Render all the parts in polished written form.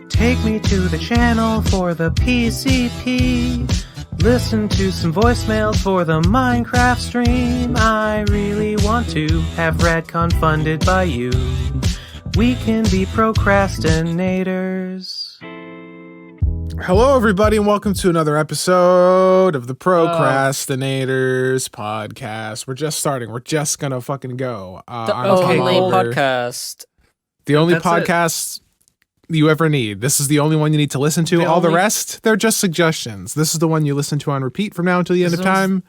Take me to the channel for the PCP. Listen to some voicemails for the Minecraft stream. I really want to have Radcon funded by you. We can be procrastinators. Hello, everybody, and welcome to another episode of the Procrastinators podcast. We're just starting. We're just gonna fucking go. The only podcast. The only podcast you ever need. This is the only one you need to listen to. All the rest, they're just suggestions. This is the one you listen to on repeat from now until the end of time.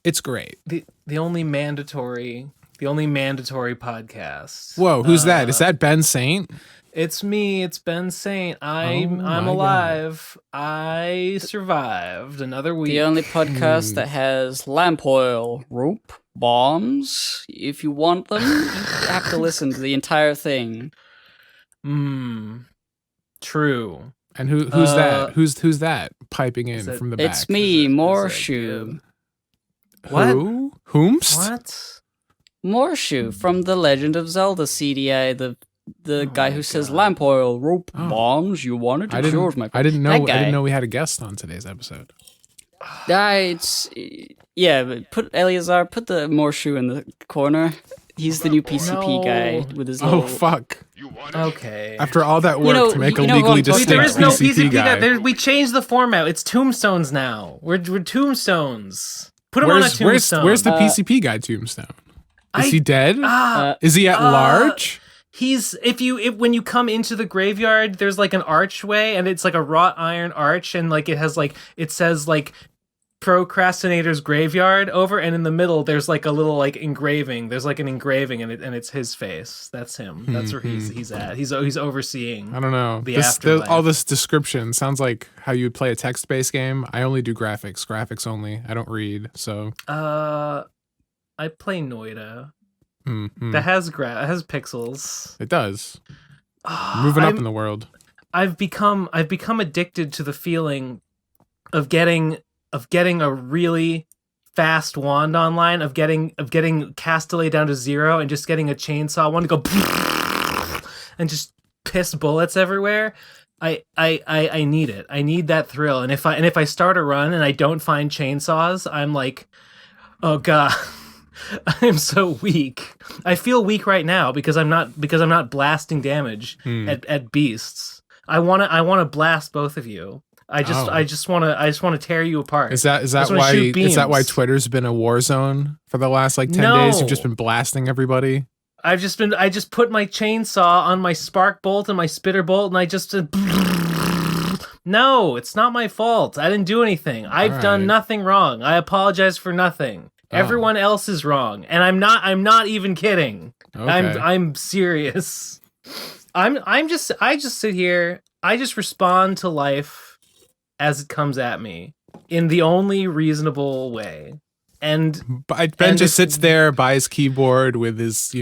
It's great. The only mandatory podcast. Whoa, who's that? Is that Ben Saint? It's me. It's Ben Saint. I'm alive. I survived another week. The only podcast that has lamp oil, rope, bombs. If you want them, you have to listen to the entire thing. True. And who's that? Who's that piping in from the back? It's me, Morshoe. What? Who? Whomst? What? Morshoe from the Legend of Zelda CDI, the guy who says lamp oil, rope, bombs. You want it? It's yours, my friend. I didn't know we had a guest on today's episode. But put Eleazar, put the Morshoe in the corner. He's the new PCP guy with his little... Oh, fuck. Okay. After all that work to make a legally distinct there is no PCP guy. We changed the format. It's tombstones now. We're tombstones. Put him on a tombstone. Where's the PCP guy tombstone? Is he dead? Is he at large? He's when you come into the graveyard, there's like an archway, and it's like a wrought iron arch, and like it says like Pro Crastinators graveyard over, and in the middle there's like a little like engraving. There's like an engraving, and it's his face. That's him. That's where he's at. He's overseeing. I don't know. All this description sounds like how you would play a text-based game. I only do graphics only. I don't read. So I play Noida. That has pixels. It does. Moving up in the world. I've become addicted to the feeling of getting a really fast wand online, of getting Castellet down to 0 and just getting a chainsaw. I want to go and just piss bullets everywhere. I need it. I need that thrill. And if I start a run and I don't find chainsaws, I'm like, oh god. I'm so weak. I feel weak right now because I'm not blasting damage at beasts. I want to blast both of you. I just want to tear you apart. Is that why Twitter's been a war zone for the last like 10 days? You've just been blasting everybody. I just put my chainsaw on my spark bolt and my spitter bolt, and I just no, it's not my fault. I didn't do anything. I've done nothing wrong. I apologize for nothing. Everyone else is wrong, and I'm not even kidding. Okay. I'm serious. I just sit here. I just respond to life as it comes at me in the only reasonable way. And Ben just sits there by his keyboard with his,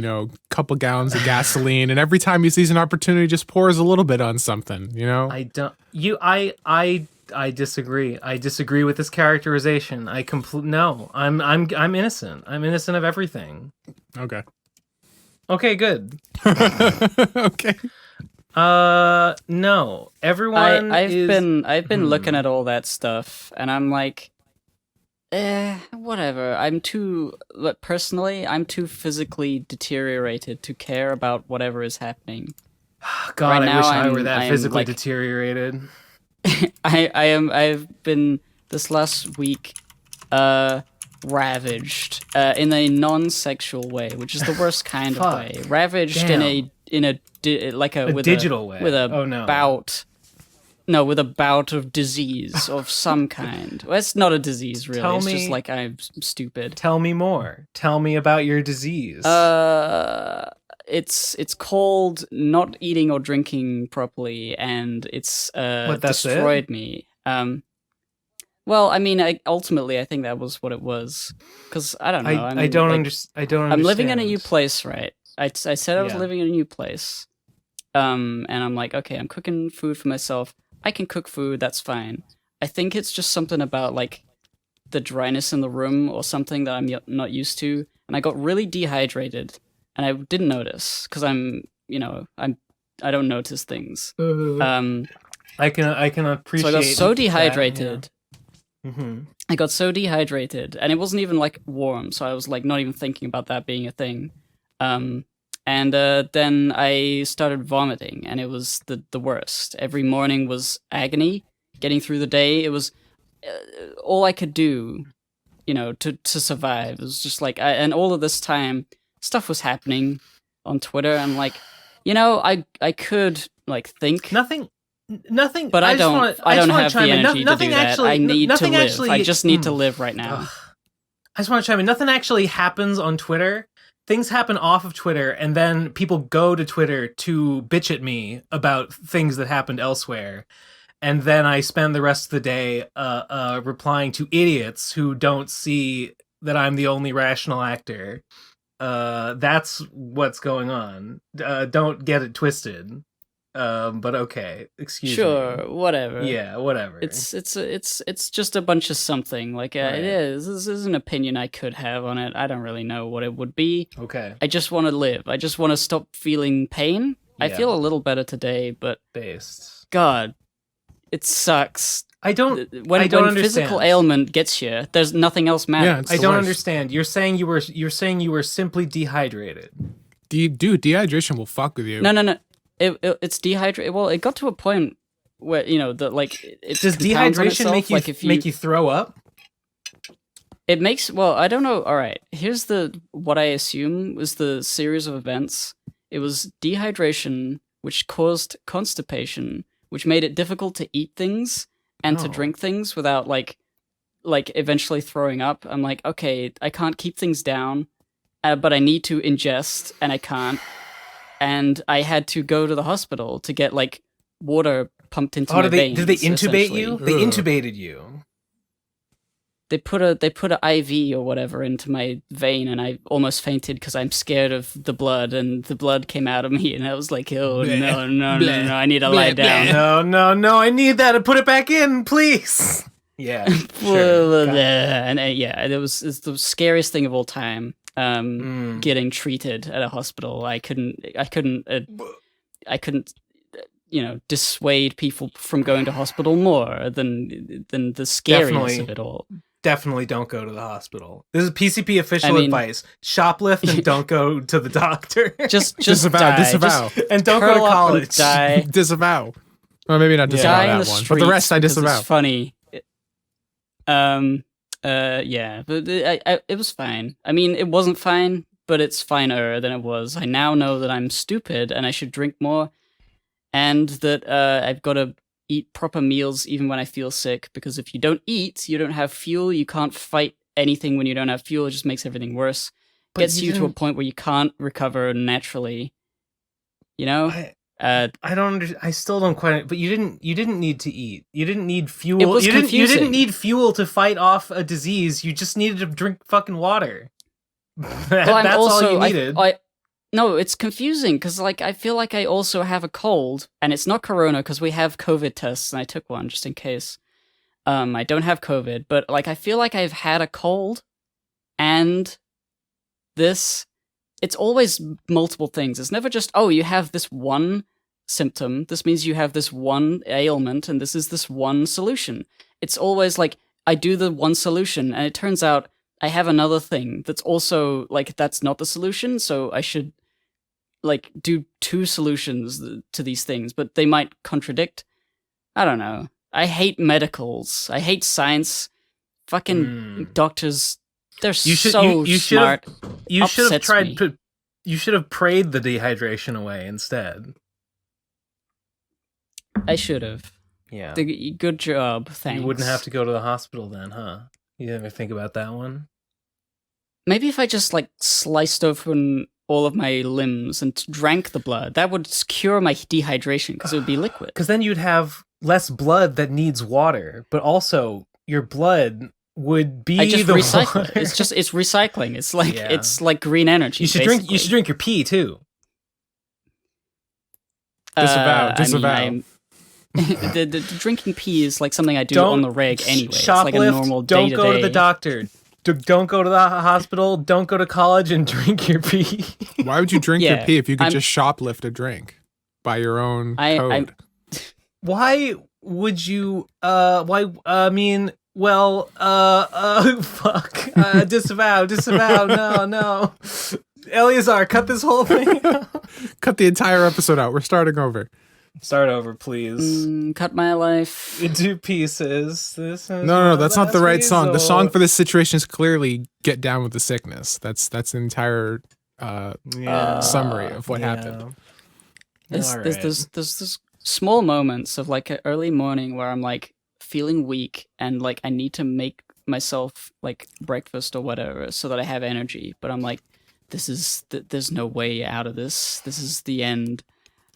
couple gallons of gasoline, and every time he sees an opportunity, just pours a little bit on something. I disagree. I disagree with this characterization. No. I'm innocent. I'm innocent of everything. Okay. Okay, good. Okay. No. Everyone I've been looking at all that stuff, and I'm like, whatever. I'm too physically deteriorated to care about whatever is happening. God, I wish I were that physically deteriorated. I've been this last week ravaged in a non-sexual way, which is the worst kind of way. Ravaged Damn. in a digital way. With a bout of disease of some kind. Well, it's not a disease really. It's just like I'm stupid. Tell me more. Tell me about your disease. It's called not eating or drinking properly, and it's destroyed me. Well, I mean, ultimately, I think that was what it was. Because I don't know. I don't understand. I'm living in a new place, right? I said I was living in a new place. And I'm like, okay, I'm cooking food for myself. I can cook food. That's fine. I think it's just something about like the dryness in the room or something that I'm not used to, and I got really dehydrated. And I didn't notice because I'm notice things. I can appreciate. So I got so dehydrated. Yeah. Mm-hmm. I got so dehydrated, and it wasn't even like warm, so I was like not even thinking about that being a thing. And then I started vomiting, and it was the worst. Every morning was agony. Getting through the day, it was all I could do, to survive. It was just like, and all of this time, stuff was happening on Twitter. I'm like, I could like think nothing, but I don't have the energy to do that. I need to live. I just need to live right now. I just want to chime in. Nothing actually happens on Twitter. Things happen off of Twitter, and then people go to Twitter to bitch at me about things that happened elsewhere. And then I spend the rest of the day replying to idiots who don't see that I'm the only rational actor. That's what's going on. Don't get it twisted. But okay, excuse me. Sure, whatever. Yeah, whatever. It's just a bunch of something. Like Right. it is. This is an opinion I could have on it. I don't really know what it would be. Okay. I just want to live. I just want to stop feeling pain. I Yeah. feel a little better today, but Based. God, it sucks. When When physical ailment gets you, there's nothing else matters. I don't understand. You're saying you were simply dehydrated. Dehydration will fuck with you. No. It's dehydrated. Well, it got to a point where it does dehydration make you throw up? It makes, well, I don't know. All right, here's what I assume was the series of events. It was dehydration, which caused constipation, which made it difficult to eat things and to drink things without like eventually throwing up. I'm like, okay, I can't keep things down, but I need to ingest, and I can't. And I had to go to the hospital to get like water pumped into my veins. Did they intubate you? They intubated you. They put a IV or whatever into my vein, and I almost fainted because I'm scared of the blood, and the blood came out of me, and I was like, oh, no, I need to lie down. No, I need that to put it back in, please. Yeah, sure. And it was the scariest thing of all time. Getting treated at a hospital. I couldn't dissuade people from going to hospital more than the scariness of it all. Definitely don't go to the hospital. This is PCP official advice. Shoplift and don't go to the doctor. Just disavow. And don't go to college. Die. Disavow. Well, maybe not disavow that one. But the rest I disavow. It's funny. Yeah, but it was fine. I mean, it wasn't fine, but it's finer than it was. I now know that I'm stupid and I should drink more, and that I've got to eat proper meals even when I feel sick, because if you don't eat, you don't have fuel, you can't fight anything when you don't have fuel, it just makes everything worse. Gets you to a point where you can't recover naturally. I don't. I still don't quite. But you didn't need to eat. You didn't need fuel. It was confusing. You didn't need fuel to fight off a disease. You just needed to drink fucking water. That's all you needed. No, it's confusing because I feel like I also have a cold, and it's not corona because we have COVID tests, and I took one just in case. I don't have COVID, but I feel like I've had a cold, and this. It's always multiple things. It's never just, you have this one symptom. This means you have this one ailment, and this is this one solution. It's always I do the one solution, and it turns out I have another thing that's also, that's not the solution, so I should, do two solutions to these things, but they might contradict. I don't know. I hate medicals. I hate science. Fucking doctors... They're so smart. You should have tried to. You should have prayed the dehydration away instead. I should have. Yeah. Good job. Thanks. You wouldn't have to go to the hospital then, huh? You ever think about that one? Maybe if I just sliced open all of my limbs and drank the blood, that would cure my dehydration because it would be liquid. Because then you'd have less blood that needs water, but also your blood would be recycle water. It's recycling. It's it's like green energy. You should drink your pee too. Disavow. The drinking pee is something I do on the reg anyway. Shoplift, it's a normal day-to-day. Don't go to the doctor. Don't go to the hospital. Don't go to college and drink your pee. Why would you drink your pee if you could just shoplift a drink? by your own code. Why would you? Why? I mean, well, fuck. Disavow. No. Eleazar, cut this whole thing out. Cut the entire episode out. We're starting over. Start over, please. Cut my life into pieces. No, that's not the right song. The song for this situation is clearly "Get Down with the Sickness." That's the entire summary of what happened. There's small moments of like an early morning where I'm like feeling weak and like I need to make myself like breakfast or whatever so that I have energy. But I'm like, there's no way out of this. This is the end.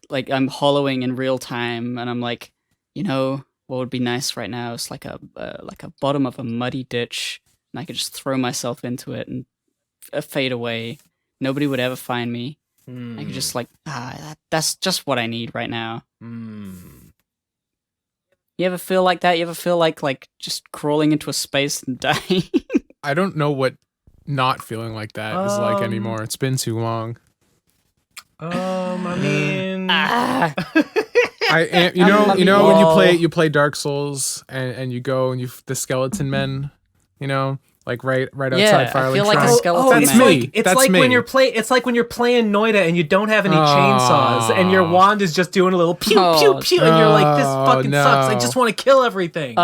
Like I'm hollowing in real time, and I'm like, what would be nice right now is like a bottom of a muddy ditch, and I could just throw myself into it and fade away. Nobody would ever find me. I could just like, that's just what I need right now. You ever feel like that? You ever feel like just crawling into a space and dying? I don't know what not feeling like that is like anymore. It's been too long. I mean, when you play Dark Souls and you go and the skeleton men, like right outside Firelink. I feel like a skeleton that's man. me. It's that's like me. when you're playing Noida and you don't have any chainsaws and your wand is just doing a little pew pew pew and you're like, this fucking sucks. I just want to kill everything.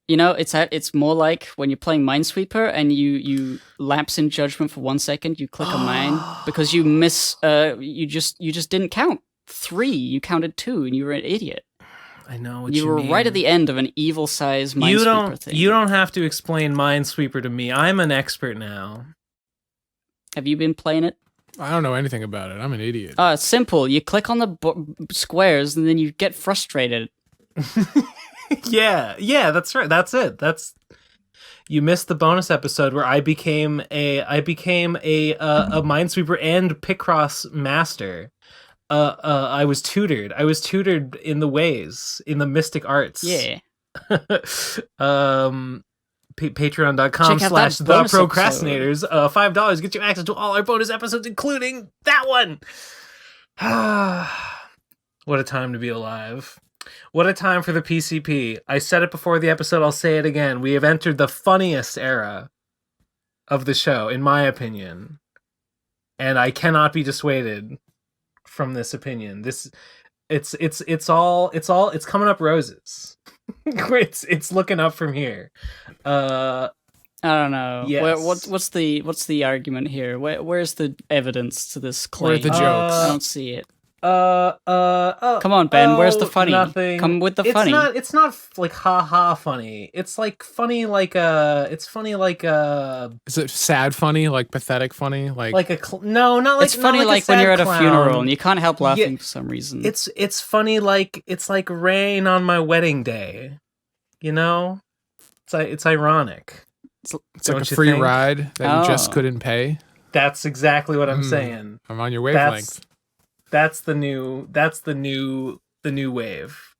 It's more like when you're playing Minesweeper and you lapse in judgment for 1 second, you click a mine because you miss. You just didn't count 3. You counted 2, and you were an idiot. I know what you were mean. Right at the end of an evil-sized Minesweeper thing. You don't have to explain Minesweeper to me. I'm an expert now. Have you been playing it? I don't know anything about it. I'm an idiot. It's simple. You click on the squares, and then you get frustrated. Yeah, that's right. That's it. You missed the bonus episode where I became a Minesweeper and Picross master. I was tutored in the ways, in the mystic arts. Yeah. Patreon.com/the Pro Crastinators. $5 get you access to all our bonus episodes, including that one. What a time to be alive. What a time for the PCP. I said it before the episode, I'll say it again. We have entered the funniest era of the show, in my opinion. And I cannot be dissuaded from this opinion. It's coming up roses. it's looking up from here. I don't know. Yes. What's the argument here? Where's the evidence to this claim? Where are the jokes? I don't see it. Come on, Ben. Where's the funny? Nothing. Come with the funny. It's not like ha funny. It's like funny like it's funny like Is it sad funny, like pathetic funny, like no, not like it's funny not like a when you're at a clown. funeral and you can't help laughing for some reason. It's funny like it's like rain on my wedding day. It's ironic. It's like a free ride that you just couldn't pay. That's exactly what I'm saying. I'm on your wavelength. That's the new wave.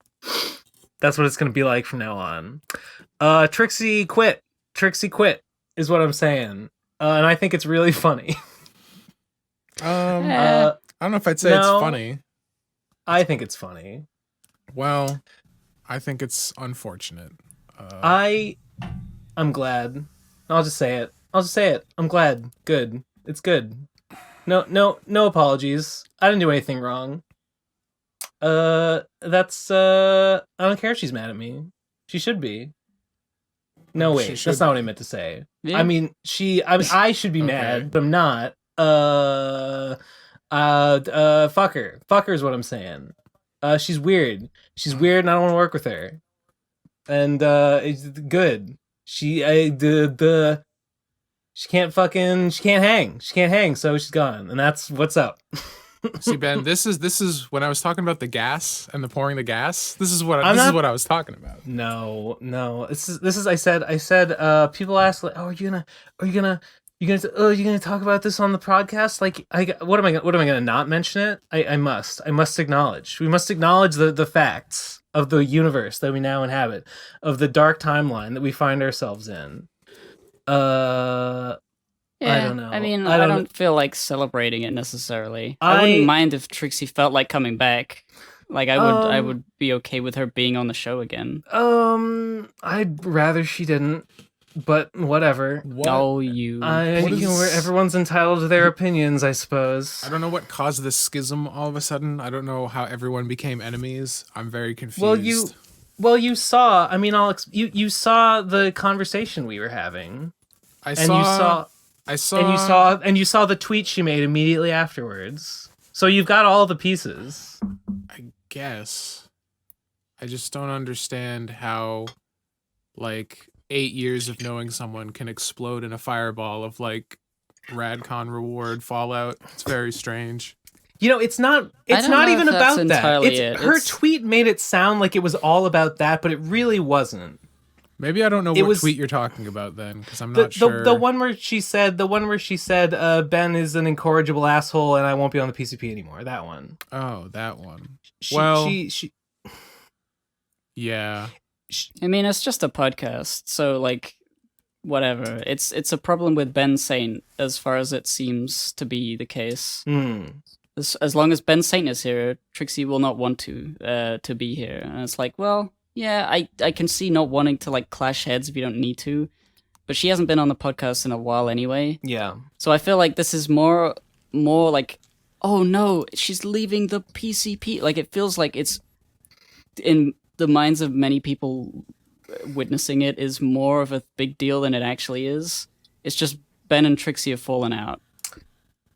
That's what it's gonna be like from now on. Trixie quit is what I'm saying. And I think it's really funny. I don't know if I'd say it's funny. I think it's funny. Well, I think it's unfortunate. I'm glad. I'll just say it. I'm glad. Good. It's good. No apologies. I didn't do anything wrong. I don't care if she's mad at me. She should be. No, wait, that's not what I meant to say. Yeah. I should be mad, but I'm not. Fuck her. Fuck her is what I'm saying. She's weird. She's weird and I don't want to work with her. And, it's good. She can't hang, so she's gone, and that's what's up. See, Ben, this is when I was talking about the gas and the pouring the gas. This is what I was talking about. No. This is. I said. People ask, like, "Oh, are you gonna talk about this on the podcast?" Like, what am I gonna not mention it? I must acknowledge. We must acknowledge the facts of the universe that we now inhabit, of the dark timeline that we find ourselves in. Yeah, I don't know. I mean, I don't feel like celebrating it necessarily. I wouldn't mind if Trixie felt like coming back. Like I would be okay with her being on the show again. I'd rather she didn't, but whatever. What? Oh, you. Everyone's entitled to their opinions, I suppose. I don't know what caused this schism all of a sudden. I don't know how everyone became enemies. I'm very confused. Well, you saw. I mean, you saw the conversation we were having. You saw the tweet she made immediately afterwards. So you've got all the pieces. I guess. I just don't understand how, like, 8 years of knowing someone can explode in a fireball of, like, RadCon reward fallout. It's very strange. You know, it's not even about that. Her tweet made it sound like it was all about that, but it really wasn't. Maybe I don't know what tweet you're talking about then, because I'm not sure. The one where she said, Ben is an incorrigible asshole and I won't be on the PCP anymore. That one. Oh, that one. Yeah. I mean, it's just a podcast, so like, whatever. It's a problem with Ben Saint, as far as it seems to be the case. As long as Ben Saint is here, Trixie will not want to be here, and it's like, well. Yeah, I can see not wanting to like clash heads if you don't need to, but she hasn't been on the podcast in a while anyway. Yeah. So I feel like this is more like, oh no, she's leaving the PCP. Like it feels like it's in the minds of many people witnessing it is more of a big deal than it actually is. It's just Ben and Trixie have fallen out.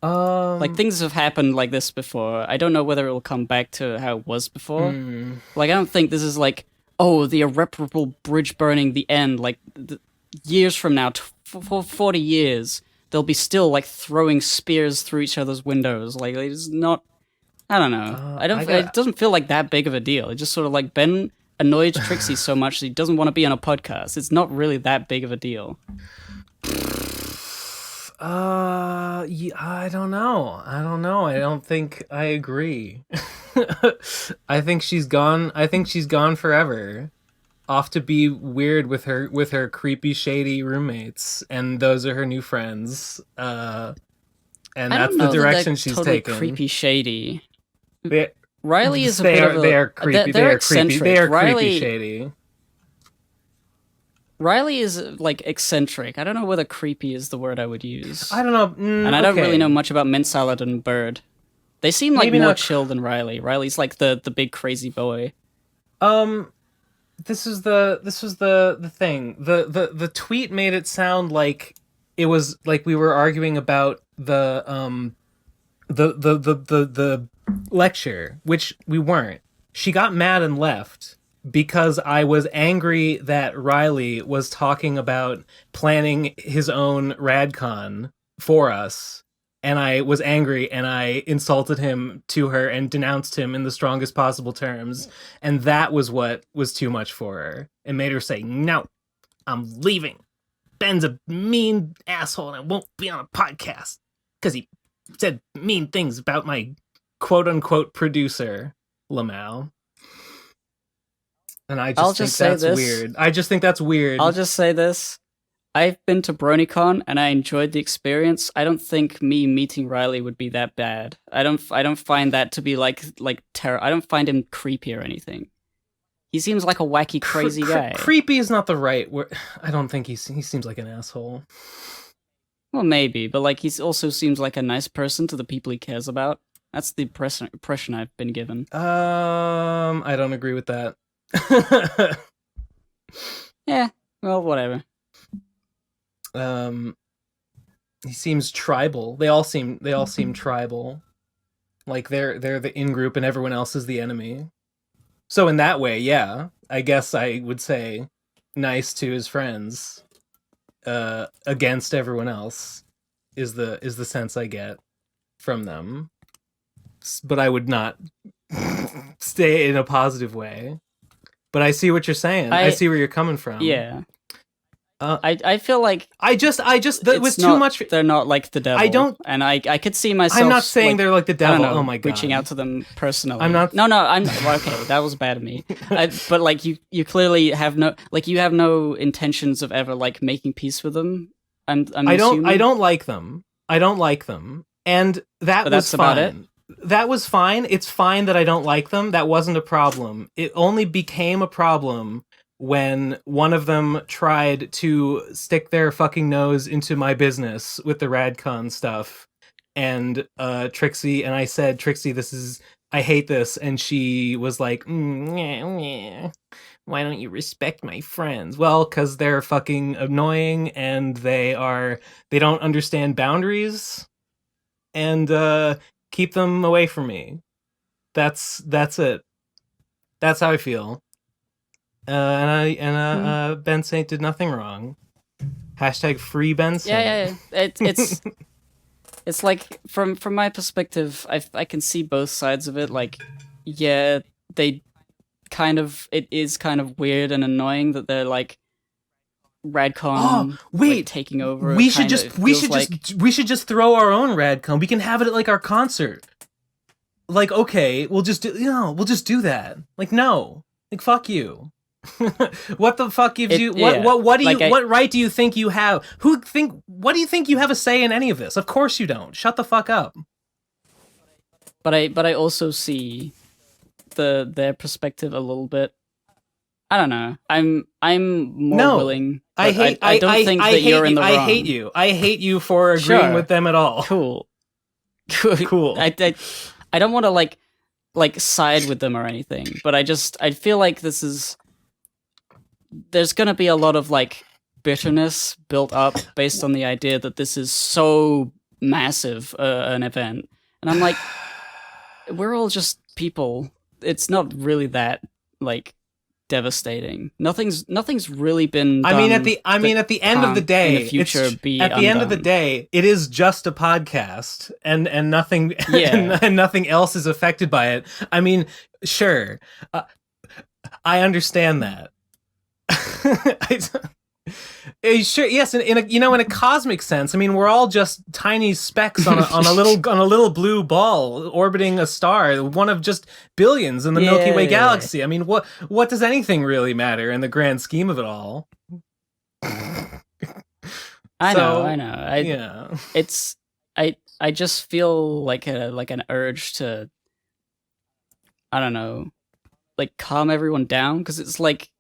Like things have happened like this before. I don't know whether it will come back to how it was before. Like I don't think this is like, oh, the irreparable bridge burning, the end. Like years from now, for 40 years, they'll be still like throwing spears through each other's windows. Like it's not. I don't know. It doesn't feel like that big of a deal. It's just sort of like Ben annoys Trixie so much that he doesn't want to be on a podcast. It's not really that big of a deal. Yeah, I don't know. I don't think I agree. I think she's gone. I think she's gone forever, off to be weird with her creepy, shady roommates, and those are her new friends. And that's the direction she's totally taken. Creepy, shady. They, Riley is they are creepy. They are creepy. They are creepy, shady. Riley is like eccentric. I don't know whether creepy is the word I would use. I don't know. And I don't really know much about Mint Salad and Bird. They seem like maybe more chill than Riley. Riley's like the big crazy boy. This was the thing. The tweet made it sound like it was like we were arguing about the lecture, which we weren't. She got mad and left because I was angry that Riley was talking about planning his own RadCon for us. And I was angry and I insulted him to her and denounced him in the strongest possible terms. And that was what was too much for her. It made her say, no, I'm leaving. Ben's a mean asshole and I won't be on a podcast because he said mean things about my quote unquote producer, Lamau. And I just think that's weird. I just think that's weird. I'll just say this. I've been to BronyCon and I enjoyed the experience. I don't think me meeting Riley would be that bad. I don't find that to be like terror. I don't find him creepy or anything. He seems like a wacky, crazy guy. Creepy is not the right word. I don't think he seems like an asshole. Well, maybe, but like he also seems like a nice person to the people he cares about. That's the impression I've been given. I don't agree with that. Yeah, well, whatever. He seems tribal. They all seem tribal. Like they're the in-group and everyone else is the enemy. So in that way, yeah, I guess I would say nice to his friends against everyone else is the sense I get from them. But I would not stay in a positive way. But I see what you're saying. I see where you're coming from. Yeah. I feel like that was too much. They're not like the devil. I could see myself. I'm not saying they're like the devil. Oh my god! Reaching out to them personally. I'm not. No. Okay, that was bad of me. But like you clearly have no intentions of ever like making peace with them. I'm I assuming? don't like them. I don't like them. And that But was that's about fine. it? That was fine. It's fine that I don't like them. That wasn't a problem. It only became a problem when one of them tried to stick their fucking nose into my business with the RadCon stuff. And Trixie, and I said, Trixie, I hate this. And she was like, why don't you respect my friends? Well, because they're fucking annoying and they don't understand boundaries, and keep them away from me. That's it. That's how I feel. Ben Saint did nothing wrong. Hashtag free Ben Saint. Yeah. It's like from my perspective, I can see both sides of it. Like, yeah, it is kind of weird and annoying that they're like RadCon like, taking over. We should just throw our own RadCon. We can have it at like our concert. Like, okay, we'll just do that. Like, no. Like, fuck you. What the fuck gives you what right do you think you have? What do you think you have a say in any of this? Of course you don't. Shut the fuck up. But I also see their perspective a little bit. I don't know. I'm more willing. I don't think that you're in the wrong. I hate you for agreeing with them at all. Cool. I don't want to like side with them or anything, but I feel like there's gonna be a lot of like bitterness built up based on the idea that this is so massive an event, and I'm like, we're all just people. It's not really that like devastating. Nothing's really been done. At the end of the day, in the future end of the day, it is just a podcast, and nothing, and nothing else is affected by it. I mean, sure, I understand that. Sure, yes, in a cosmic sense. I mean, we're all just tiny specks on a little blue ball orbiting a star, one of just billions in the Milky Way galaxy. I mean, what does anything really matter in the grand scheme of it all? I know. I just feel like an urge to, I don't know, like calm everyone down, because it's like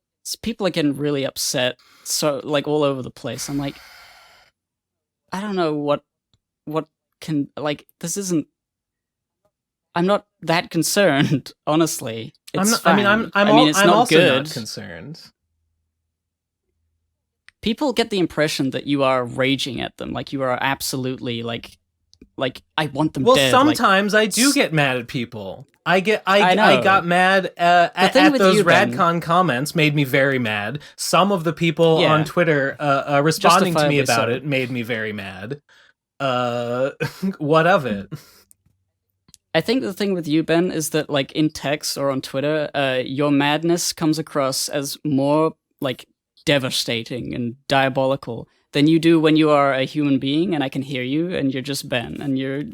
people are getting really upset, so like all over the place. I'm like, I don't know what can, like, this isn't. I'm not that concerned, honestly. It's fine. I'm it's not also good. not concerned. People get the impression that you are raging at them, like you are absolutely like I want them dead. Well, sometimes I do get mad at people. I got mad at those RadCon comments, made me very mad. Some of the people on Twitter responding to me about it made me very mad. What of it? I think the thing with you, Ben, is that like in text or on Twitter, your madness comes across as more like devastating and diabolical than you do when you are a human being and I can hear you and you're just Ben and you're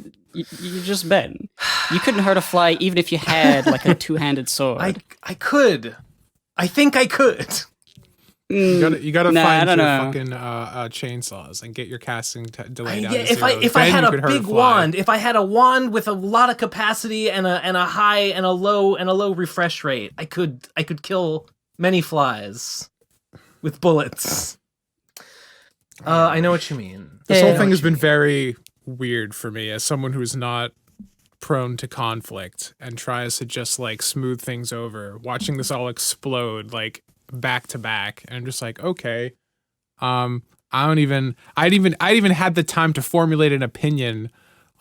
just Ben. You couldn't hurt a fly even if you had like a two-handed sword. I could. I think I could. You gotta find your fucking chainsaws and get your casting delay down to zero. If I had a big wand, if I had a wand with a lot of capacity and a high and a low refresh rate, I could kill many flies with bullets. I know what you mean. This whole thing has been very weird for me as someone who's not prone to conflict and tries to just like smooth things over. Watching this all explode like back to back, and I'm just like, okay, I even had the time to formulate an opinion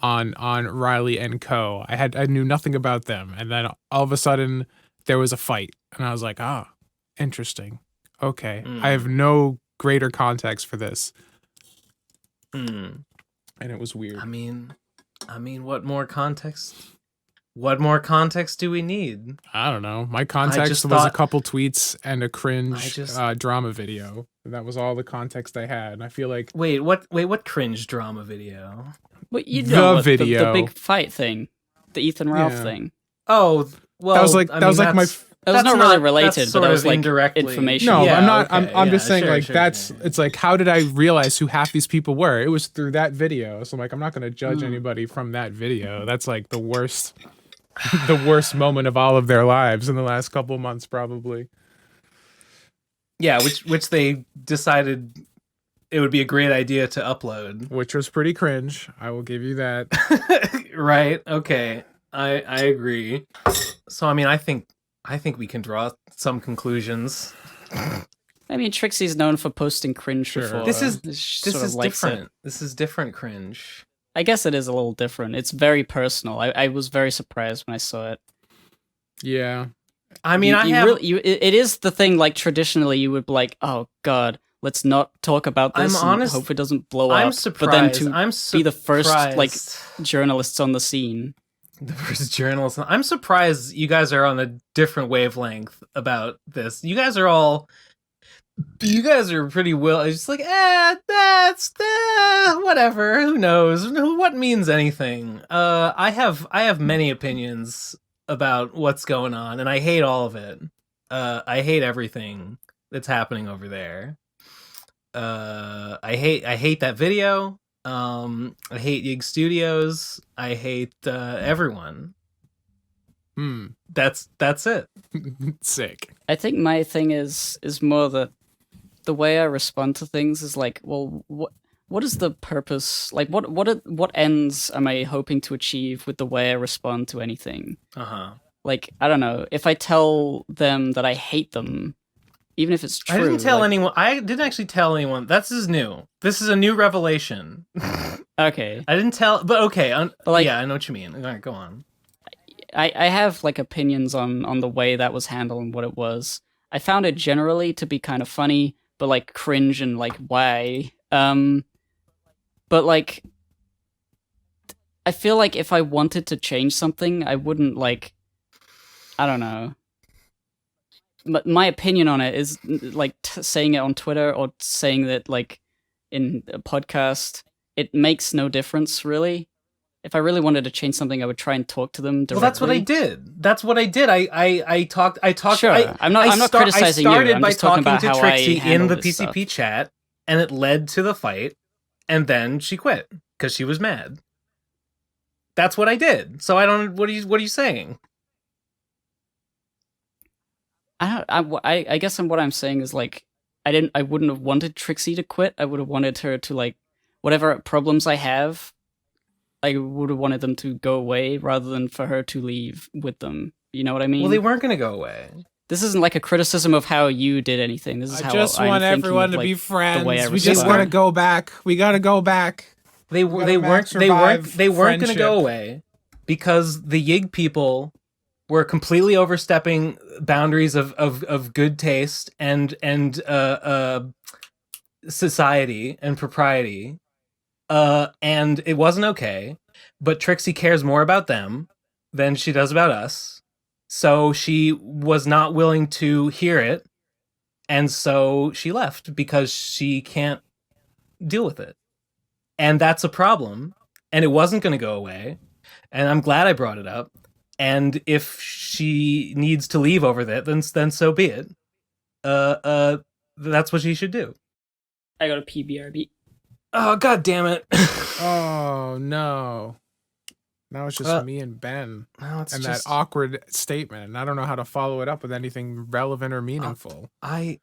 on Riley and Co. I knew nothing about them, and then all of a sudden there was a fight, and I was like, interesting. Okay, I have no greater context for this. And it was weird. I mean, what more context? What more context do we need? I don't know. My context was a couple tweets and a cringe drama video. That was all the context I had. And I feel like what cringe drama video? Well, you know, the video, the big fight thing, the Ethan Ralph thing. Oh, well, that was like It was not really related, that's but that sort was of like indirectly. information. No, Yeah, I'm not. okay, I'm just yeah, saying, sure, like, sure, that's. sure. It's like, how did I realize who half these people were? It was through that video. So I'm like, I'm not going to judge anybody from that video. That's like the worst, the worst moment of all of their lives in the last couple months, probably. Yeah, which they decided it would be a great idea to upload. Which was pretty cringe. I will give you that. Right? Okay. I agree. So I mean, I think we can draw some conclusions. I mean, Trixie's known for posting cringe Sure. before. This is She This sort of is likes it. different. This is different cringe. I guess it is a little different. It's very personal. I was very surprised when I saw it. Yeah. I mean, it is the thing, like, traditionally you would be like, oh god, let's not talk about this I'm honest- and hope it doesn't blow I'm up. surprised. But then to I'm be the first, like, surprised. journalists on the scene. The first journalist. I'm surprised you guys are on a different wavelength about this. You guys are pretty it's just like, that's whatever. Who knows? What means anything? I have many opinions about what's going on, and I hate all of it. I hate everything that's happening over there. I hate that video. I hate Yig Studios. I hate everyone. That's it. Sick. I think my thing is more that the way I respond to things is like, well, what is the purpose? Like, what ends am I hoping to achieve with the way I respond to anything? Like, I don't know. If I tell them that I hate them, even if it's true. I didn't tell anyone. I didn't actually tell anyone. This is new. This is a new revelation. Okay. I didn't tell, but okay. But like, yeah, I know what you mean. All right, go on. I have like opinions on the way that was handled and what it was. I found it generally to be kind of funny, but like cringe and like why. But like, I feel like if I wanted to change something, I wouldn't like, I don't know. But my opinion on it is like saying it on Twitter or saying that like in a podcast, it makes no difference really. If I really wanted to change something, I would try and talk to them directly. Well, that's what I did. That's what I did. I talked. Sure, I'm not criticizing you. I started I'm by just talking talking about to how Trixie I in the handle this PCP stuff. chat, and it led to the fight, and then she quit because she was mad. That's what I did. So I don't. What are you saying? I guess what I'm saying is like I wouldn't have wanted Trixie to quit. I would have wanted her to like whatever problems I have, I would have wanted them to go away rather than for her to leave with them. You know what I mean? Well, they weren't going to go away. This isn't like a criticism of how you did anything. This is how I just I'm want thinking everyone of, to like, be the friends. way I We just respond. want to go back. We got to go back. They weren't going to go away because the Yig people were completely overstepping boundaries of good taste and society and propriety, and it wasn't okay. But Trixie cares more about them than she does about us, so she was not willing to hear it, and so she left because she can't deal with it, and that's a problem. And it wasn't going to go away, and I'm glad I brought it up. And if she needs to leave over that, then so be it. That's what she should do. I got a PBRB. Oh, god damn it. Oh no. Now it's just me and Ben. No, it's and just that awkward statement. And I don't know how to follow it up with anything relevant or meaningful.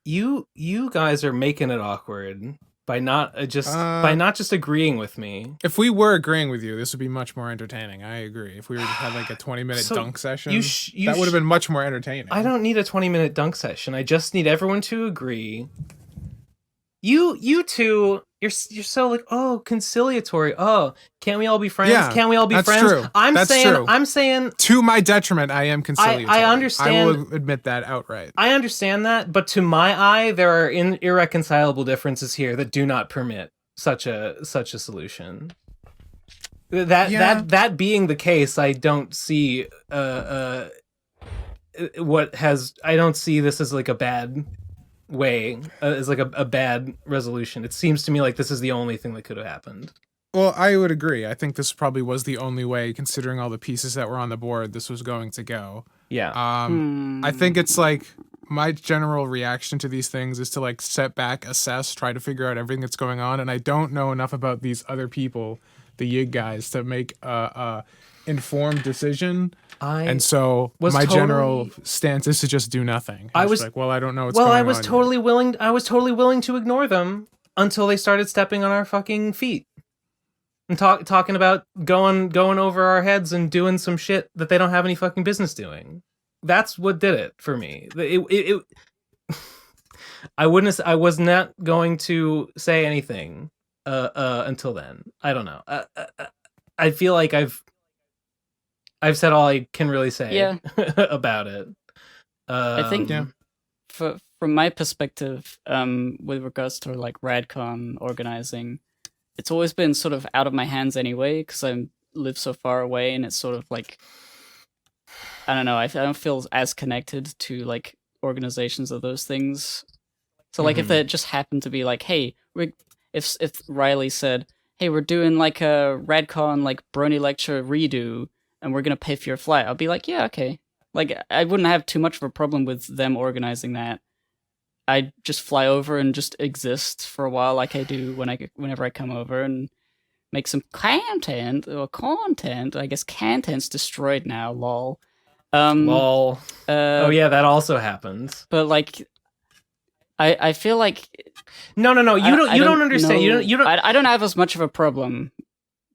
You guys are making it awkward by not just agreeing with me. If we were agreeing with you, this would be much more entertaining. I agree. If we were just had like a 20-minute dunk session, that would have been much more entertaining. I don't need a 20-minute dunk session. I just need everyone to agree. You two, you're so like, oh, conciliatory. Oh, can't we all be friends? Yeah, can't we all be that's friends? true. I'm saying to my detriment, I am conciliatory. I understand. I will admit that outright. I understand that, but to my eye, there are irreconcilable differences here that do not permit such a solution. That being the case, I don't see I don't see this as like a bad way, as like a bad resolution. It seems to me like this is the only thing that could have happened. Well, I would agree. I think this probably was the only way, considering all the pieces that were on the board, this was going to go. Yeah. I think it's like my general reaction to these things is to like step back, assess, try to figure out everything that's going on, and I don't know enough about these other people, the Yig guys, to make a informed decision. And so my general stance is to just do nothing. I was like, well, I don't know what's going on. I was totally willing to ignore them until they started stepping on our fucking feet and talking about going over our heads and doing some shit that they don't have any fucking business doing. That's what did it for me. I was not going to say anything until then. I don't know. I feel like I've said all I can really say about it. I think from my perspective, with regards to like Radcon organizing, it's always been sort of out of my hands anyway, because I live so far away, and it's sort of like, I don't know, I don't feel as connected to like organizations of those things. So like if it just happened to be like, hey, if Riley said, hey, we're doing like a Radcon like Brony lecture redo, and we're gonna pay for your flight, I'll be like, yeah, okay. Like I wouldn't have too much of a problem with them organizing that. I'd just fly over and just exist for a while, like I do whenever I come over, and make some content. I guess content's destroyed now. Lol. Lol. Oh yeah, that also happens. But like, I feel like no. You don't understand. Know, you don't. I don't have as much of a problem.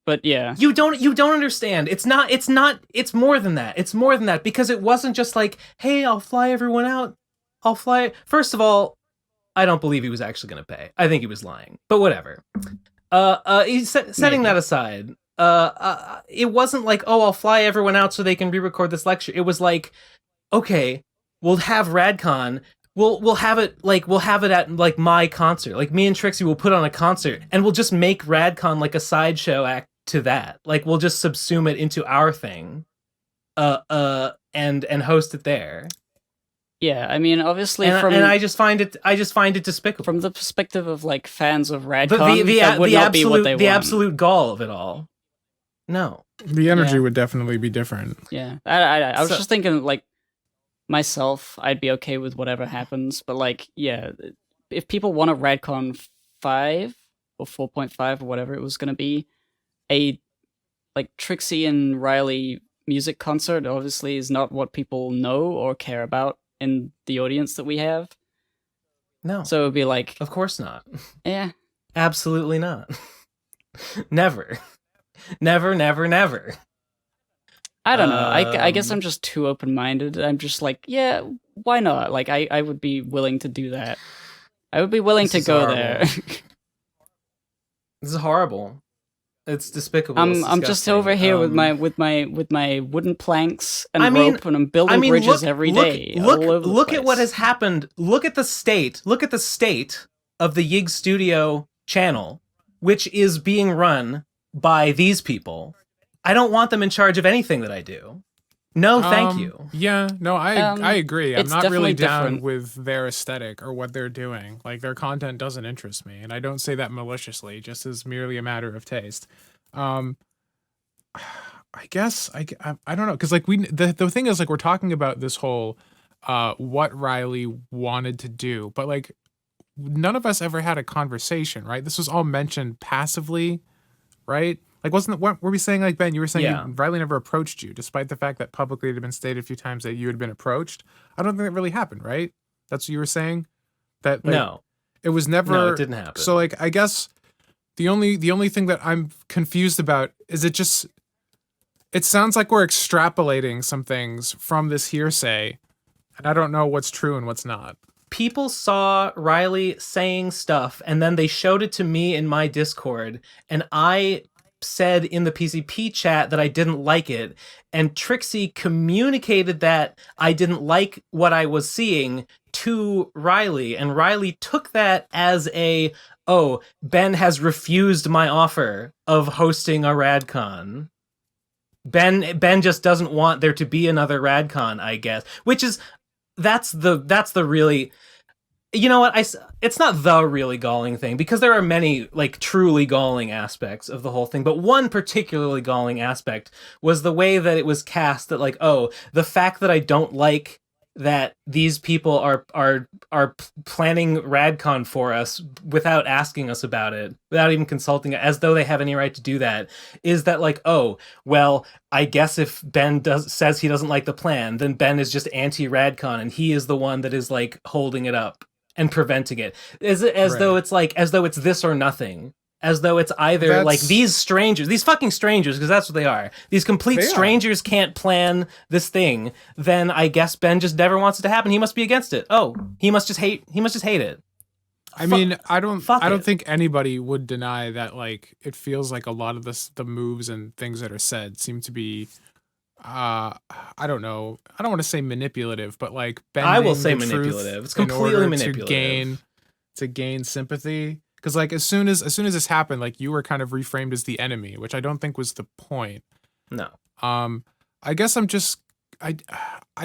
But yeah, you don't understand. It's not. It's more than that. It's more than that, because it wasn't just like, hey, I'll fly everyone out. I'll fly. First of all, I don't believe he was actually going to pay. I think he was lying. But whatever. Setting that aside, it wasn't like, oh, I'll fly everyone out so they can re-record this lecture. It was like, okay, we'll have Radcon. We'll have it at like my concert. Like me and Trixie will put on a concert, and we'll just make Radcon like a sideshow act to that. Like we'll just subsume it into our thing, and host it there. Yeah, I mean, obviously, I just find it despicable from the perspective of like fans of Radcon. That would not be what they want. The absolute gall of it all. No, the energy would definitely be different. Yeah, I was just thinking like myself, I'd be okay with whatever happens, but like, yeah, if people want a Radcon 5 or 4.5 or whatever it was going to be, a like Trixie and Riley music concert obviously is not what people know or care about in the audience that we have. No. So it would be like, of course not. Yeah. Absolutely not. Never. Never. I don't know. I guess I'm just too open-minded. I'm just like, yeah, why not? Like, I would be willing to do that. I would be willing to go there. This is horrible. It's despicable. I'm just over here with my wooden planks and rope, and I'm building bridges every day. Look at what has happened. Look at the state of the Yig Studio channel, which is being run by these people. I don't want them in charge of anything that I do. No, thank you. Yeah, no, I agree. I'm not really down with their aesthetic or what they're doing. Like, their content doesn't interest me, and I don't say that maliciously, just as merely a matter of taste. I guess I don't know, because like the thing is, like, we're talking about this whole what Riley wanted to do, but like none of us ever had a conversation, right? This was all mentioned passively, right? Like, what were we saying? Like, Ben, you were saying Riley never approached you, despite the fact that publicly it had been stated a few times that you had been approached. I don't think that really happened, right? That's what you were saying? That like, no. It was never. No, it didn't happen. So, like, I guess the only thing that I'm confused about is it sounds like we're extrapolating some things from this hearsay, and I don't know what's true and what's not. People saw Riley saying stuff, and then they showed it to me in my Discord, and I said in the PCP chat that I didn't like it, and Trixie communicated that I didn't like what I was seeing to Riley, and Riley took that as Ben has refused my offer of hosting a Radcon. Ben just doesn't want there to be another Radcon, I guess. Which is that's the really you know what? It's not the really galling thing, because there are many like truly galling aspects of the whole thing. But one particularly galling aspect was the way that it was cast. That like, oh, the fact that I don't like that these people are planning RadCon for us without asking us about it, without even consulting, as though they have any right to do that, is that like, oh, well, I guess if Ben says he doesn't like the plan, then Ben is just anti-RadCon, and he is the one that is like holding it up and preventing it, as though it's like, as though it's this or nothing. As though it's either like these strangers, these fucking strangers, because that's what they are. These complete strangers can't plan this thing. Then I guess Ben just never wants it to happen. He must be against it. Oh, he must just hate it. I mean, I don't think anybody would deny that. Like, it feels like a lot of the moves and things that are said seem to be, I don't know. I don't want to say manipulative, but like bending I will say the manipulative. truth It's completely in order manipulative to gain sympathy. Because like as soon as this happened, like you were kind of reframed as the enemy, which I don't think was the point. No. I guess I'm just I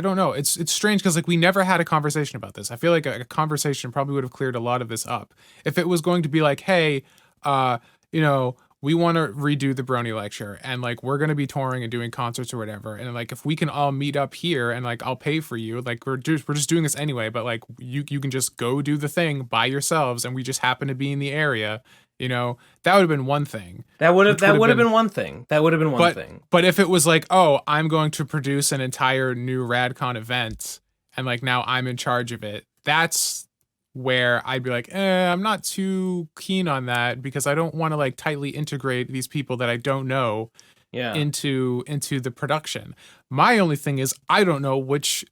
don't know. It's strange because like we never had a conversation about this. I feel like a conversation probably would have cleared a lot of this up. If it was going to be like, hey, you know, we want to redo the Brony lecture, and like we're gonna be touring and doing concerts or whatever, and like if we can all meet up here and like I'll pay for you, like we're just doing this anyway, but like you can just go do the thing by yourselves, and we just happen to be in the area, you know, that would have been one thing. That would have been one thing. That would have been one thing. But if it was like, oh, I'm going to produce an entire new RadCon event, and like now I'm in charge of it, that's where I'd be like, I'm not too keen on that, because I don't want to like tightly integrate these people that I don't know into the production. My only thing is I don't know which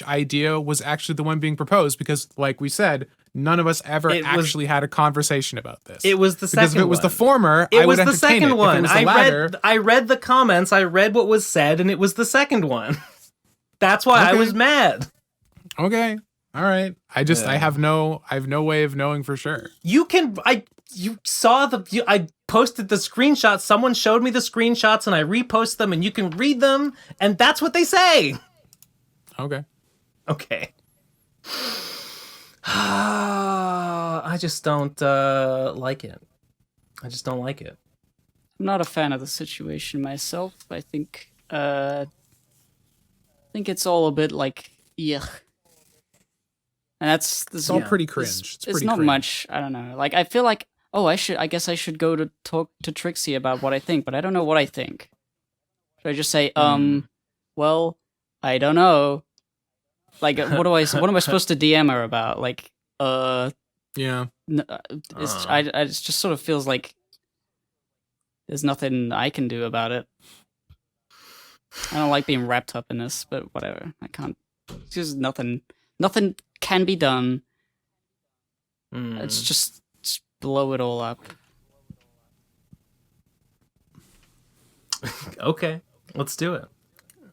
idea was actually the one being proposed, because like we said, none of us ever actually had a conversation about this. It was the second one. Because if it was the former, I would entertain it. It was the second one. If it was the latter, I read the comments, I read what was said, and it was the second one. That's why I was mad. Okay. All right. I have no way of knowing for sure. You saw I posted the screenshots. Someone showed me the screenshots and I reposted them, and you can read them, and that's what they say. Okay. I just don't like it. I'm not a fan of the situation myself. I think it's all a bit like, yuck. And it's all pretty cringe. It's not much. I don't know. Like I feel like, I guess I should go to talk to Trixie about what I think, but I don't know what I think. Should I just say, well, I don't know. Like, what am I supposed to DM her about? Like, yeah. It just sort of feels like there's nothing I can do about it. I don't like being wrapped up in this, but whatever. I can't. It's just nothing can be done. It's just blow it all up. Okay, let's do it.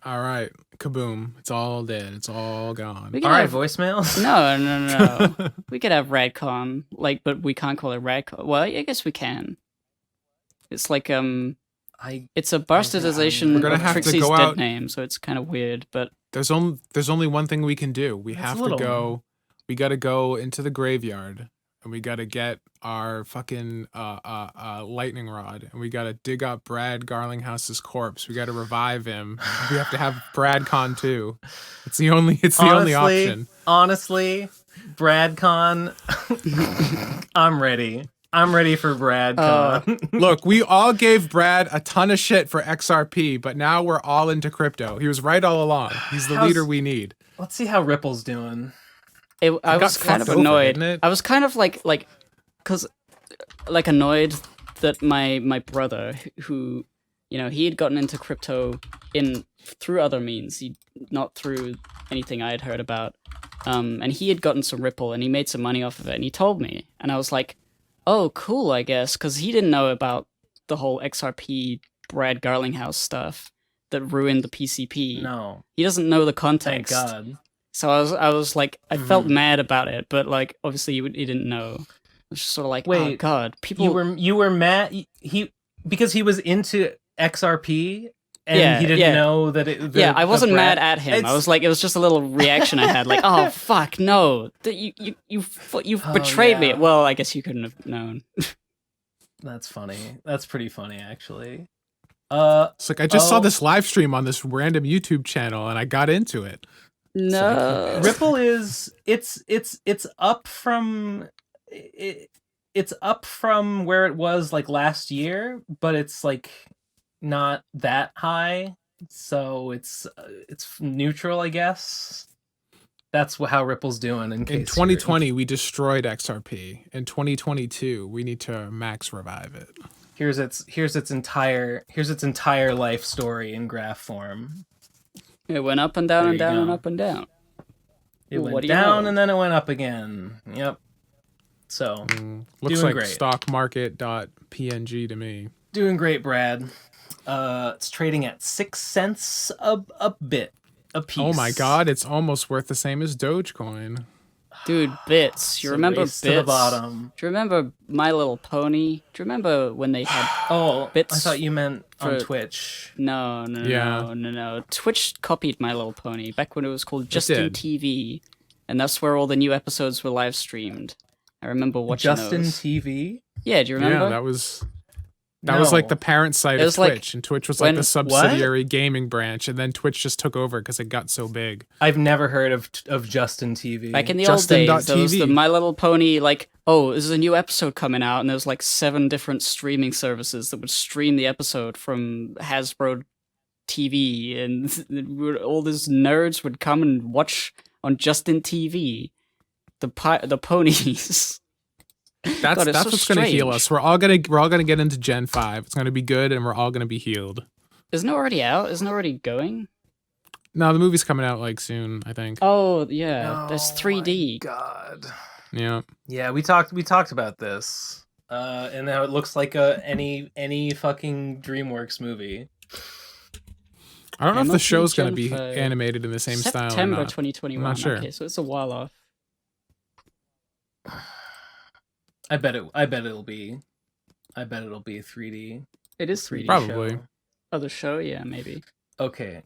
All right, kaboom! It's all dead. It's all gone. All right, voicemails. No. We could have RadCon, like, but we can't call it RadCon. Well, I guess we can. It's like it's a bastardization of Trixie's dead name, so it's kind of weird. But there's only one thing we can do. We have to go. We got to go into the graveyard, and we got to get our fucking lightning rod, and we got to dig up Brad Garlinghouse's corpse. We got to revive him. We have to have BradCon too. It's the only option. Honestly, BradCon. I'm ready. I'm ready for BradCon. Look, we all gave Brad a ton of shit for XRP, but now we're all into crypto. He was right all along. He's the leader we need. Let's see how Ripple's doing. I was kind of annoyed. I was kind of like annoyed that my brother, who, you know, he had gotten into crypto through other means, not through anything I had heard about, and he had gotten some Ripple and he made some money off of it, and he told me, and I was like, oh, cool, I guess, because he didn't know about the whole XRP Brad Garlinghouse stuff that ruined the PCP. No, he doesn't know the context. Thank God. So I was like, I felt mad about it, but like, obviously he didn't know. It was just sort of like, wait, oh God, people. You were mad because he was into XRP and he didn't know that it. I wasn't mad at him. I was like, it was just a little reaction I had, like, oh fuck, no, you've betrayed me. Well, I guess you couldn't have known. That's funny. That's pretty funny, actually. It's like I just saw this live stream on this random YouTube channel, and I got into it. No, Ripple is it's up from it's up from where it was like last year, but it's like not that high, so it's neutral, I guess. That's how Ripple's doing. In 2020, we destroyed XRP. In 2022, we need to max revive it. Here's its entire life story in graph form. It went up and down and down and up and down. It went down and then it went up again. Yep. So looks like stockmarket.png to me. Doing great, Brad. It's trading at 6 cents a bit a piece. Oh my god, it's almost worth the same as Dogecoin. Dude, bits. You remember bits? To the bottom. Do you remember My Little Pony? Do you remember when they had bits? I thought you meant on Twitch. No. Twitch copied My Little Pony back when it was called Justin TV, and that's where all the new episodes were live streamed. I remember watching Justin those. TV? Yeah, do you remember? Yeah, that was like the parent site of Twitch, and Twitch was like the subsidiary gaming branch, and then Twitch just took over because it got so big. I've never heard of Justin TV. Back in the old days, there was the My Little Pony, like, oh, there's a new episode coming out, and there's like 7 different streaming services that would stream the episode from Hasbro TV, and all these nerds would come and watch on Justin TV. The ponies. That's what's going to heal us. We're all gonna get into Gen 5. It's going to be good, and we're all going to be healed. Isn't it already out? Isn't it already going? No, the movie's coming out like soon, I think. Oh yeah, there's 3D. God. Yeah. Yeah, we talked about this, and now it looks like any fucking DreamWorks movie. I don't know if the show's going to be animated in the same style or not. September 2021. I'm not sure. Okay, so it's a while off. I bet it'll be 3D. It is 3D. Probably. Show. Oh, the show? Yeah, maybe. Okay.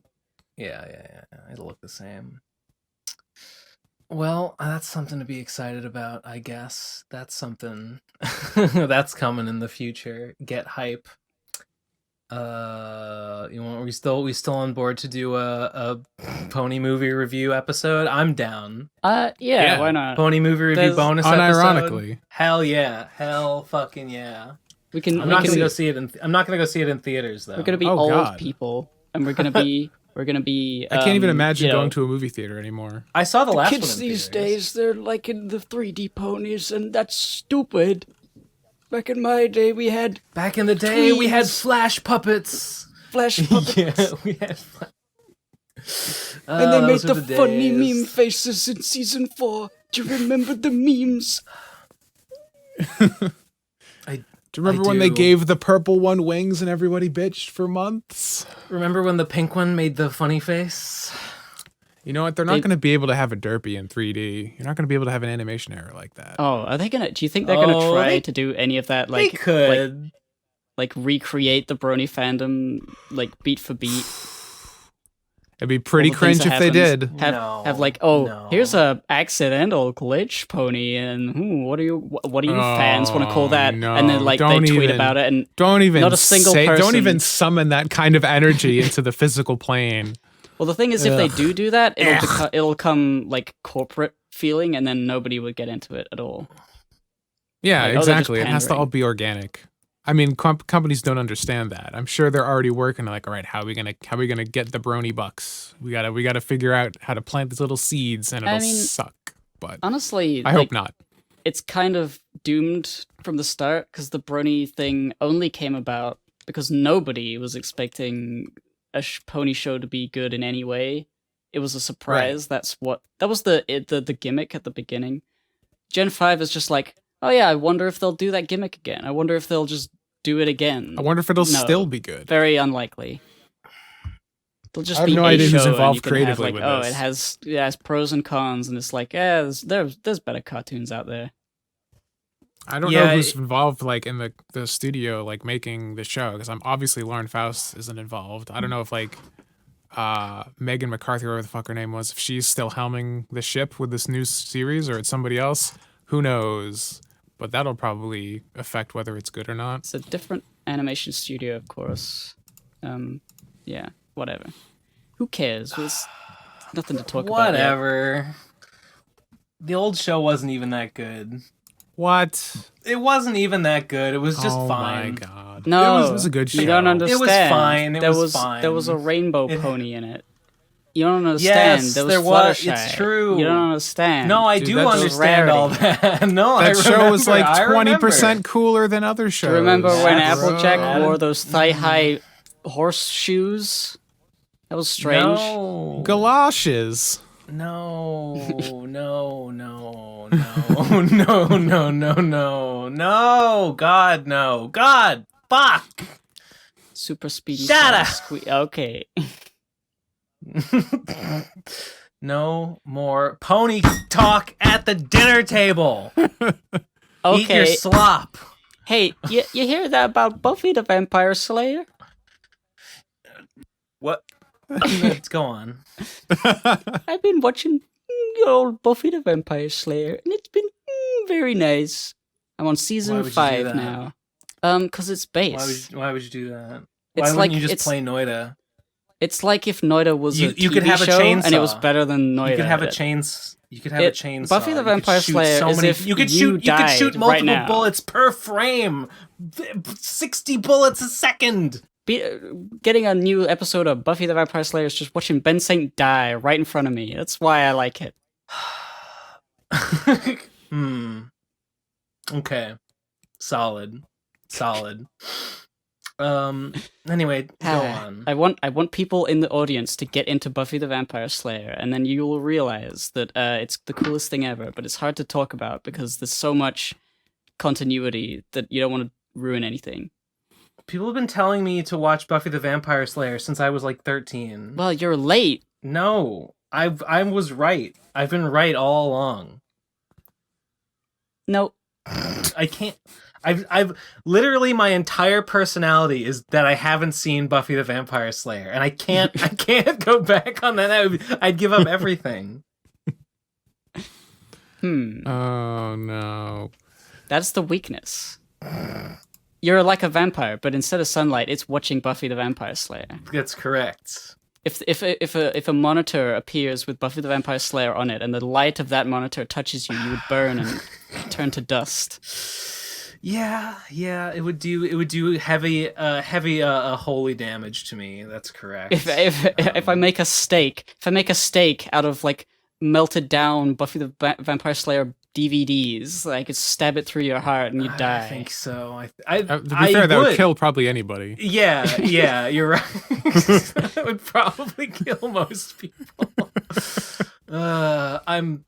Yeah. It'll look the same. Well, that's something to be excited about, I guess. That's something that's coming in the future. Get hype. We still on board to do a pony movie review episode? I'm down. Yeah, why not? Pony movie review bonus unironically. episode. Hell yeah. Hell fucking yeah. I'm not gonna go see it in theaters though. We're gonna be old people, and we're gonna be I can't even imagine going to a movie theater anymore. I saw the last one. Kids these days, they're liking the 3D ponies, and that's stupid. Back in my day, we had Flash puppets. Flash puppets. Yeah, we had. And they made the funny meme faces in season 4. Do you remember the memes? Do you remember when they gave the purple one wings and everybody bitched for months? Remember when the pink one made the funny face? You know what? They're not going to be able to have a derpy in 3D. You're not going to be able to have an animation error like that. Oh, are they gonna? Do you think they're gonna try to do any of that? Like, they could, like recreate the Brony fandom, like beat for beat. It'd be pretty cringe if they did. Have like, here's a accidental glitch pony, and what do you fans want to call that? No, and then like they tweet about it, and don't even not a single person. Don't even summon that kind of energy into the physical plane. Well, the thing is, if they do that, it'll come like corporate feeling, and then nobody would get into it at all. Yeah, like, exactly. It has to all be organic. I mean, companies don't understand that. I'm sure they're already working like, all right, how are we gonna get the brony bucks? We gotta figure out how to plant these little seeds, and it'll suck. But honestly, I hope not. It's kind of doomed from the start because the brony thing only came about because nobody was expecting a pony show to be good in any way. It was a surprise. Right. That was the gimmick at the beginning. Gen 5 is just like, oh yeah, I wonder if they'll do that gimmick again. I wonder if they'll just do it again. I wonder if it'll still be good. Very unlikely. They'll just I have be no a idea show who's involved and you can have, creatively like, with this. It has pros and cons, and it's like, there's better cartoons out there. I don't know who's involved, like in the studio, like making the show, because I'm obviously Lauren Faust isn't involved. I don't know if like Megan McCarthy, or whatever the fuck her name was, if she's still helming the ship with this new series, or it's somebody else. Who knows? But that'll probably affect whether it's good or not. It's a different animation studio, of course. Yeah, whatever. Who cares? There's nothing to talk about. Whatever. The old show wasn't even that good. What? It wasn't even that good. It was just fine. Oh my god. No, it was a good show. You don't understand. It was fine. It was fine. There was a rainbow pony in it. You don't understand. Yes, there was Fluttershy. It's true. You don't understand. No, I do understand all that. No, that show was like 20% remember. Cooler than other shows. Do you remember when Applejack wore those thigh-high horse shoes? That was strange. No. Galoshes. No, no, no, no, no, no, no, no, God, no, God, fuck. Super speedy. Shut up. Okay. No more pony talk at the dinner table. Okay. Eat your slop. Hey, you hear that about Buffy the Vampire Slayer? What? Let's go on. I've been watching old Buffy the Vampire Slayer, and it's been very nice. I'm on season 5 now. Cause it's base. Why would you do that? It's why wouldn't you just play Noida? It's like if Noida was a you could TV have a show, chainsaw. and it was better than Noida. You could have a chainsaw. You could have a chainsaw. Buffy the Vampire Slayer is if you could shoot multiple right bullets per frame. 60 bullets a second. Getting a new episode of Buffy the Vampire Slayer is just watching Ben Saint die right in front of me. That's why I like it. Okay. Solid. Anyway, go on. I want people in the audience to get into Buffy the Vampire Slayer, and then you will realize that it's the coolest thing ever, but it's hard to talk about because there's so much continuity that you don't want to ruin anything. People have been telling me to watch Buffy the Vampire Slayer since I was like 13. Well, you're late. No, I was right. I've been right all along. No. I can't. I've literally my entire personality is that I haven't seen Buffy the Vampire Slayer, and I can't go back on that. I'd give up everything. Oh no. That's the weakness. You're like a vampire, but instead of sunlight, it's watching Buffy the Vampire Slayer. That's correct. If a monitor appears with Buffy the Vampire Slayer on it, and the light of that monitor touches you, you would burn and turn to dust. Yeah, it would do heavy holy damage to me. That's correct. If I make a steak, out of like melted down Buffy the Vampire Slayer DVDs, I could stab it through your heart and you'd die. I think so. To be fair, that would kill probably anybody. Yeah, you're right. That would probably kill most people. I'm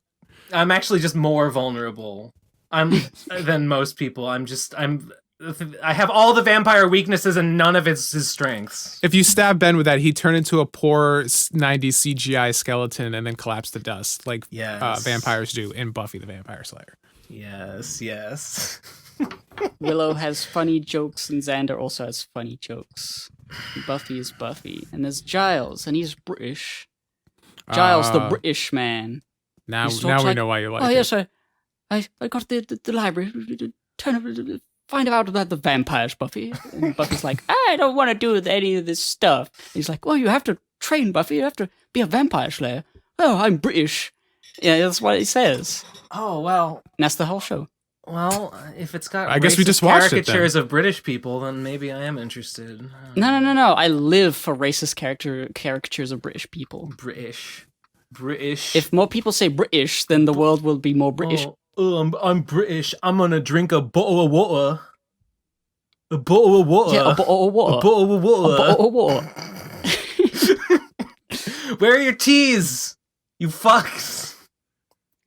actually just more vulnerable. Than most people. I have all the vampire weaknesses and none of his strengths. If you stab Ben with that, he'd turn into a poor 90s CGI skeleton and then collapse to dust, like vampires do in Buffy the Vampire Slayer. Yes. Willow has funny jokes, and Xander also has funny jokes. Buffy is Buffy, and there's Giles, and he's British. Giles, the British man. Now we know why you like it. Oh yes, I got the library. Find out about the vampires, Buffy. And Buffy's like, I don't want to do any of this stuff. He's like, well, you have to train, Buffy. You have to be a vampire slayer. Oh, I'm British. Yeah, that's what he says. Oh, well. And that's the whole show. Well, if it's got I guess we just watched caricatures of British people, then maybe I am interested. No. I live for racist caricatures of British people. British. If more people say British, then the world will be more British. I'm British. I'm gonna drink a bottle of water. A bottle of water. Yeah, a bottle of water. A bottle of water. A bottle of water. Where are your teas? You fucks.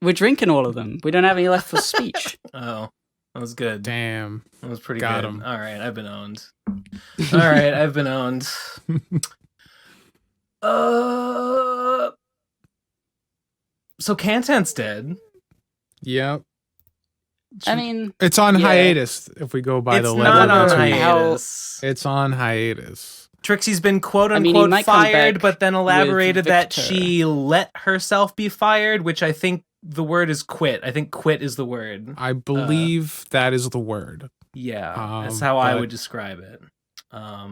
We're drinking all of them. We don't have any left for speech. Oh, that was good. Damn. That was pretty Got good. him. All right, I've been owned. All right, I've been owned. So Cantan's dead. Yep. I mean, It's on yeah. hiatus if we go by It's the not letter. on of the tweet. hiatus. It's on hiatus. Trixie's been quote I mean, unquote he might come fired, back but then elaborated with that Victor. she let herself be fired, which I think the word is quit. I think quit is the word. I believe that is the word. Yeah, that's how I but- would describe it. I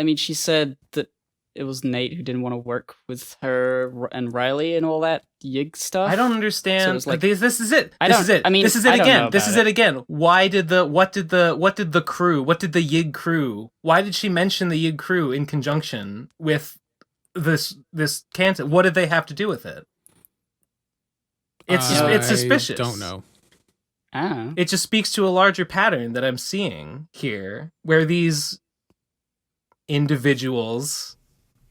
mean, she said that it was Nate who didn't want to work with her and Riley and all that yig stuff. I don't So understand. it's like- this is it. I This don't- is it. I mean, this is I it don't know again. This about is it again. What did the crew? What did the Yig crew? Why did she mention the Yig crew in conjunction with this Canton? What did they have to do with it? It's suspicious. I don't know. Ah. It just speaks to a larger pattern that I'm seeing here, where these individuals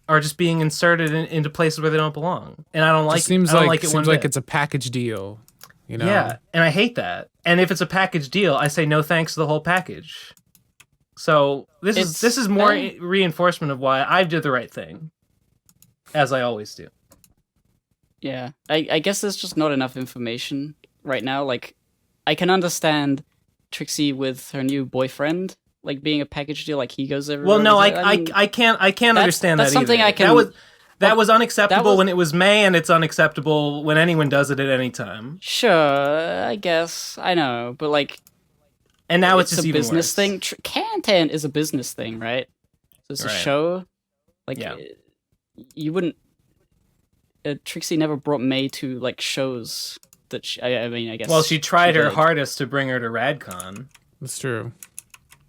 are just being inserted into places where they don't belong, and I don't like. It seems I don't like it seems one like bit. it's a package deal. You know. Yeah, and I hate that. And if it's a package deal, I say no thanks to the whole package. So this is more reinforcement of why I did the right thing, as I always do. Yeah, I guess there's just not enough information right now. Like, I can understand Trixie with her new boyfriend, like being a package deal, like he goes everywhere. Well, no, with it. I can't understand that's that something either. I can- That was unacceptable was- when it was May, and it's unacceptable when anyone does it at any time. Sure, I guess I know, but like, And now it's just a even business worse. thing. Content is a business thing, right? So it's a Right. show. Like, Yeah. You wouldn't. Trixie never brought May to like shows that I mean, I guess. Well, she tried her did. hardest to bring her to RadCon. That's true.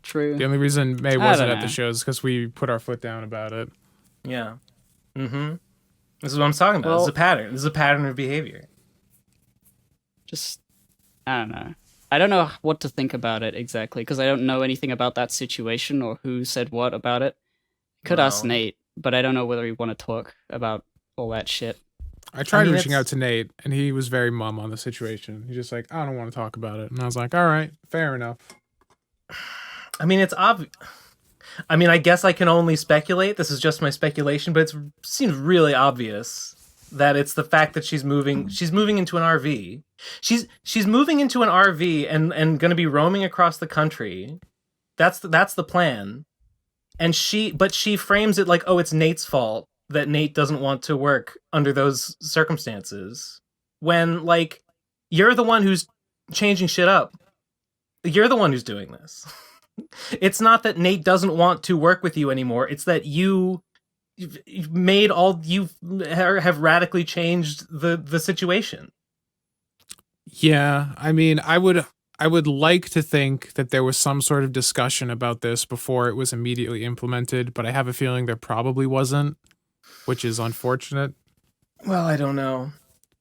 True. The only reason May I wasn't don't at the know. show is because we put our foot down about it. Yeah. Mm-hmm. This is what I'm talking about. Well- This is a pattern. This is a pattern of behavior. Just, I don't know. I don't know what to think about it exactly because I don't know anything about that situation or who said what about it. Could ask Well- Nate, but I don't know whether we want to talk about all that shit. I tried mean, reaching it's- out to Nate, and he was very mum on the situation. He's just like, I don't want to talk about it. And I was like, all right, fair enough. I mean, it's obvious. I mean, I guess I can only speculate. This is just my speculation, but it seems really obvious that it's the fact that she's moving into an RV. She's moving into an RV and going to be roaming across the country. That's the plan. And she frames it like, oh, it's Nate's fault that Nate doesn't want to work under those circumstances. When, like, you're the one who's changing shit up. You're the one who's doing this. It's not that Nate doesn't want to work with you anymore. It's that you've have radically changed the situation. Yeah, I mean, I would like to think that there was some sort of discussion about this before it was immediately implemented, but I have a feeling there probably wasn't, which is unfortunate. Well, I don't know.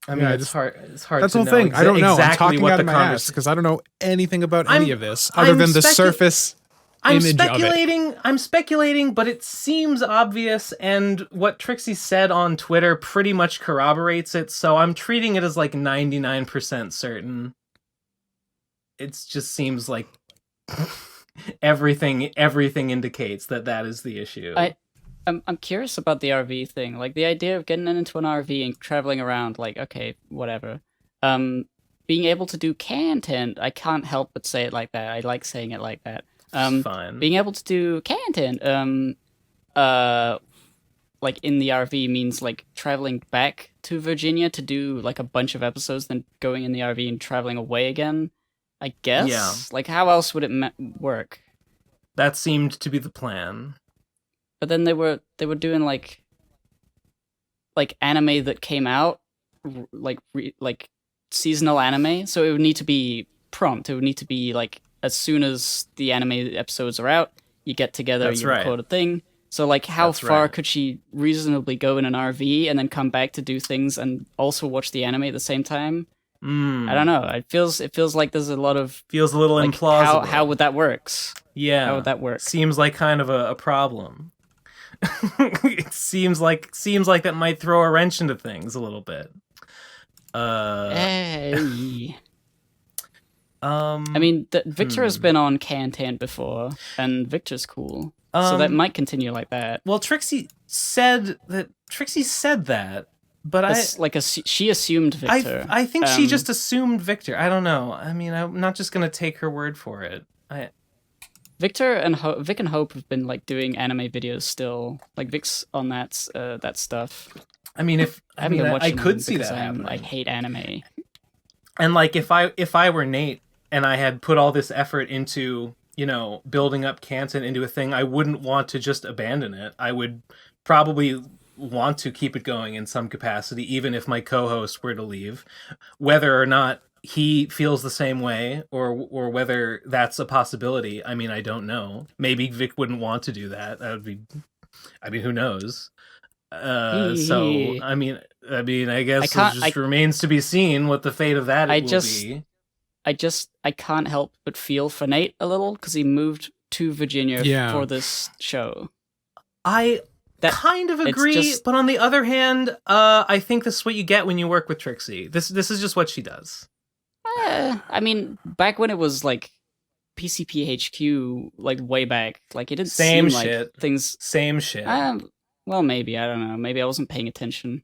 I mean, Yeah, it's hard. It's hard. That's to the whole know thing. I don't know. I'm exactly talking what out the of my ass conversation. because I don't know anything about any I'm- of this other I'm than the surface image of it. I'm speculating, but it seems obvious, and what Trixie said on Twitter pretty much corroborates it, so I'm treating it as like 99% certain. It just seems like everything indicates that is the issue. I'm curious about the RV thing. Like the idea of getting into an RV and traveling around, like, okay, whatever. Being able to do content, I can't help but say it like that. I like saying it like that. It's fine. Being able to do content, like in the RV means like traveling back to Virginia to do like a bunch of episodes, then going in the RV and traveling away again. I guess. Yeah. Like, how else would it work? That seemed to be the plan. But then they were doing like anime that came out, like seasonal anime. So it would need to be prompt. It would need to be like as soon as the anime episodes are out, you get together, That's you right. record a thing. So like, how That's far right. could she reasonably go in an RV and then come back to do things and also watch the anime at the same time? I don't know. It feels like there's a lot of Feels a little like implausible. how would that work? Yeah. How would that work? Seems like kind of a problem. It seems like that might throw a wrench into things a little bit. Hey. I mean, Victor has been on Cantan before, and Victor's cool, so that might continue like that. Well, Trixie said that, But she assumed Victor. I think she just assumed Victor. I don't know. I mean, I'm not just gonna take her word for it. Victor and Vic and Hope have been like doing anime videos still. Like Vic's on that stuff. I mean, I could see that happening. I hate anime. And like if I were Nate and I had put all this effort into, you know, building up Canton into a thing, I wouldn't want to just abandon it. I would probably want to keep it going in some capacity, even if my co-host were to leave. Whether or not he feels the same way or whether that's a possibility, I mean, I don't know. Maybe Vic wouldn't want to do that. That would be, I mean, who knows? So I mean, I guess it just remains to be seen what the fate of that will be. I can't help but feel for Nate a little because he moved to Virginia for this show. I kind of agree, but on the other hand, I think this is what you get when you work with Trixie. This is just what she does. I mean, back when it was like PCPHQ, like way back, like it didn't seem like things. Same shit. Well, maybe I don't know. Maybe I wasn't paying attention.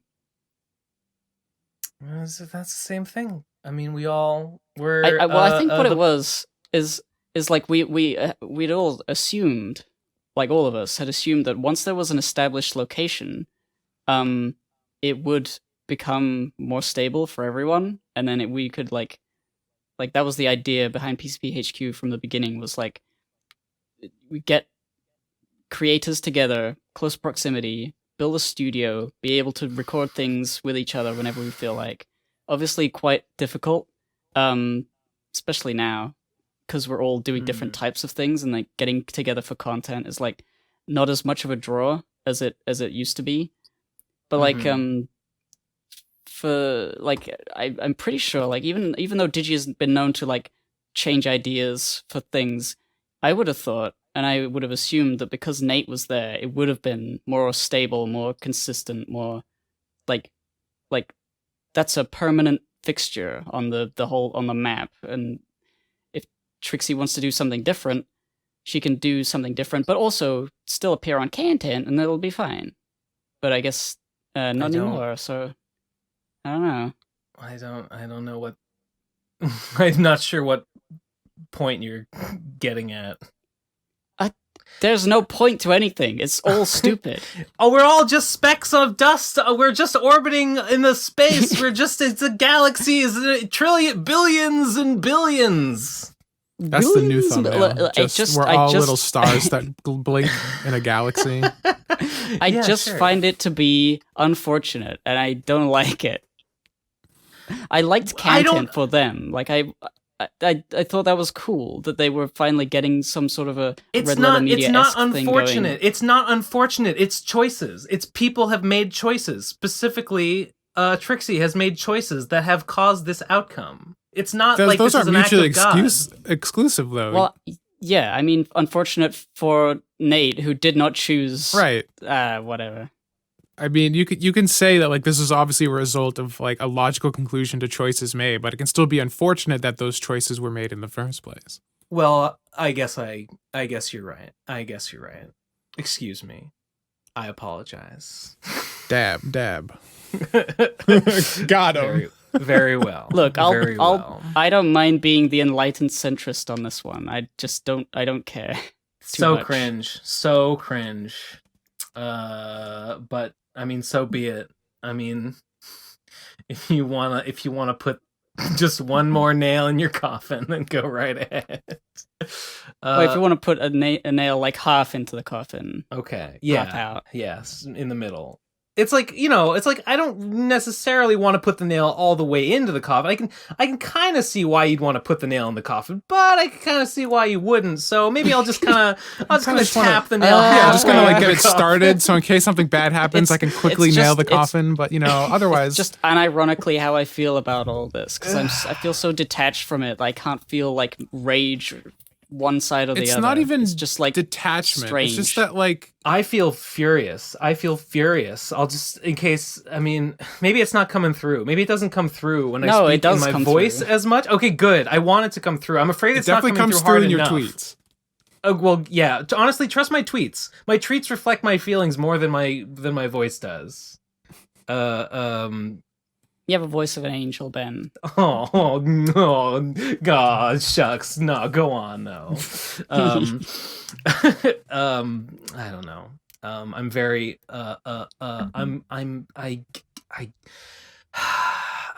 That's the same thing. I mean, we all were. I think what it was is like we'd all assumed. Like all of us had assumed that once there was an established location, it would become more stable for everyone, and then we could like that was the idea behind PCPHQ from the beginning. Was like we get creators together, close proximity, build a studio, be able to record things with each other whenever we feel like. Obviously, quite difficult, especially now. Because we're all doing different types of things, and like getting together for content is like not as much of a draw as it used to be. But like for like I'm pretty sure like even though Digi has been known to like change ideas for things, I would have thought and I would have assumed that because Nate was there, it would have been more stable, more consistent, more like that's a permanent fixture on the whole on the map. And Trixie wants to do something different, she can do something different, but also still appear on content, and it'll be fine. But I guess not anymore. So I don't know. I don't know what. I'm not sure what point you're getting at. There's no point to anything. It's all stupid. Oh, we're all just specks of dust. We're just orbiting in the space. It's a galaxy. It's a trillion, billions and billions. That's the new thumbnail. We're all little stars that blink in a galaxy. I find it to be unfortunate, and I don't like it. I liked content for them. Like I thought that was cool that they were finally getting some sort of a Red Letter Media-esque thing going. It's not unfortunate. It's choices. It's people have made choices. Specifically, Trixie has made choices that have caused this outcome. It's not like those this aren't is an act mutually of God. exclusive, though. Well, yeah, I mean, unfortunate for Nate, who did not choose. Right. Whatever. I mean, you can say that like this is obviously a result of like a logical conclusion to choices made, but it can still be unfortunate that those choices were made in the first place. Well, I guess you're right. Excuse me. I apologize. Dab. Got him. Very well. Look, I don't mind being the enlightened centrist on this one. I just don't care. So cringe. But I mean, so be it. I mean, if you wanna put just one more nail in your coffin, then go right ahead. If you want to put a nail like half into the coffin. Okay. Yeah. Half out. Yes, in the middle. It's like, I don't necessarily want to put the nail all the way into the coffin. I can kind of see why you'd want to put the nail in the coffin, but I can kind of see why you wouldn't. So maybe I'll just kind of tap the nail. Yeah, just kind of like get it started. So in case something bad happens, I can quickly nail the coffin. But otherwise, it's just unironically how I feel about all this because I feel so detached from it. I can't feel like rage. One side or the other. It's not even just like detachment. Strange. It's just that like I feel furious. I'll just in case. I mean, maybe it's not coming through. Maybe it doesn't come through when I speak in my voice as much. Okay, good. I want it to come through. I'm afraid it's not coming through hard enough. Definitely comes through in your tweets. Well, yeah. Honestly, trust my tweets. My tweets reflect my feelings more than my voice does. You have a voice of an angel, Ben. Oh no, God, shucks. No, go on though. I don't know. I'm very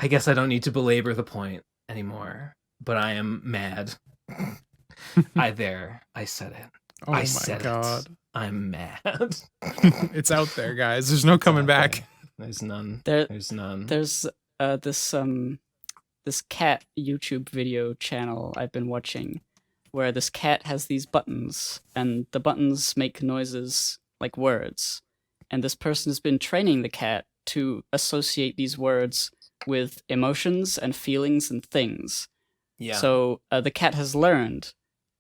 I guess I don't need to belabor the point anymore, but I am mad. I said it. Oh I my said god. it. I'm mad. It's out there, guys. There's no coming back. There's none. There's none. There's this cat YouTube video channel I've been watching, where this cat has these buttons, and the buttons make noises like words, and this person has been training the cat to associate these words with emotions and feelings and things. Yeah. So the cat has learned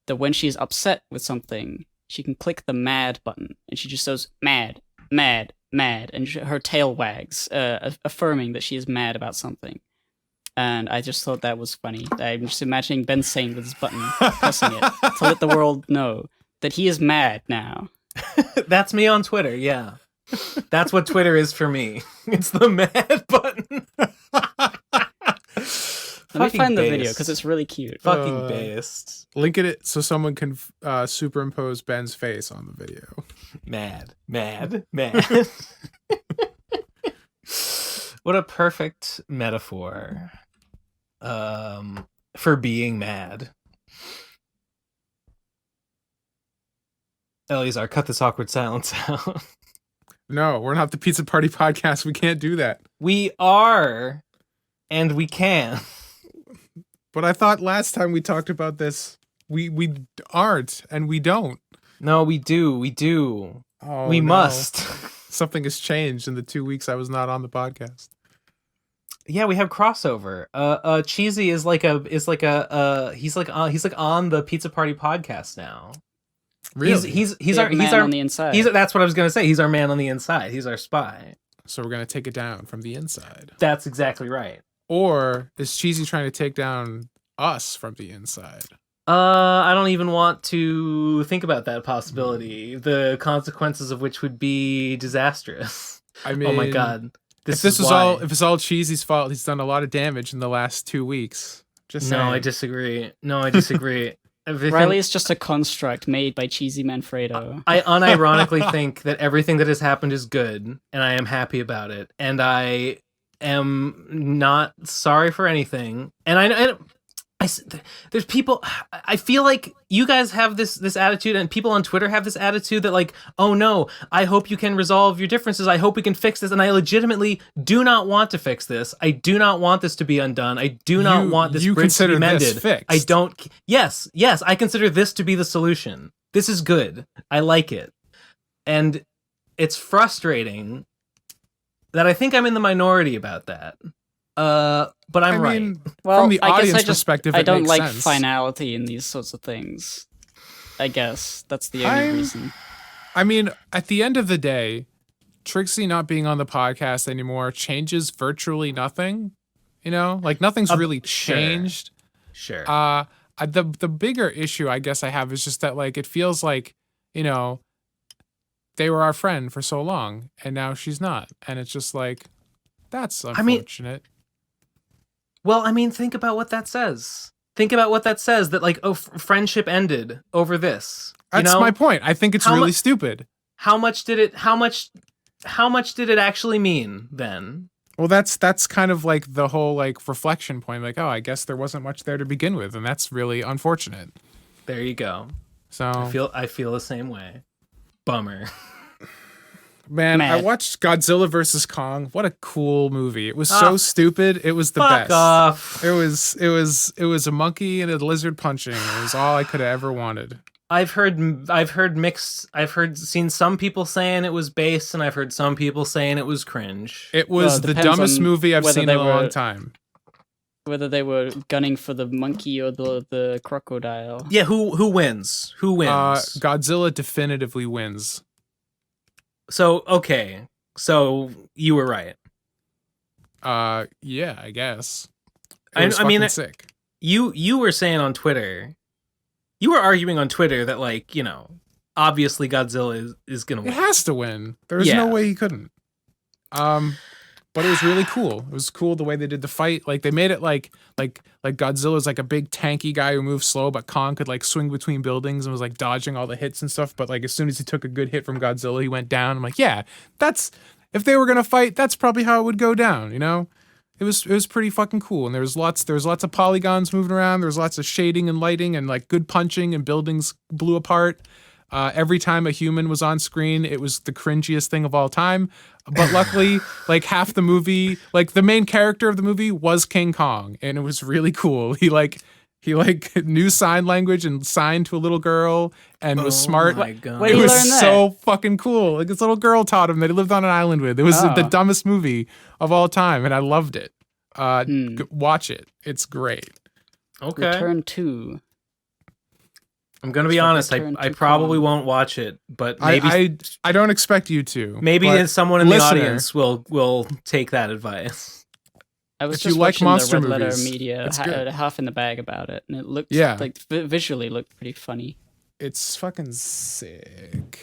that when she's upset with something, she can click the mad button, and she just goes mad, mad, mad, and her tail wags, affirming that she is mad about something. And I just thought that was funny. I'm just imagining Ben Sane with his button, pressing it to let the world know that he is mad now. That's me on Twitter, yeah. That's what Twitter is for me. It's the mad button. Let me find the video because it's really cute. Fucking based. Link it so someone can superimpose Ben's face on the video. Mad. What a perfect metaphor for being mad. Eleazar, cut this awkward silence out. No, we're not the Pizza Party podcast. We can't do that. We are, and we can. But I thought last time we talked about this, we aren't, and we don't. No, we do. Oh, we no. must. Something has changed in the 2 weeks I was not on the podcast. Yeah, we have crossover. Cheesy is like he's like on the Pizza Party podcast now. Really? He's our on the inside. That's what I was gonna say. He's our man on the inside. He's our spy. So we're gonna take it down from the inside. That's exactly right. Or is Cheesy trying to take down us from the inside? I don't even want to think about that possibility. The consequences of which would be disastrous. I mean, oh my god. If it's all Cheesy's fault, he's done a lot of damage in the last 2 weeks. Just saying. No, I disagree. Riley is just a construct made by Cheesy Manfredo. I unironically think that everything that has happened is good, and I am happy about it, and I am not sorry for anything. And there's people. I feel like you guys have this attitude, and people on Twitter have this attitude that like, oh no, I hope you can resolve your differences. I hope we can fix this, and I legitimately do not want to fix this. I do not want this to be undone. I do not want this bridge to be mended. This fixed. I don't. Yes, I consider this to be the solution. This is good. I like it, and it's frustrating that I think I'm in the minority about that. But I'm right. Well, from the audience perspective, it I don't makes like sense. finality in these sorts of things. I guess that's the only reason. I mean, at the end of the day, Trixie not being on the podcast anymore changes virtually nothing. You know, like nothing's really changed. Sure. The bigger issue I guess I have is just that like it feels like, you know, they were our friend for so long and now she's not, and it's just like that's unfortunate. Well, I mean, think about what that says. That like, oh, friendship ended over this. That's my point. I think it's really stupid. How much did it actually mean then? Well, that's kind of like the whole like reflection point. Like, oh, I guess there wasn't much there to begin with, and that's really unfortunate. There you go. So I feel the same way. Bummer. Man, I watched Godzilla vs. Kong. What a cool movie. It was so stupid. It was the best. Off. It was a monkey and a lizard punching. It was all I could have ever wanted. I've seen some people saying it was base, and I've heard some people saying it was cringe. It was the dumbest movie I've seen in a long time. Whether they were gunning for the monkey or the crocodile. Yeah, who wins? Who wins? Godzilla definitively wins. So, okay. So, you were right. Yeah, I guess. I mean, sick. You were saying on Twitter, you were arguing on Twitter that, like, you know, obviously Godzilla is going to win. It has to win. There's no way he couldn't. But it was really cool. It was cool the way they did the fight. Like they made it like Godzilla's like a big tanky guy who moves slow, but Kong could like swing between buildings and was like dodging all the hits and stuff. But like as soon as he took a good hit from Godzilla, he went down. I'm like, yeah, that's if they were gonna fight, that's probably how it would go down. You know, it was pretty fucking cool. And there was lots of polygons moving around. There was lots of shading and lighting and like good punching, and buildings blew apart. Every time a human was on screen, it was the cringiest thing of all time. But luckily, like half the movie, like the main character of the movie was King Kong, and it was really cool. He knew sign language and signed to a little girl and was smart. My God. Wait, It you was learned that? so fucking cool. Like this little girl taught him that he lived on an island with. It was the dumbest movie of all time, and I loved it. Watch it. It's great. Okay. Return 2. I'm gonna be honest. I probably won't watch it, but maybe I don't expect you to. maybe someone in listener, the audience will take that advice. I was If just you like watching monster the Red Letter movies, Media it's good. half in the bag about it, and it looked like visually looked pretty funny. It's fucking sick.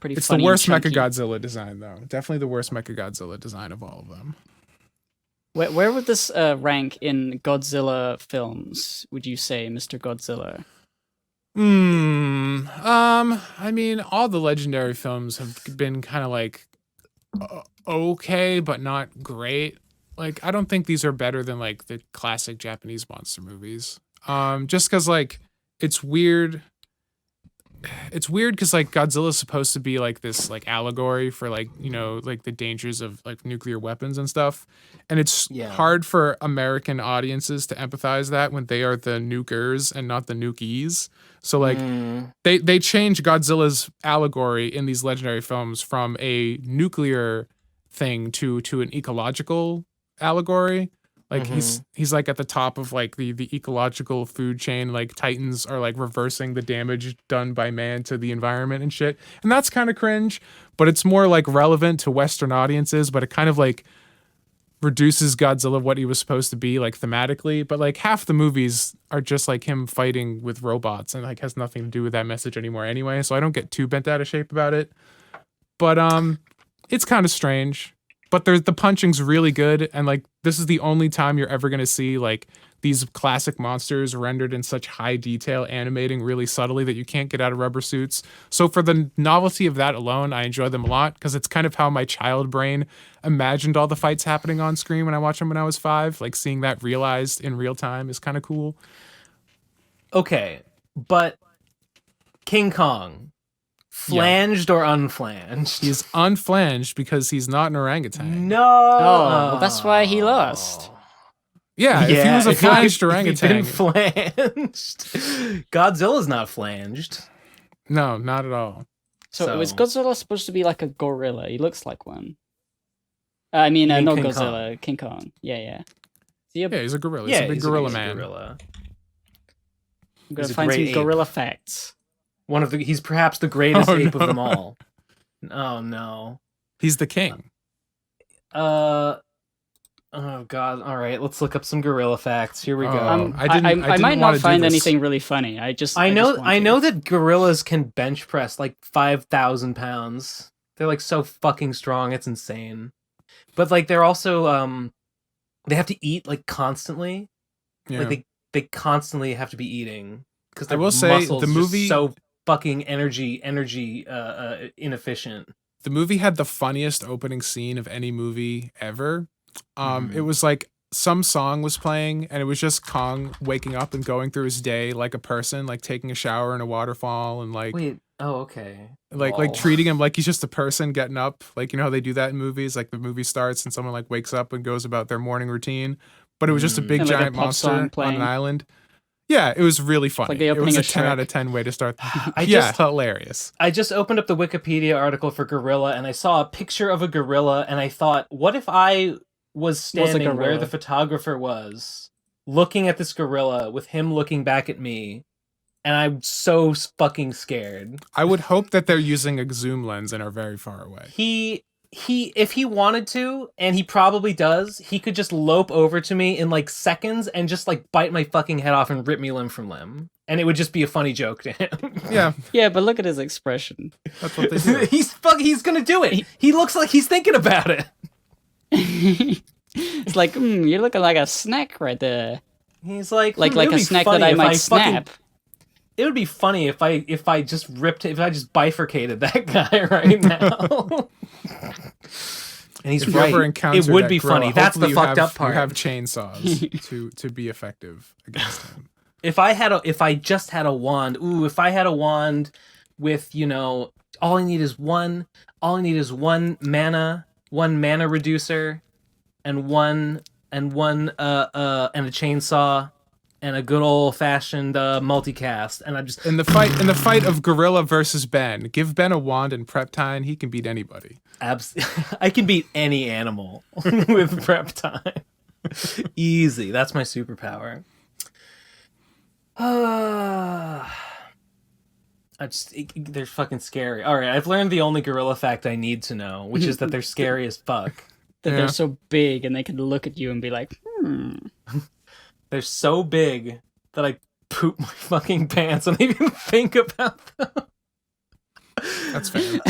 Pretty It's funny. the worst and chunky. Mechagodzilla design, though. Definitely the worst Mechagodzilla design of all of them. Where would this rank in Godzilla films? Would you say, Mr. Godzilla? I mean, all the legendary films have been kind of like okay, but not great. Like, I don't think these are better than like the classic Japanese monster movies. Just because like it's weird. It's weird because like Godzilla's supposed to be like this like allegory for like, you know, like the dangers of like nuclear weapons and stuff, and it's hard for American audiences to empathize that when they are the nukers and not the nukies. So like they change Godzilla's allegory in these legendary films from a nuclear thing to an ecological allegory. Like he's like at the top of like the ecological food chain. Like Titans are like reversing the damage done by man to the environment and shit. And that's kind of cringe, but it's more like relevant to Western audiences, but it kind of like reduces Godzilla what he was supposed to be like thematically. But like half the movies are just like him fighting with robots and like has nothing to do with that message anymore anyway. So I don't get too bent out of shape about it. But it's kind of strange. But the punching's really good, and like this is the only time you're ever gonna see like these classic monsters rendered in such high detail, animating really subtly that you can't get out of rubber suits. So for the novelty of that alone, I enjoy them a lot because it's kind of how my child brain imagined all the fights happening on screen when I watched them when I was 5. Like seeing that realized in real time is kind of cool. Okay, but King Kong, flanged or unflanged? He's unflanged because he's not an orangutan. No. Oh, well, that's why he lost. Yeah, if he was a flanged orangutan. If he'd been flanged. Godzilla's not flanged. No, not at all. So is Godzilla supposed to be like a gorilla? He looks like one. I mean, You mean not King Godzilla, Kong? King Kong. Yeah. Yeah, he's a gorilla. He's a big gorilla man. Gorilla. I'm gonna He's a find some great ape. gorilla facts. He's perhaps the greatest ape no. of them all. Oh no. He's the king. Oh god. All right, let's look up some gorilla facts. Here we go. I I might not find anything really funny. I know that gorillas can bench press like 5,000 pounds. They're like so fucking strong, it's insane. But like they're also they have to eat like constantly. Yeah. Like they constantly have to be eating because I will say the movie so fucking energy inefficient. The movie had the funniest opening scene of any movie ever. It was like some song was playing and it was just Kong waking up and going through his day like a person, like taking a shower in a waterfall and like okay. Like treating him like he's just a person getting up. Like, you know how they do that in movies? Like the movie starts and someone like wakes up and goes about their morning routine. But it was just a big And, like, a giant pop monster song on playing. an island. Yeah, it was really funny. like the It was opening a of 10 out Shrek. of 10 way to start. just- Hilarious. I just opened up the Wikipedia article for gorilla and I saw a picture of a gorilla and I thought, what if I was standing where gorilla. the photographer was, looking at this gorilla with him looking back at me, and I'm so fucking scared. I would hope that they're using a zoom lens and are very far away. He if he wanted to, and he probably does, he could just lope over to me in like seconds and just like bite my fucking head off and rip me limb from limb. And it would just be a funny joke to him. Yeah, Yeah, but look at his expression. that's what they do. He's gonna do it. He looks like he's thinking about it. It's like, you're looking like a snack right there. He's like, Like it would a be snack funny that I if might fucking- snap. It would be funny if I just bifurcated that guy right now. And he's If you right. ever encounter It would that be gorilla, funny. That's the hopefully fucked up part. You have chainsaws to be effective against him. If I just had a wand, if I had a wand with, all I need is one mana reducer and one and a chainsaw and a good old fashioned multicast, and I just In the fight of gorilla versus Ben, give Ben a wand and prep time, he can beat anybody. I can beat any animal with prep time. Easy. That's my superpower. They're fucking scary. All right, I've learned the only gorilla fact I need to know, which is that they're scary as fuck. That they're so big and they can look at you and be like, They're so big that I poop my fucking pants when I even think about them. That's fair.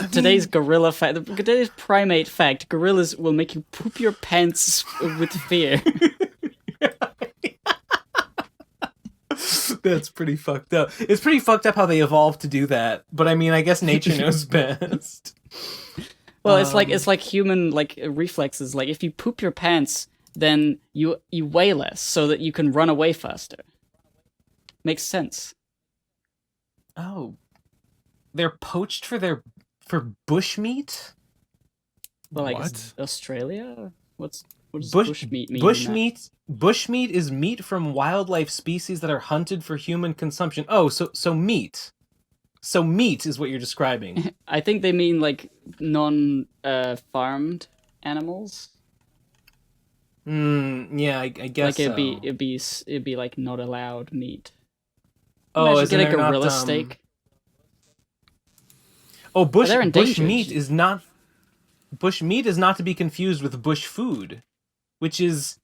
Today's gorilla fact, today's primate fact, gorillas will make you poop your pants with fear. That's pretty fucked up. It's pretty fucked up how they evolved to do that, but I mean, I guess nature knows best. Well, it's like human reflexes. Like if you poop your pants, then you weigh less, so that you can run away faster. Makes sense. Oh, they're poached for bush meat. Well, I What? guess Australia. What does Bush meat mean? Bushmeat is meat from wildlife species that are hunted for human consumption. Oh, so meat. So meat is what you're describing. I think they mean like non-farmed animals. Yeah, I guess Like it'd be like not allowed meat. Imagine as in get a they're not, gorilla steak. Oh, bush they're endangered. meat is not to be confused with bush food, which is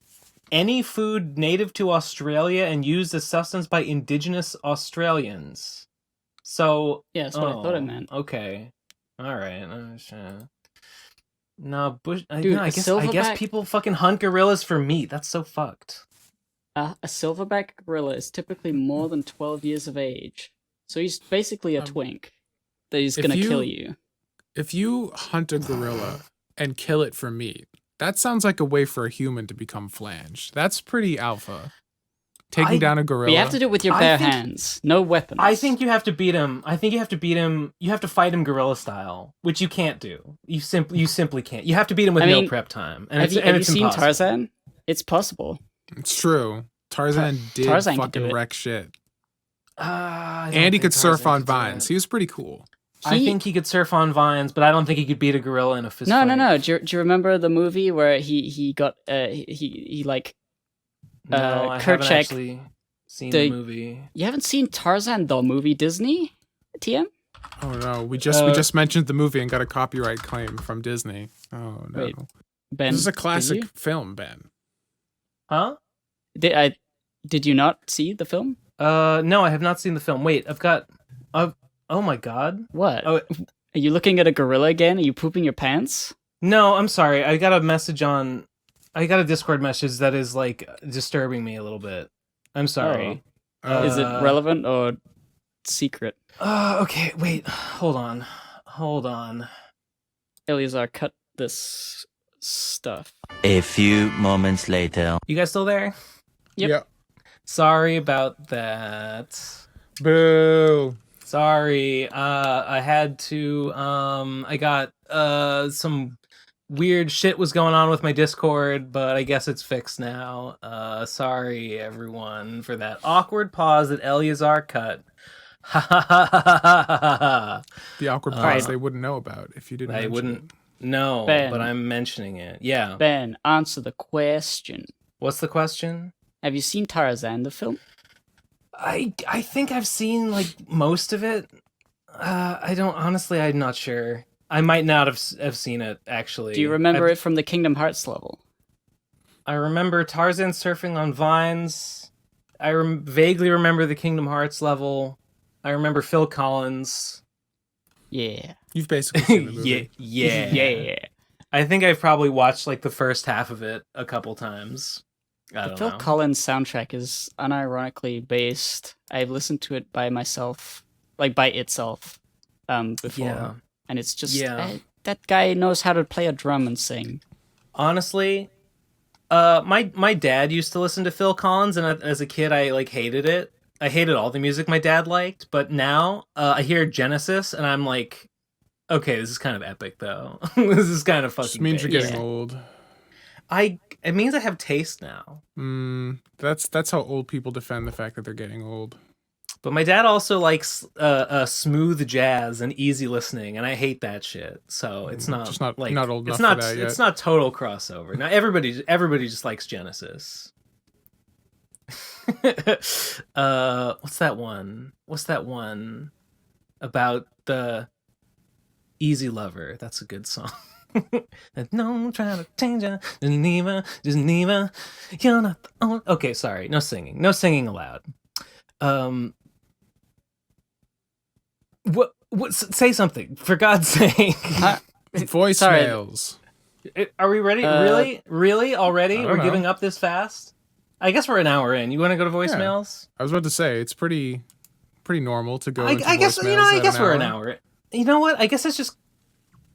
any food native to Australia and used as sustenance by indigenous Australians. So Yeah, that's what I thought it meant. Okay, all right. No, bush. Dude, I guess silverback- people fucking hunt gorillas for meat. That's so fucked. A silverback gorilla is typically more than 12 years of age, so he's basically a twink that he's gonna kill you. If you hunt a gorilla and kill it for meat, that sounds like a way for a human to become flanged. That's pretty alpha. Taking down a gorilla. But you have to do it with your bare hands, no weapons. I think you have to beat him. You have to fight him gorilla style, which you can't do. You simply can't. You have to beat him with no prep time. And have you it's seen impossible. Tarzan? It's possible. It's true. Tarzan did Tarzan could fucking do it. wreck shit. I don't And he think could surf Tarzan on could do vines. that. He was pretty cool. I think he could surf on vines, but I don't think he could beat a gorilla in a fist fight. No. Do you remember the movie where he got he like No, I haven't Kerchak- actually seen the movie. You haven't seen Tarzan the movie Disney? TM? Oh no, we just mentioned the movie and got a copyright claim from Disney. Oh no. Wait, Ben, This is a did classic you? film, Ben. Huh? Did you not see the film? No, I have not seen the film. Wait, oh my god. What? Oh, Are you looking at a gorilla again? Are you pooping your pants? no, I'm sorry. I got a Discord message that is like disturbing me a little bit. I'm sorry. Is it relevant or secret? Okay, wait. Hold on. Eleazar, cut this stuff. A few moments later. You guys still there? Yep. Yeah. Sorry about that. Boo. Sorry. I had to I got some weird shit was going on with my Discord, but I guess it's fixed now. Sorry everyone for that awkward pause that Eleazar cut. Ha ha ha ha ha ha. The awkward pause they wouldn't know about if you didn't I mention wouldn't it. know, Ben. but I'm mentioning it. Yeah. Ben, answer the question. What's the question? Have you seen Tarzan the film? I think I've seen like most of it. I'm not sure. I might not have seen it actually. Do you remember it from the Kingdom Hearts level? I remember Tarzan surfing on vines. I vaguely remember the Kingdom Hearts level. I remember Phil Collins. Yeah. You've basically seen the movie. yeah. Yeah. I think I've probably watched like the first half of it a couple times. I The don't Phil know. Collins soundtrack is unironically based. I've listened to it by myself, like by itself, before, Yeah. and it's just Yeah. that guy knows how to play a drum and sing. Honestly, my dad used to listen to Phil Collins, and as a kid, I like hated it. I hated all the music my dad liked, but now I hear Genesis, and I'm like, okay, this is kind of epic, though. This is kind of fucking. Just means big. you're getting Yeah. old. It means I have taste now. That's how old people defend the fact that they're getting old. But my dad also likes smooth jazz and easy listening, and I hate that shit. So it's not Just not- like not old it's enough not for that yet. it's not total crossover. Now everybody just likes Genesis. What's that one? What's that one about the Easy Lover? That's a good song. No, I'm trying to change you. Just never. You're not the only. Okay, sorry. No singing. No singing aloud. What? Say something, for God's sake. Voicemails. Are we ready? Really? Already? I don't We're know. giving up this fast? I guess we're an hour in. You want to go to voicemails? I was about to say it's pretty normal to go. I into guess voicemails I at guess we're an hour. You know what? I guess it's just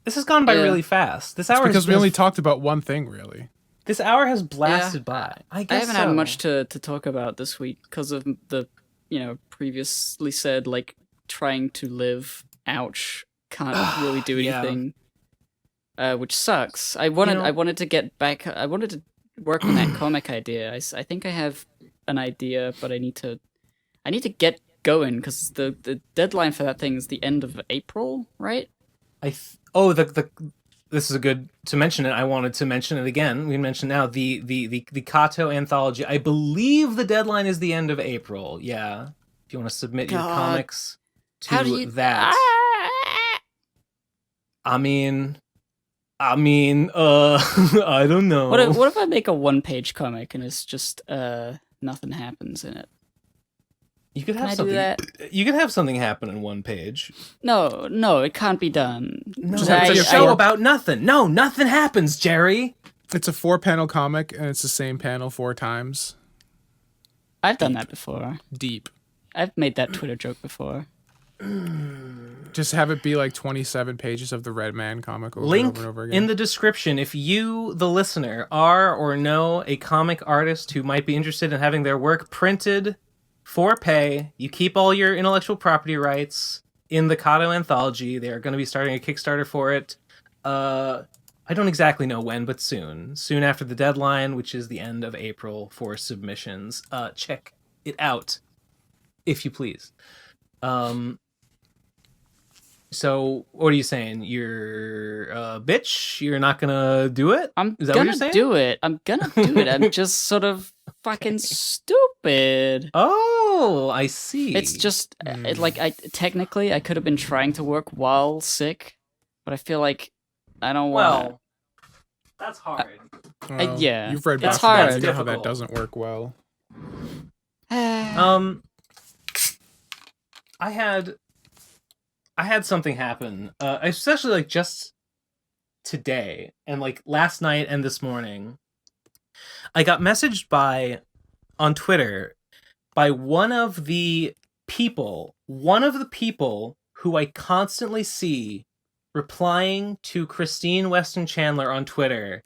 this has gone by Yeah. really fast. This It's hour because we has, only talked about one thing, really. this hour has blasted by. I guess I haven't had much to talk about this week because of the, previously said, like, trying to live. Ouch. Can't really do Yeah. anything. Which sucks. I wanted to get back. I wanted to work on that comic idea. I think I have an idea, but I need to get going because the deadline for that thing is the end of April, right? this is a good to mention it. I wanted to mention it again. We mentioned now the Kato anthology. I believe the deadline is the end of April. Yeah, if you want to submit your God. comics to How do you that. I mean, I don't know. What if I make a one-page comic and it's just nothing happens in it? You could have Can I do something. that? You could have something happen in one page. No, it can't be done. No, Just it's have a to show I- about nothing. No, nothing happens, Jerry. It's a 4-panel comic, and it's the same panel 4 times. I've done that before. Deep. I've made that Twitter joke before. Just have it be like 27 pages of the Red Man comic over Link and over and over again. in the description if you, the listener, are or know a comic artist who might be interested in having their work printed for pay. You keep all your intellectual property rights in the Kato anthology. They are going to be starting a Kickstarter for it. I don't exactly know when, but soon after the deadline, which is the end of April for submissions. Check it out, if you please. So what are you saying? You're a bitch? You're not gonna do it? I'm Is that what you're gonna saying? do it. I'm gonna do it. I'm just sort of fucking stupid. Oh, I see. It's just technically I could have been trying to work while sick, but I feel like I don't want. well, that's hard. Well, yeah, You've read it's Boston Dynamics, hard. you know how that Difficult. doesn't work well. I had something happen, especially like just today and like last night and this morning. I got messaged on Twitter by one of the people who I constantly see replying to Christine Weston Chandler on Twitter,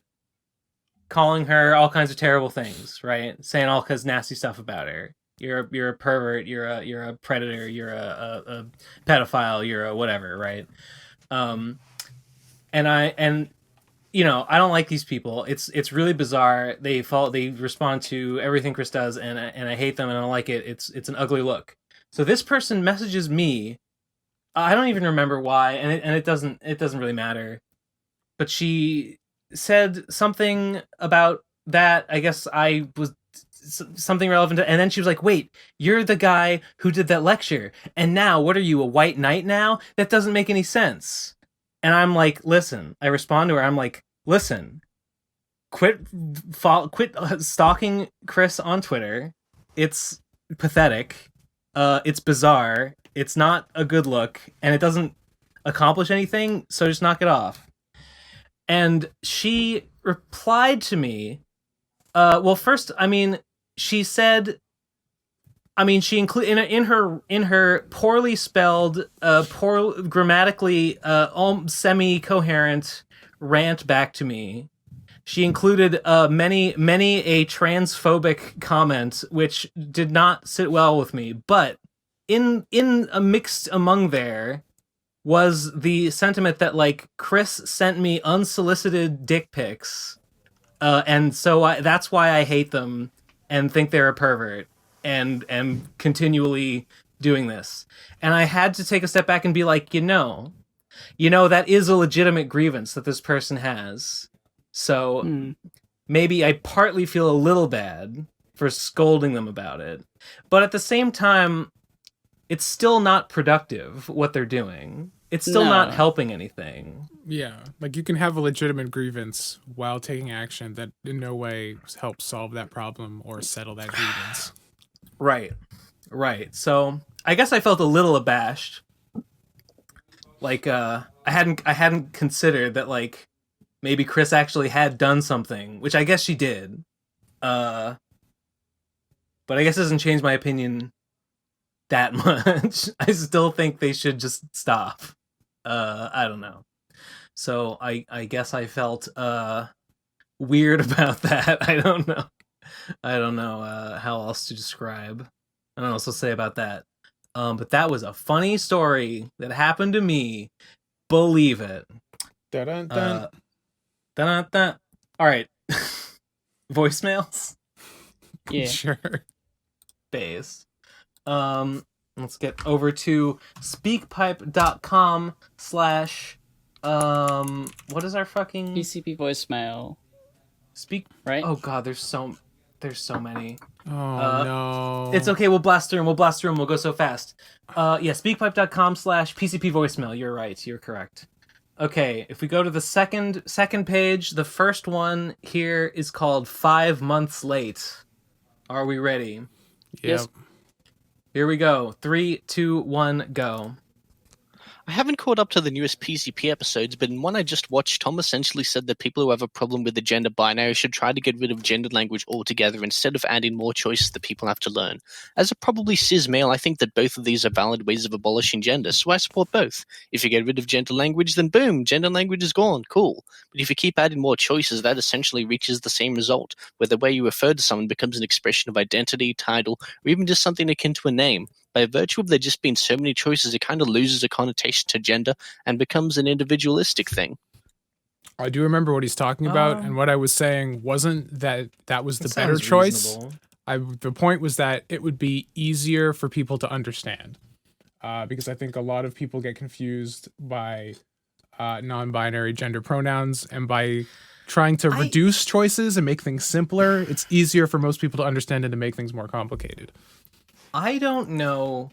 calling her all kinds of terrible things, right? Saying all kinds of nasty stuff about her. You're a pervert. You're a predator. You're a pedophile. You're a whatever, right? And I don't like these people. It's really bizarre. They respond to everything Chris does, and I hate them, and I don't like it. It's an ugly look. So this person messages me. I don't even remember why, and it doesn't really matter. But she said something about that. I guess I was something relevant to, and then she was like, wait, you're the guy who did that lecture, and now what are you, a white knight now? That doesn't make any sense. And I'm like, listen, I respond to her, I'm like, listen, quit stalking Chris on Twitter. It's pathetic, it's bizarre, it's not a good look, and it doesn't accomplish anything, so just knock it off. And she replied to me. Well, first, I mean, she said. I mean, she include in her poorly spelled, poor grammatically, semi-coherent rant back to me. She included many a transphobic comment, which did not sit well with me. But in a mixed among there was the sentiment that like Chris sent me unsolicited dick pics, and so that's why I hate them and think they're a pervert and continually doing this. And I had to take a step back and be like, that is a legitimate grievance that this person has. So maybe I partly feel a little bad for scolding them about it. But at the same time, it's still not productive what they're doing. It's still not helping anything. Yeah, like you can have a legitimate grievance while taking action that in no way helps solve that problem or settle that grievance. Right. So I guess I felt a little abashed. Like I hadn't considered that like maybe Chris actually had done something, which I guess she did. But I guess it doesn't change my opinion that much. I still think they should just stop. I don't know. So I guess I felt weird about that. I don't know how else to describe. I don't know what else to say about that. But that was a funny story that happened to me. Believe it. Dun, dun. Dun. All right. Voicemails? Yeah. Sure. Base. Let's get over to speakpipe.com/ what is our fucking PCP voicemail. Right? Oh god, there's so many. Oh no. It's okay, we'll blast through them. We'll go so fast. Speakpipe.com/ PCP voicemail. You're right, you're correct. Okay, if we go to the second page, the first one here is called 5 months late. Are we ready? Yep. Yes. Here we go. 3, 2, 1, go. I haven't caught up to the newest PCP episodes, but in one I just watched, Tom essentially said that people who have a problem with the gender binary should try to get rid of gendered language altogether instead of adding more choices that people have to learn. As a probably cis male, I think that both of these are valid ways of abolishing gender, so I support both. If you get rid of gender language, then boom, gender language is gone, cool. But if you keep adding more choices, that essentially reaches the same result, where the way you refer to someone becomes an expression of identity, title, or even just something akin to a name. By virtue of there just being so many choices, it kind of loses a connotation to gender and becomes an individualistic thing. I do remember what he's talking about, and what I was saying wasn't that was the better choice. The point was that it would be easier for people to understand, because I think a lot of people get confused by non-binary gender pronouns, and by trying to reduce choices and make things simpler, it's easier for most people to understand and to make things more complicated. I don't know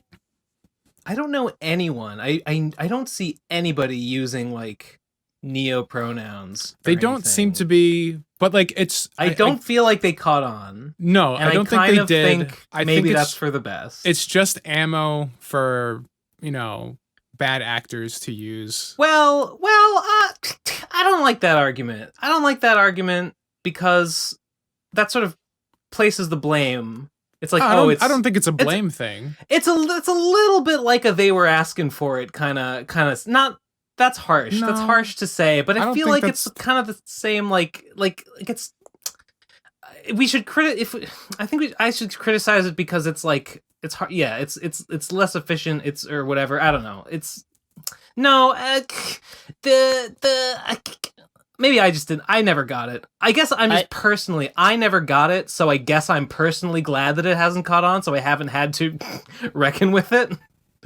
anyone. I don't see anybody using like neo-pronouns. They don't seem to be, but like it's. I don't feel like they caught on. No, and I don't think they did. I maybe think that's for the best. It's just ammo for bad actors to use. Well, I don't like that argument. I don't like that argument because that sort of places the blame. It's like, I don't think it's a blame thing. It's a little bit like they were asking for it, kind of. Not that's harsh. No, that's harsh to say, but I feel like it's kind of the same. Like it's. We should I should criticize it because it's like it's hard. Yeah, it's less efficient. It's or whatever. I don't know. It's no maybe I just didn't. I never got it. I guess I'm just personally. I never got it, so I guess I'm personally glad that it hasn't caught on. So I haven't had to reckon with it.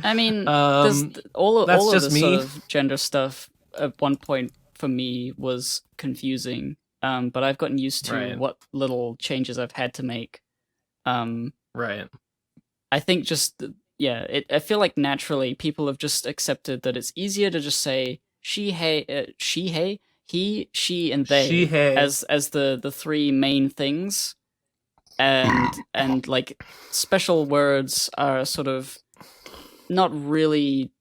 I mean, all of the sort of gender stuff at one point for me was confusing. But I've gotten used to what little changes I've had to make. Right. I think just I feel like naturally people have just accepted that it's easier to just say she, hey. He, she, and they as the three main things, and like special words are sort of not really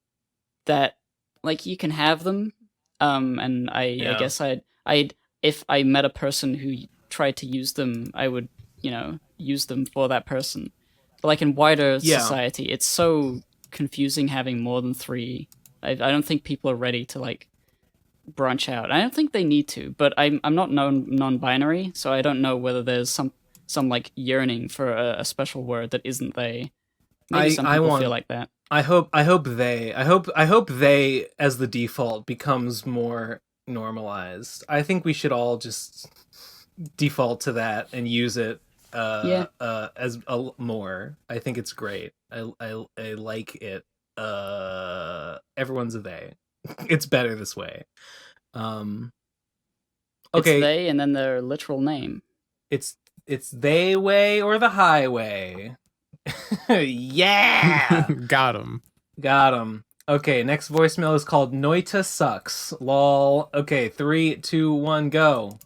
that like you can have them, and I guess I'd if I met a person who tried to use them, I would, use them for that person. But like in wider society, it's so confusing having more than 3. I don't think people are ready to like branch out. I don't think they need to, but I'm not non-binary, so I don't know whether there's some like yearning for a special word that isn't they. Maybe some people feel like that. I hope they as the default becomes more normalized. I think we should all just default to that and use it as more. I think it's great. I like it. Everyone's a they. It's better this way. Okay. It's they and then their literal name. It's they way or the highway. Yeah. Got him. Okay, next voicemail is called Noita Sucks. Lol. Okay, 3, 2, 1, go.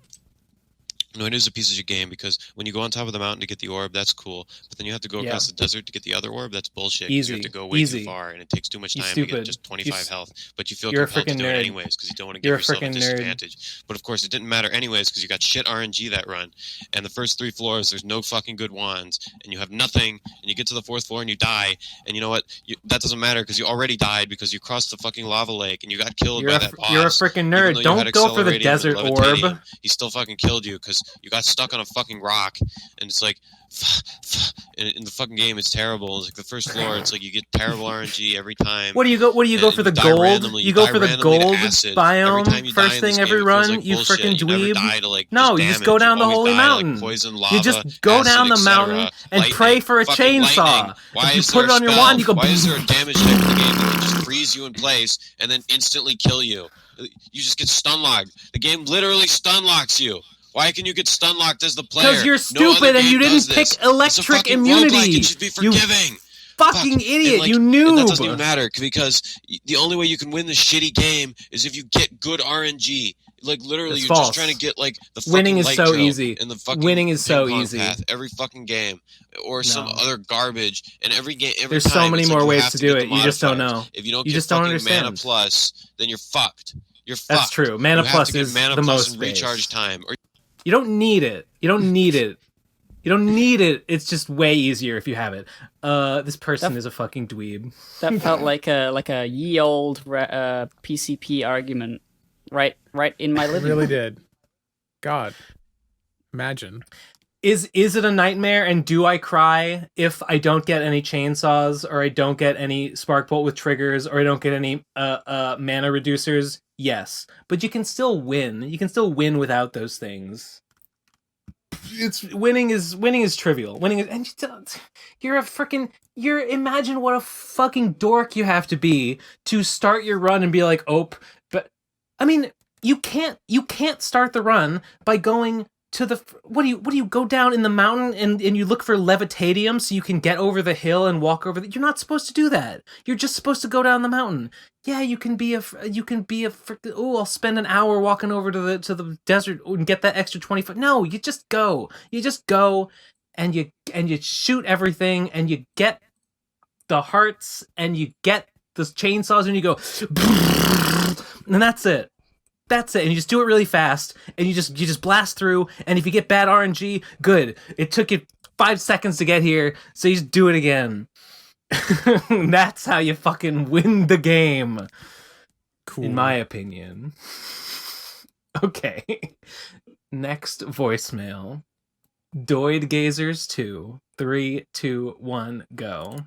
Noita is a piece of shit game because when you go on top of the mountain to get the orb, that's cool. But then you have to go across the desert to get the other orb. That's bullshit. Easy. You have to go way too far, and it takes too much time to get just 25 health. But you feel compelled to do it anyways because you don't want to give yourself a disadvantage. But of course, it didn't matter anyways because you got shit RNG that run. And the first 3 floors, there's no fucking good wands, and you have nothing. And you get to the 4th floor and you die. And you know what? That doesn't matter because you already died because you crossed the fucking lava lake and you got killed by that boss. You're a freaking nerd. Don't go for the desert orb. He still fucking killed you because you got stuck on a fucking rock, and it's like in the fucking game it's terrible. It's like the first floor, it's like you get terrible RNG every time. What do you go for the gold? You go for the gold biome first thing every run, you freaking dweeb. No, you just go down the holy mountain. Poison, lava, you just go down the mountain and pray for a chainsaw. If you put it on your wand, you go. Why is there a damage type in the game that can just freeze you in place and then instantly kill you? You just get stun locked. The game literally stun locks you. Why can you get stun locked as the player? Because you're stupid and you didn't pick electric immunity. It should be forgiving. Fucking idiot, you noob. And that doesn't even matter because the only way you can win this shitty game is if you get good RNG. Like literally, you're just trying to get like the fucking winning is so easy. In the fucking winning is so easy. Path every fucking game, or some other garbage. And every game, there's so many more ways to do it. You just don't know. If you don't get fucking Mana Plus, then you're fucked. You're fucked. That's true. Mana Plus is the most recharge time. You don't need it. You don't need it. It's just way easier if you have it. This person is a fucking dweeb. That felt like a ye old PCP argument, right in my living room. It really did. God, imagine. Is it a nightmare? And do I cry if I don't get any chainsaws, or I don't get any spark bolt with triggers, or I don't get any mana reducers? Yes, but you can still win. You can still win without those things. Winning is trivial. Imagine what a fucking dork you have to be to start your run and be like, "Oh," but I mean, you can't start the run by going to the what do you go down in the mountain and you look for levitadium so you can get over the hill and walk over you're not supposed to do that. You're just supposed to go down the mountain. Yeah, you can be I'll spend an hour walking over to the desert and get that extra 25. No, you just go and you shoot everything and you get the hearts and you get the chainsaws and you go and that's it. That's it, and you just do it really fast, and you just blast through. And if you get bad RNG, good. It took you 5 seconds to get here, so you just do it again. That's how you fucking win the game. Cool. In my opinion. Okay. Next voicemail. Doid Gazers 2. 3, 2, 1, go.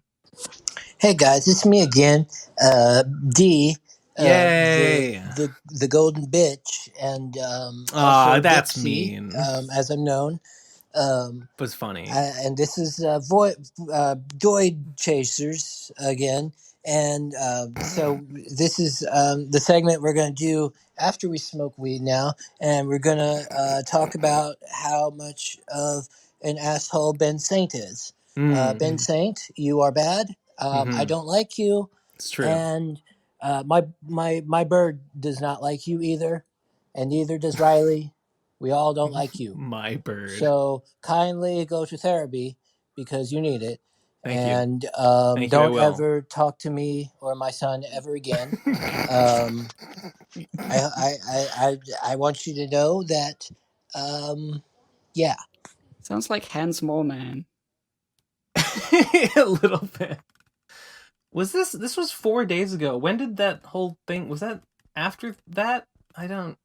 Hey guys, it's me again, D. Yay! The golden bitch, and also that's Dixie, mean. as I'm known. Was funny. And this is Doid Chasers again, and so this is the segment we're going to do after we smoke weed now, and we're going to talk about how much of an asshole Ben Saint is. Ben Saint, you are bad. I don't like you. It's true. And my bird does not like you either, and neither does Riley. We all don't like you. My bird. So kindly go to therapy because you need it. Thank you. Don't ever talk to me or my son ever again. I want you to know that, yeah. Sounds like Hans Moleman. A little bit. Was this was 4 days ago? When did that whole thing? Was that after that? I don't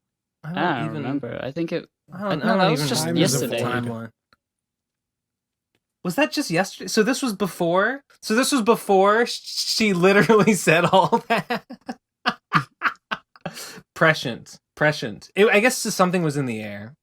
even remember. I think it. That was just yesterday. Timeline. Was that just yesterday? So this was before. So this was before she literally said all that. Prescient. I guess something was in the air.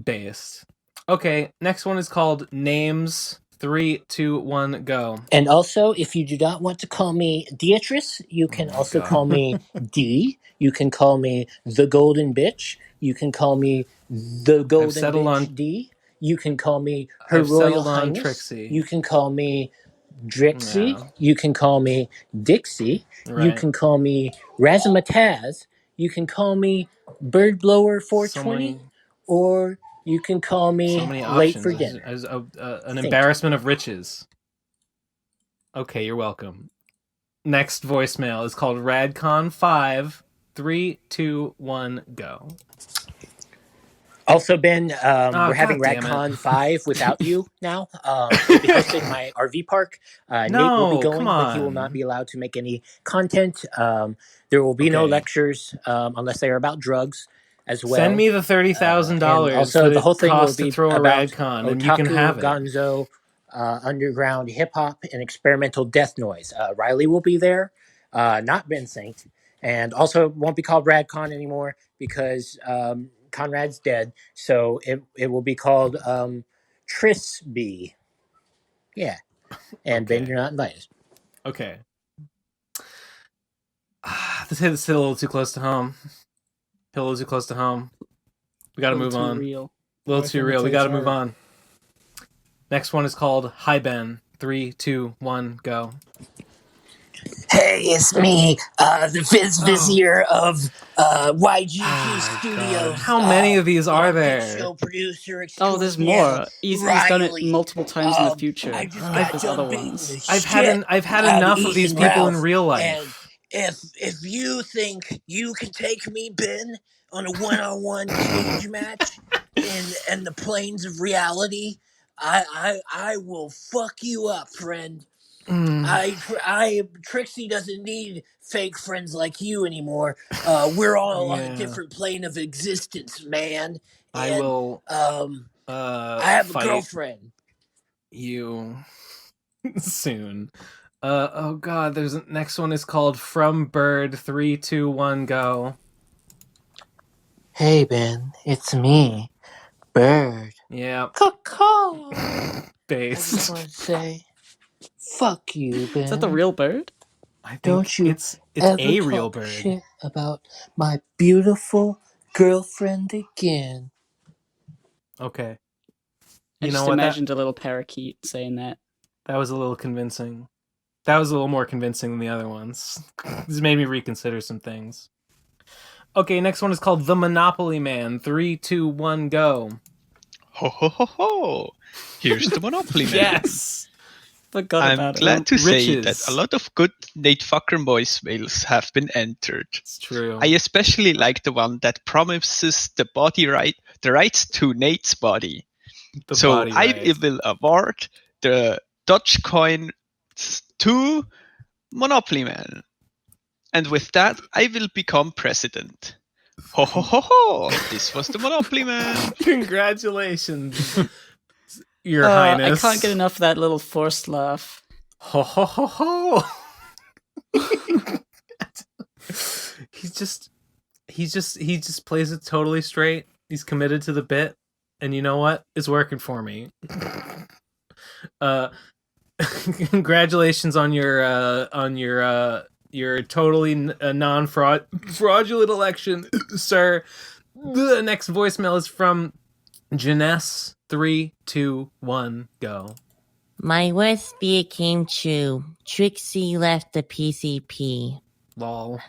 Based. Okay, next one is called Names. 3, 2, 1, go. And also, if you do not want to call me Beatrice, you can also call me D. You can call me the Golden Bitch. You can call me the Golden Bitch D. You can call me Her Royal Highness. Trixie. You can call me Drixie. No. You can call me Dixie. Right. You can call me Razzmatazz. You can call me Bird Blower 420. Or you can call me Late for Dinner. As an embarrassment of riches. Okay, you're welcome. Next voicemail is called Radcon 5. 3, 2, 1, go. Also, Ben, we're having Radcon 5 without you now. We'll be hosting my RV park. Nate will be going, but he will not be allowed to make any content. There will be no lectures unless they are about drugs. As well. Send me the $30,000. Also, the whole thing will be to throw a about Radcon, otaku, and you can have it. Gonzo, underground hip hop, and experimental death noise. Riley will be there, not Ben Saint, and also won't be called Radcon anymore because Conrad's dead. So it will be called Tris B. Yeah, and Ben, you're not invited. Okay. This hit a little too close to home. A little too close to home. We gotta move on. Real. A little too real. We gotta move on. Next one is called Hi Ben. 3, 2, 1, go. Hey, it's me, the Vizier of YGG Studios. How many of these are there? Show producer there's more. He's done it multiple times in the future. There's other ones. I've had enough of these people in real life. And if you think you can take me, Ben, on a one-on-one cage match in the plains of reality, I will fuck you up, friend. Trixie doesn't need fake friends like you anymore. We're all on a different plane of existence, man. And, I will. I have a girlfriend. You soon. Oh god. There's next one is called From Bird. 3, 2, 1, go. Hey Ben, it's me, Bird. Yeah. Caw-caw. Based. I just want to say, fuck you, Ben. Is that the real bird? I think Don't you it's a real bird. Shit about my beautiful girlfriend again. Okay. I just imagined a little parakeet saying that. That was a little convincing. That was a little more convincing than the other ones. This made me reconsider some things. Okay, next one is called The Monopoly Man. 3, 2, 1, go. Ho ho ho ho! Here's the Monopoly Man. Yes! I'm glad to say that a lot of good Nate Fucker voicemails have been entered. It's true. I especially like the one that promises the rights to Nate's body. I will award the Dogecoin to Monopoly Man. And with that, I will become president. Ho ho ho ho! This was the Monopoly Man. Congratulations, Your Highness. I can't get enough of that little forced laugh. Ho ho ho ho! He just plays it totally straight. He's committed to the bit, and you know what? It's working for me. Congratulations on your totally non-fraudulent election, sir. The next voicemail is from Janess. 3, 2, 1, go. My worst fear came true. Trixie left the PCP. Lol.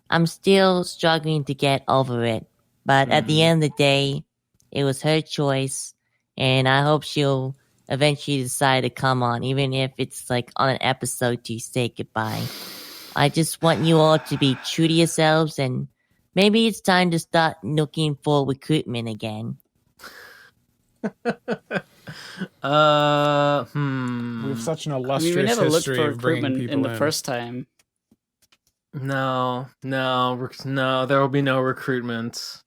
I'm still struggling to get over it, but at the end of the day, it was her choice, and I hope she'll eventually decide to come on, even if it's like on an episode to say goodbye. I just want you all to be true to yourselves, and maybe it's time to start looking for recruitment again. We have such an illustrious we never looked history for of bringing recruitment people in the first time. No, there will be no recruitment.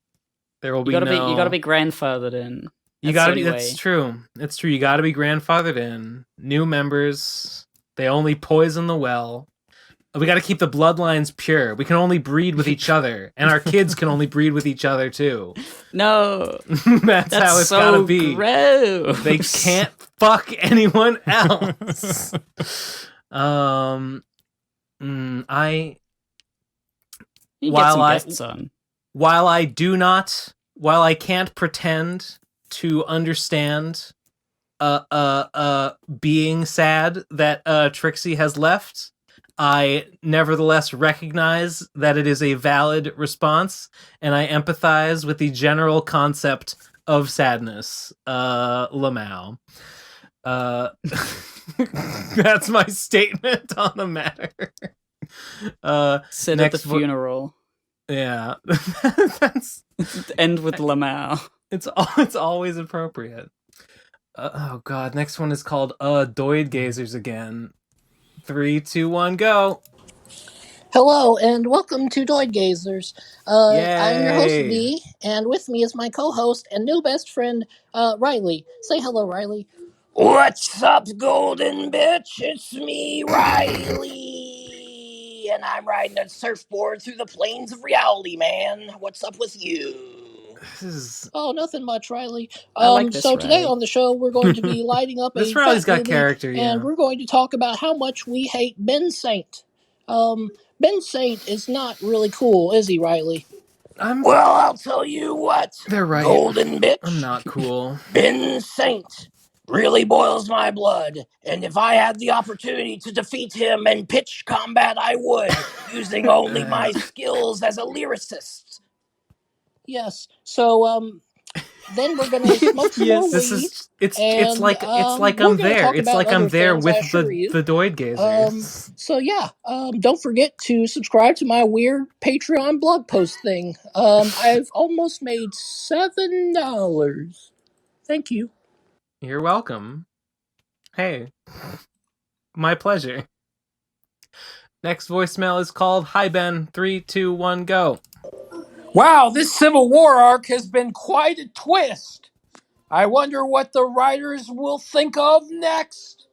There will be you gotta be grandfathered in. That's true. It's true. You gotta be grandfathered in. New members, they only poison the well. We gotta keep the bloodlines pure. We can only breed with each other. And our kids can only breed with each other too. No. That's how it's so gotta be. Gross. They can't fuck anyone else. While I can't pretend to understand being sad that Trixie has left, I nevertheless recognize that it is a valid response, and I empathize with the general concept of sadness. Lamau. That's my statement on the matter. Sit at the funeral. Yeah. End with Lamau. It's always appropriate. Oh god, next one is called Doid Gazers again. 3, 2, 1, go. Hello and welcome to Doid Gazers. I'm your host V, and with me is my co-host and new best friend Riley. Say hello, Riley. What's up, golden bitch? It's me, Riley, and I'm riding a surfboard through the plains of reality, man. What's up with you? Oh, nothing much, Riley. So today on the show, we're going to be lighting up this a Riley's got movie, character, and we're going to talk about how much we hate Ben Saint. Ben Saint is not really cool, is he, Riley? Well, I'll tell you what. They're right. Golden bitch. I'm not cool. Ben Saint really boils my blood, and if I had the opportunity to defeat him in pitch combat, I would, using only my skills as a lyricist. Yes. So, then we're gonna smoke some more weed. It's like I'm there. It's like I'm there with the Doid Gazers. So yeah. Don't forget to subscribe to my weird Patreon blog post thing. I've almost made $7. Thank you. You're welcome. Hey, my pleasure. Next voicemail is called Hi Ben. 3, 2, 1, go. Wow, this Civil War arc has been quite a twist. I wonder what the writers will think of next.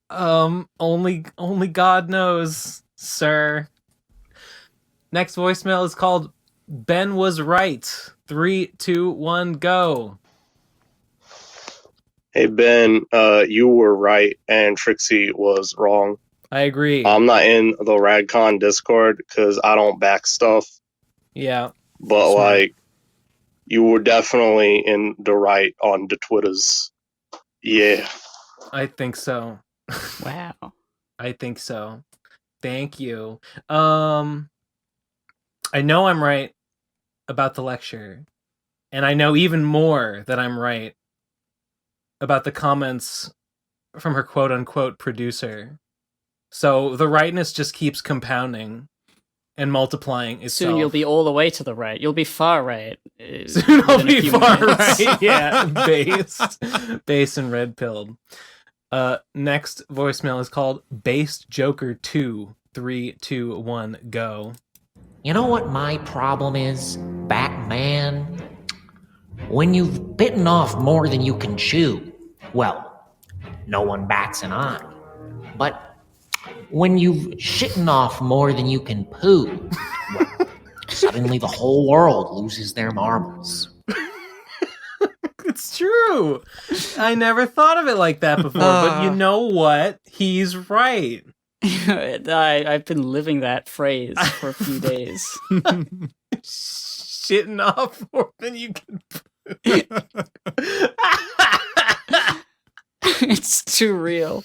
Only God knows, sir. Next voicemail is called Ben was right. 3, 2, 1, go. Hey Ben, you were right and Trixie was wrong. I agree. I'm not in the RadCon Discord because I don't back stuff. Yeah. But like, you were definitely in the right on the Twitters. Yeah. I think so. Wow. I think so. Thank you. I know I'm right about the lecture, and I know even more that I'm right about the comments from her quote-unquote producer. So the rightness just keeps compounding and multiplying itself. Soon you'll be all the way to the right. You'll be far right. Soon I'll be far right. Yeah, based and red-pilled. Next voicemail is called Based Joker 2. 3, 2, 1, go. You know what my problem is, Batman? When you've bitten off more than you can chew, well, no one bats an eye. But when you've shitten off more than you can poo, well, suddenly the whole world loses their marbles. It's true. I never thought of it like that before, but you know what? He's right. I've been living that phrase for a few days. Shitting off more than you can poo. It's too real.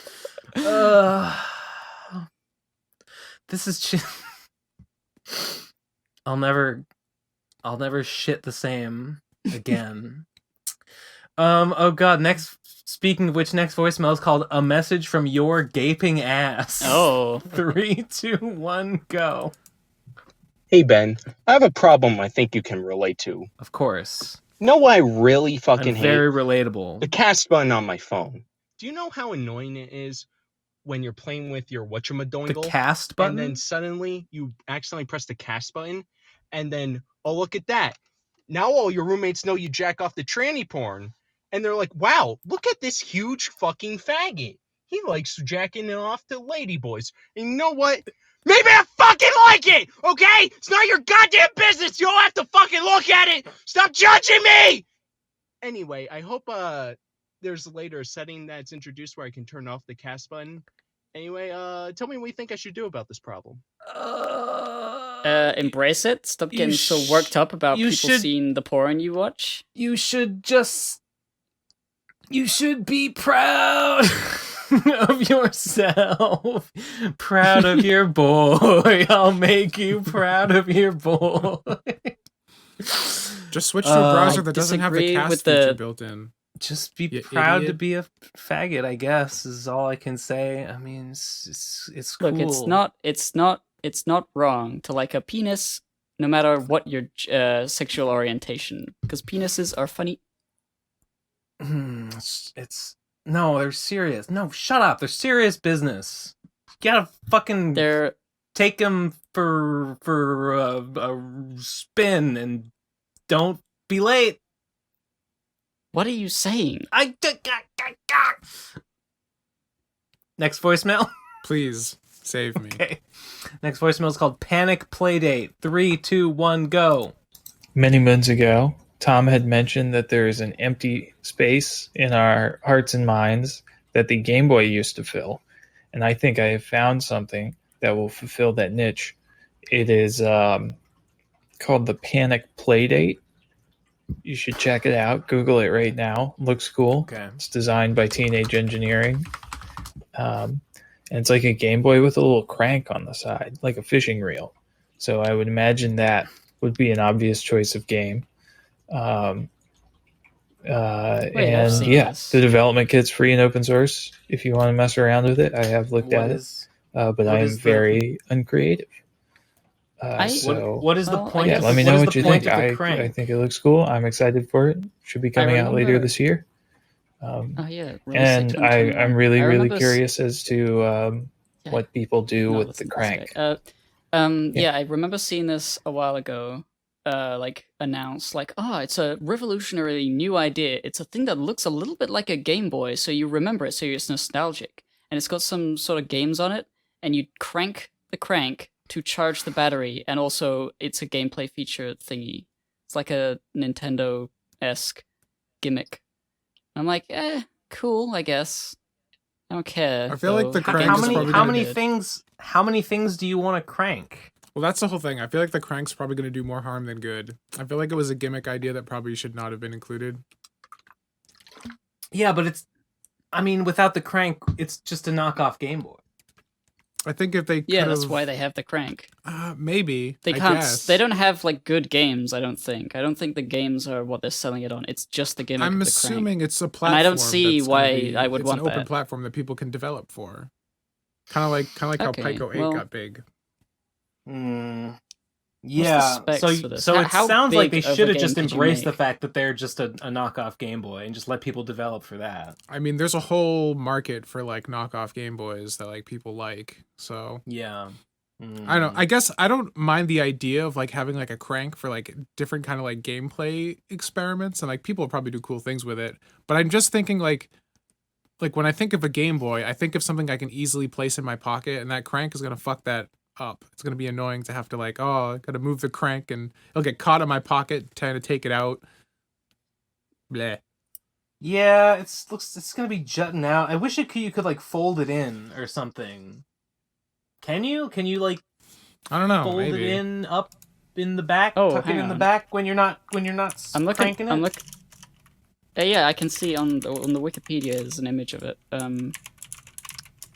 This is I'll never shit the same again. Oh god, speaking of which, next voicemail is called "A Message from Your Gaping Ass." Oh. 3, 2, 1, go. Hey Ben, I have a problem I think you can relate to. Of course. Know what I really fucking hate? Very relatable. The cast button on my phone. Do you know how annoying it is when you're playing with your whatchamadoingle? The cast button? And then suddenly you accidentally press the cast button, and then, oh, look at that. Now all your roommates know you jack off the tranny porn. And they're like, wow, look at this huge fucking faggot. He likes jacking it off to ladyboys. And you know what? Maybe I fucking like it, okay? It's not your goddamn business. You don't have to fucking look at it. Stop judging me! Anyway, I hope there's later a setting that's introduced where I can turn off the cast button. Anyway, tell me what you think I should do about this problem. Embrace it. Stop getting so worked up about people seeing the porn you watch. You should be proud of yourself. Proud of your boy. I'll make you proud of your boy. Just switch to a browser that doesn't have the cast feature built in. Just be proud to be a faggot, I guess, is all I can say. I mean, it's cool. Look, it's not wrong to like a penis, no matter what your sexual orientation, because penises are funny. No, they're serious. No, shut up. They're serious business. You gotta fucking take them for a spin and don't be late. What are you saying? Next voicemail. Please save me. Okay. Next voicemail is called Panic Playdate. 3, 2, 1, go. Many moons ago, Tom had mentioned that there is an empty space in our hearts and minds that the Game Boy used to fill. And I think I have found something that will fulfill that niche. It is called the Panic Playdate. You should check it out. Google it right now. Looks cool. Okay. It's designed by Teenage Engineering. And it's like a Game Boy with a little crank on the side, like a fishing reel. So I would imagine that would be an obvious choice of game. The development kit's free and open source if you want to mess around with it. I have looked at it, but I am very uncreative. What is the point? Yeah, let me know what you think. I think it looks cool. I'm excited for it. Should be coming out later this year. And I'm really curious as to what people do with the crank. I remember seeing this a while ago. Announced it's a revolutionary new idea. It's a thing that looks a little bit like a Game Boy, so you remember it, so it's nostalgic. And it's got some sort of games on it, and you crank the crank to charge the battery, and also it's a gameplay feature thingy. It's like a Nintendo-esque gimmick. I'm like, cool, I guess. I don't care. I feel like the crank how many things do you want to crank? Well, that's the whole thing. I feel like the crank's probably going to do more harm than good. I feel like it was a gimmick idea that probably should not have been included. Yeah, but without the crank, it's just a knockoff Game Boy. I think if they that's why they have the crank. Maybe. They can't. They don't have good games, I don't think. I don't think the games are what they're selling it on. It's just the gimmick of the crank. I'm assuming it's a platform. And I don't see why I would want that. It's an open platform that people can develop for. Kind of like how Pico 8 got big. Yeah, so it sounds like they should have just embraced the fact that they're just a knockoff Game Boy and just let people develop for that. I mean, there's a whole market for knockoff Game Boys that people like. So yeah, I don't know. I guess I don't mind the idea of having a crank for different kind of gameplay experiments, and people will probably do cool things with it. But I'm just thinking when I think of a Game Boy, I think of something I can easily place in my pocket, and that crank is gonna fuck that up. It's gonna be annoying to have to I gotta move the crank, and it'll get caught in my pocket trying to take it out. Bleh. Yeah, it's gonna be jutting out. I wish you could fold it in or something. Can you I don't know, fold maybe. it in up in the back, tuck it in the back when you're not cranking it? Yeah, I can see on the Wikipedia there's an image of it.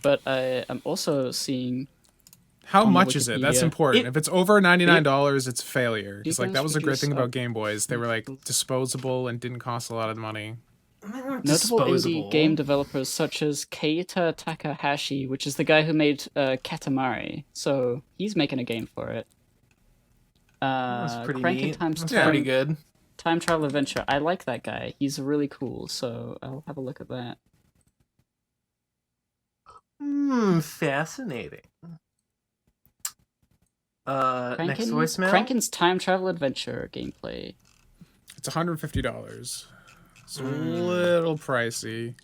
But I'm also seeing. How much is it? That's important. If it's over $99, it's a failure. Because that was a great thing about Game Boys. They were disposable and didn't cost a lot of money. Notable indie game developers such as Keita Takahashi, which is the guy who made Katamari, so he's making a game for it. That's pretty Cranking neat. That's pretty good. Time Travel Adventure. I like that guy. He's really cool, so I'll have a look at that. Fascinating. Next voicemail. Crankin's Time Travel Adventure gameplay. It's $150. It's a little pricey.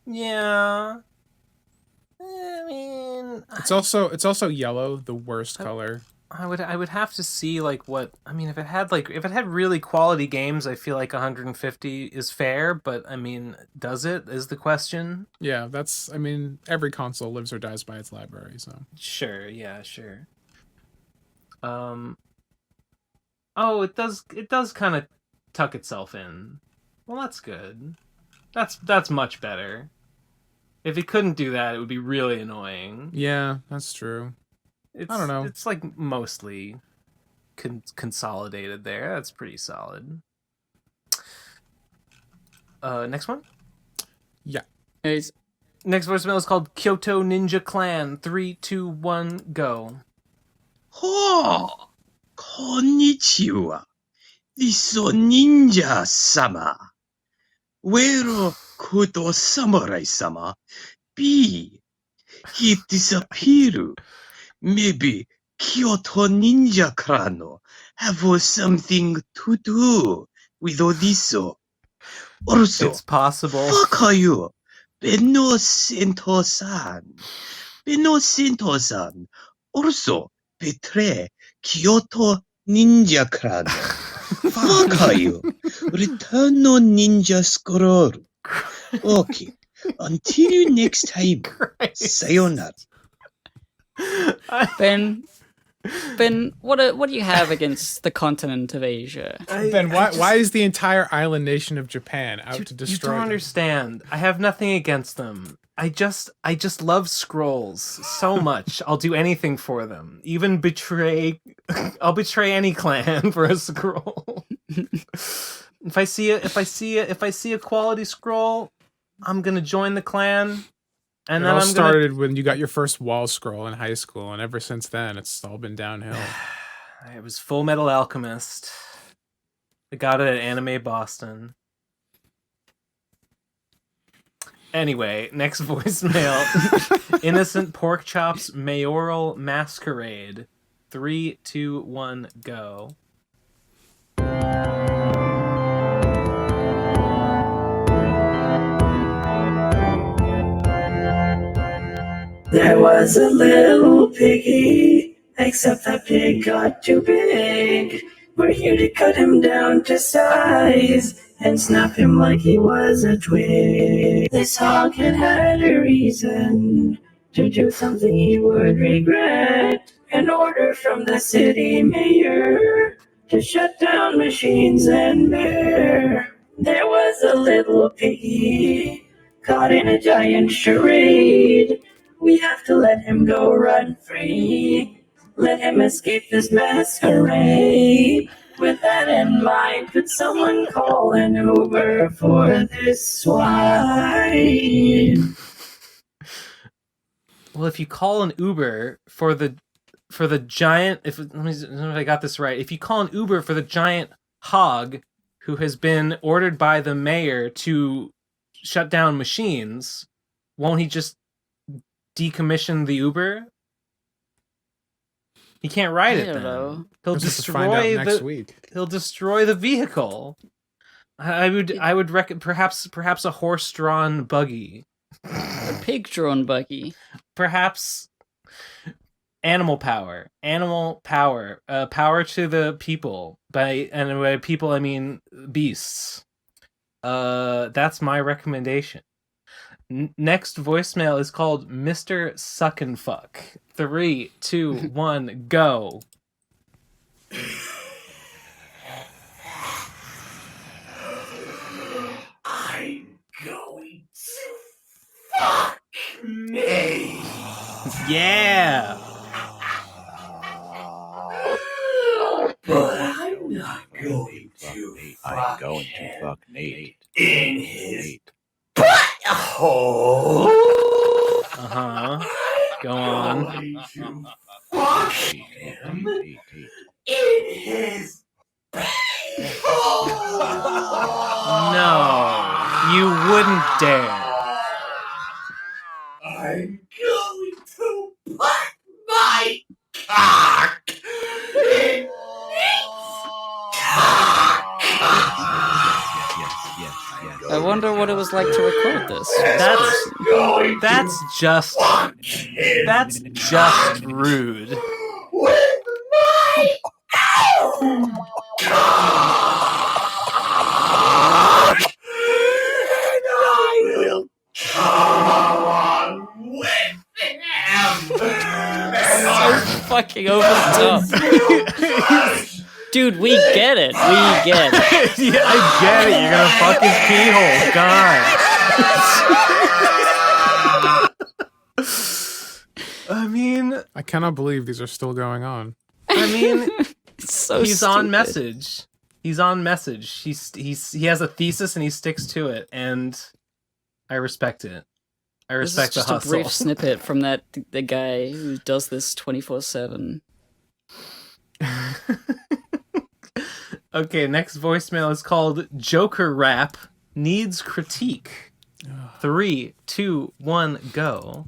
Yeah. I mean, it's also yellow, the worst color. I would have to see like what I mean if it had really quality games, I feel like 150 is fair, but I mean, does it is the question. Yeah, every console lives or dies by its library, so. Sure. Oh, it does kind of tuck itself in. Well, that's good. That's much better. If it couldn't do that, it would be really annoying. Yeah, that's true. I don't know. It's like mostly consolidated there. That's pretty solid. Next one? Yeah. Next voicemail is called Kyoto Ninja Clan. 3, 2, 1, go. Oh, konnichiwa. Iso ninja-sama. Wero kuto samurai-sama. B. He disappeared. Maybe Kyoto Ninja Clan have something to do with Odiso. Also, it's possible. Fuck you, Benno Sento-san. Benno Sento-san also betray Kyoto Ninja Clan. Fuck you. Return no Ninja Scroll. Okay. Until next time. Sayonara. Ben, what do you have against the continent of Asia? Ben, why is the entire island nation of Japan out to destroy You don't understand. I have nothing against them. I just love scrolls so much. I'll do anything for them. Even I'll betray any clan for a scroll. If I see a quality scroll, I'm gonna join the clan. And then started when you got your first wall scroll in high school, and ever since then, it's all been downhill. It was Full Metal Alchemist. I got it at Anime Boston. Anyway, next voicemail. Innocent Pork Chops Mayoral Masquerade. 3, 2, 1, go. There was a little piggy, except that pig got too big. We're here to cut him down to size and snap him like he was a twig. This hog had a reason to do something he would regret. An order from the city mayor to shut down machines and bear. There was a little piggy caught in a giant charade. We have to let him go run free. Let him escape this masquerade. With that in mind, could someone call an Uber for this swine? Well, if you call an Uber for the giant, let me see if I got this right. If you call an Uber for the giant hog who has been ordered by the mayor to shut down machines, won't he just decommission the Uber? He can't ride it then. He'll destroy He'll destroy the vehicle. I would reckon perhaps a horse-drawn buggy. A pig-drawn buggy. Perhaps animal power. Power to the people. By people I mean beasts. That's my recommendation. Next voicemail is called Mr. Suck and Fuck. 3, 2, 1, go. I'm going to fuck me. Yeah. But I'm not going to I'm going to fuck Nate. In his butthole. Go on. Fuck him in his No, you wouldn't dare. I'm going to put my cock in I wonder what it was like to record this. That's just rude. With my cock, and I will come on with him. So fucking over the top. Dude, we get it. We get it. Yeah, I get it. You're gonna fuck his pee hole. God. I mean, I cannot believe these are still going on. I mean, so he's stupid. on message. He's on message. He has a thesis and he sticks to it, and I respect it. I respect this is the just hustle. a brief snippet from the guy who does this 24/7. Okay, next voicemail is called Joker Rap Needs Critique. 3, 2, 1, go.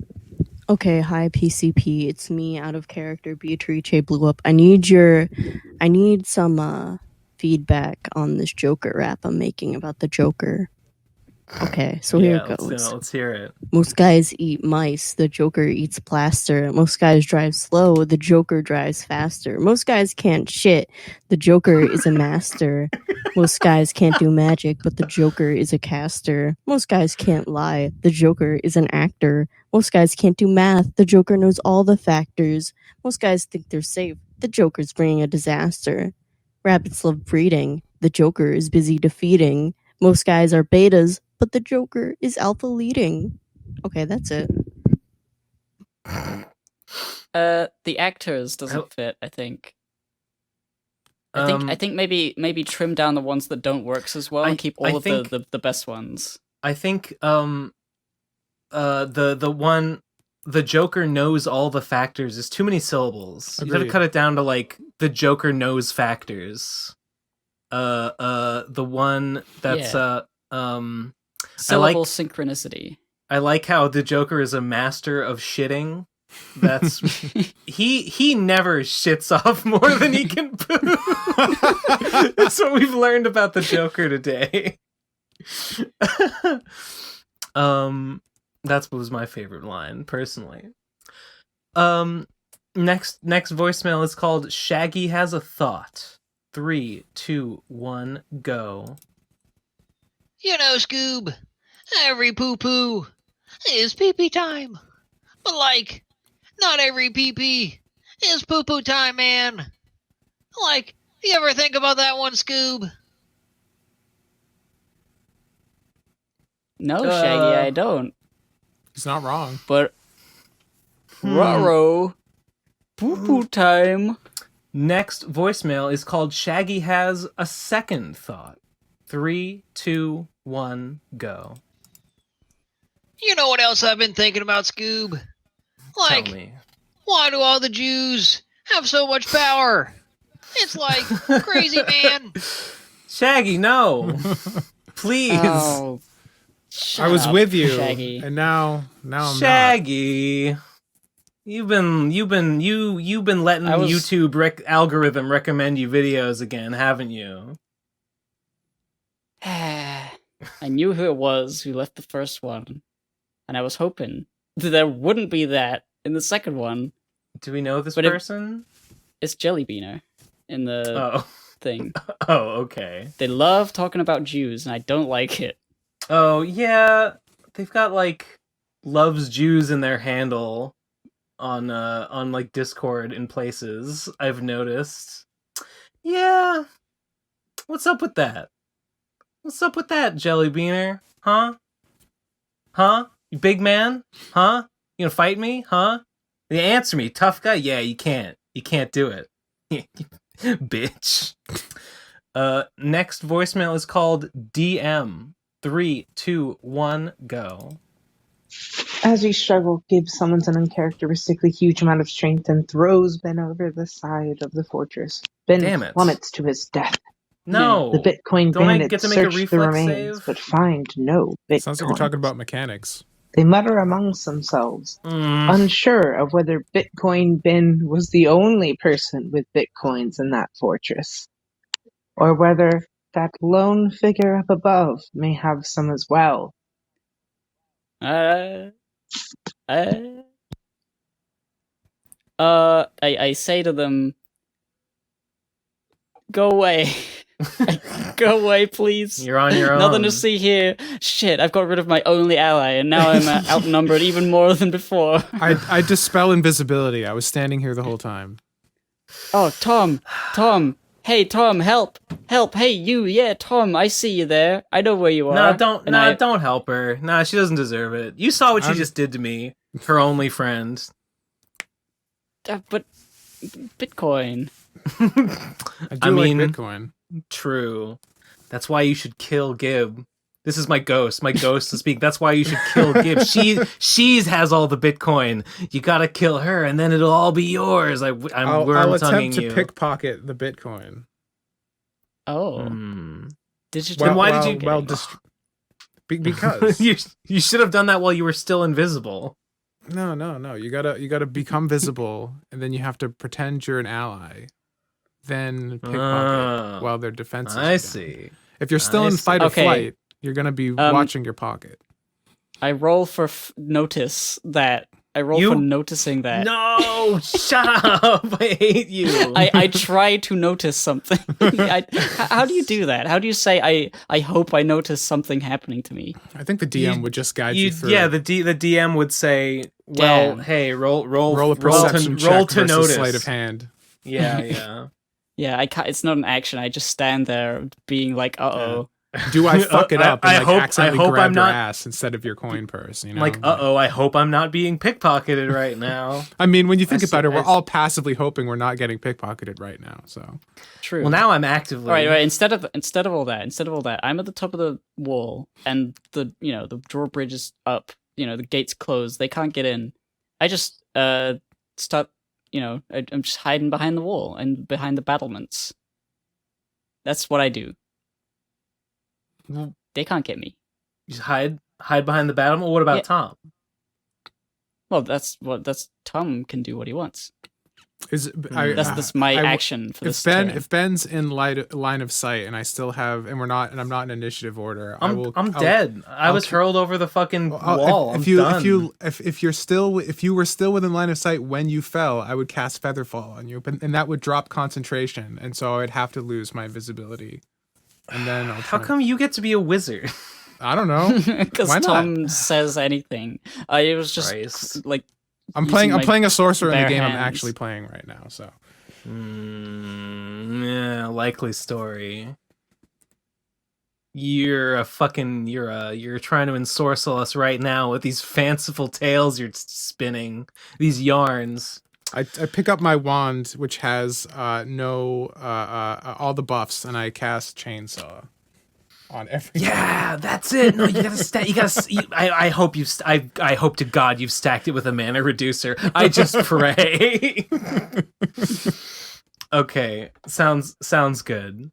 Okay, hi PCP. It's me, out of character. Beatrice blew up. I need some feedback on this Joker rap I'm making about the Joker. Okay, so here it goes. Let's hear it. Most guys eat mice, the Joker eats plaster. Most guys drive slow, the Joker drives faster. Most guys can't shit, the Joker is a master. Most guys can't do magic, but the Joker is a caster. Most guys can't lie, the Joker is an actor. Most guys can't do math, the Joker knows all the factors. Most guys think they're safe, the Joker's bringing a disaster. Rabbits love breeding, the Joker is busy defeating. Most guys are betas, but the Joker is alpha leading. Okay, that's it. The actors doesn't fit, I think. I think maybe trim down the ones that don't work as well and keep all of the best ones. I think the Joker knows all the factors is too many syllables. You gotta cut it down to like the Joker knows factors. The one that's syllable synchronicity. I like how the Joker is a master of shitting. That's he never shits off more than he can poo. That's what we've learned about the Joker today. That was my favorite line, personally. Next voicemail is called Shaggy Has a Thought. 3, 2, 1, go. You know, Scoob, every poo-poo is pee-pee time. But, like, not every pee-pee is poo-poo time, man. Like, you ever think about that one, Scoob? No, Shaggy, I don't. He's not wrong. But, ruh-roh, poo-poo time. Next voicemail is called Shaggy Has a Second Thought. 3, 2, 1, go. You know what else I've been thinking about, Scoob? Like, Tell me. Why do all the Jews have so much power? It's like crazy, man. Shaggy, no. Please. Oh, I was with you, Shaggy. and now I'm Shaggy. Not. You've been letting the YouTube algorithm recommend you videos again, haven't you? I knew who it was who left the first one, and I was hoping that there wouldn't be that in the second one. Do we know this person? It's Jellybeaner in the thing. Oh, okay. They love talking about Jews, and I don't like it. Oh, yeah. They've got, like, loves Jews in their handle on like Discord in places, I've noticed. Yeah. What's up with that? What's up with that, Jellybeaner? Huh? Huh? You big man? Huh? You gonna fight me? Huh? You answer me, tough guy? Yeah, you can't. You can't do it. Bitch. Next voicemail is called DM. 3, 2, 1, go. As we struggle, Gibb summons an uncharacteristically huge amount of strength and throws Ben over the side of the fortress. Ben plummets to his death. No. The Bitcoin Don't I bandits get to make a search the reflex remains, save? but find no Bitcoin. Sounds like you're talking about mechanics. They mutter amongst themselves, unsure of whether Bitcoin Ben was the only person with Bitcoins in that fortress, or whether that lone figure up above may have some as well. I say to them, go away. Go away, please. You're on your own. Nothing to see here. Shit, I've got rid of my only ally, and now I'm outnumbered even more than before. I dispel invisibility. I was standing here the whole time. Oh, Tom. Hey, Tom, help. Hey, you. Yeah, Tom, I see you there. I know where you are. Don't help her. Nah, she doesn't deserve it. You saw what she just did to me. Her only friend. But Bitcoin. I mean, like Bitcoin. True. That's why you should kill Gib. This is my ghost to speak. That's why you should kill Gib. She has all the Bitcoin. You gotta kill her, and then it'll all be yours. I'll attempt to pickpocket the Bitcoin. Oh. Did you? Then why did you? Well, because you should have done that while you were still invisible. No. You gotta become visible, and then you have to pretend you're an ally. Then pickpocket while their defenses. I see. If you're still in fight or flight, you're gonna be watching your pocket. I roll for notice that. I roll for noticing that. No, shut up! I hate you. I try to notice something. How do you do that? How do you say I hope I notice something happening to me? I think the DM would just guide you through. Yeah, the DM would say, "Well, hey, roll a perception check to versus notice. Sleight of hand." Yeah. Yeah, it's not an action. I just stand there being like, uh-oh. Do I fuck it up and accidentally grab I'm your not, ass instead of your coin purse? You know? Like, I hope I'm not being pickpocketed right now. I mean, when you think about it, we're all passively hoping we're not getting pickpocketed right now. So true. Well, now I'm actively. Right. Instead of all that, I'm at the top of the wall, and the drawbridge is up. The gates closed. They can't get in. I just start. I'm just hiding behind the wall and behind the battlements. That's what I do. They can't get me. You just hide behind the battlement. What about Tom? Well, that's Tom can do what he wants. That's my action for this turn. If Ben's in line of sight and I still have, and I'm not in initiative order, I'm dead. I was hurled over the fucking wall. If you were still within line of sight when you fell, I would cast Featherfall on you, and that would drop concentration, and so I'd have to lose my visibility. And then how come you get to be a wizard? I don't know. Because Tom says anything. It was just like. I'm playing a sorcerer in the game I'm actually playing right now, so. Yeah, likely story. You're trying to ensorcel us right now with these fanciful tales you're spinning, these yarns. I pick up my wand, which has all the buffs, and I cast Chainsaw on every. Yeah, that's it. No, you gotta. I hope to God you've stacked it with a mana reducer. I just pray. Okay, sounds good.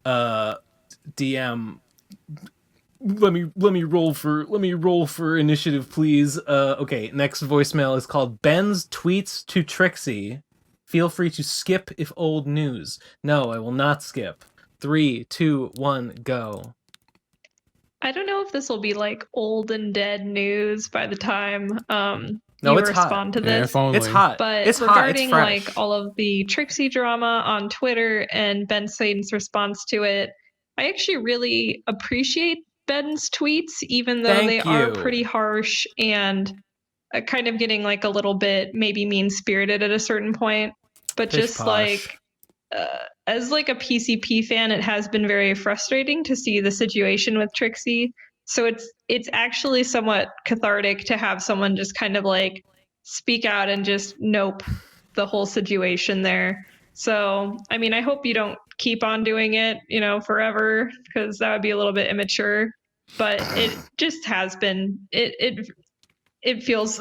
DM, let me roll for initiative, please. Okay, next voicemail is called Ben's Tweets to Trixie. Feel free to skip if old news. No, I will not skip. 3, 2, 1, go. I don't know if this will be like old and dead news by the time No, you it's respond hot. to this. It's hot. But it's regarding hot. It's like all of the Trixie drama on Twitter and Ben Satan's response to it, I actually really appreciate Ben's tweets, even though they are pretty harsh and kind of getting like a little bit maybe mean-spirited at a certain point. But just like as like a PCP fan, it has been very frustrating to see the situation with Trixie. So it's actually somewhat cathartic to have someone just kind of like speak out and just nope the whole situation there. So, I mean, I hope you don't keep on doing it, forever, because that would be a little bit immature. But it just has been. It feels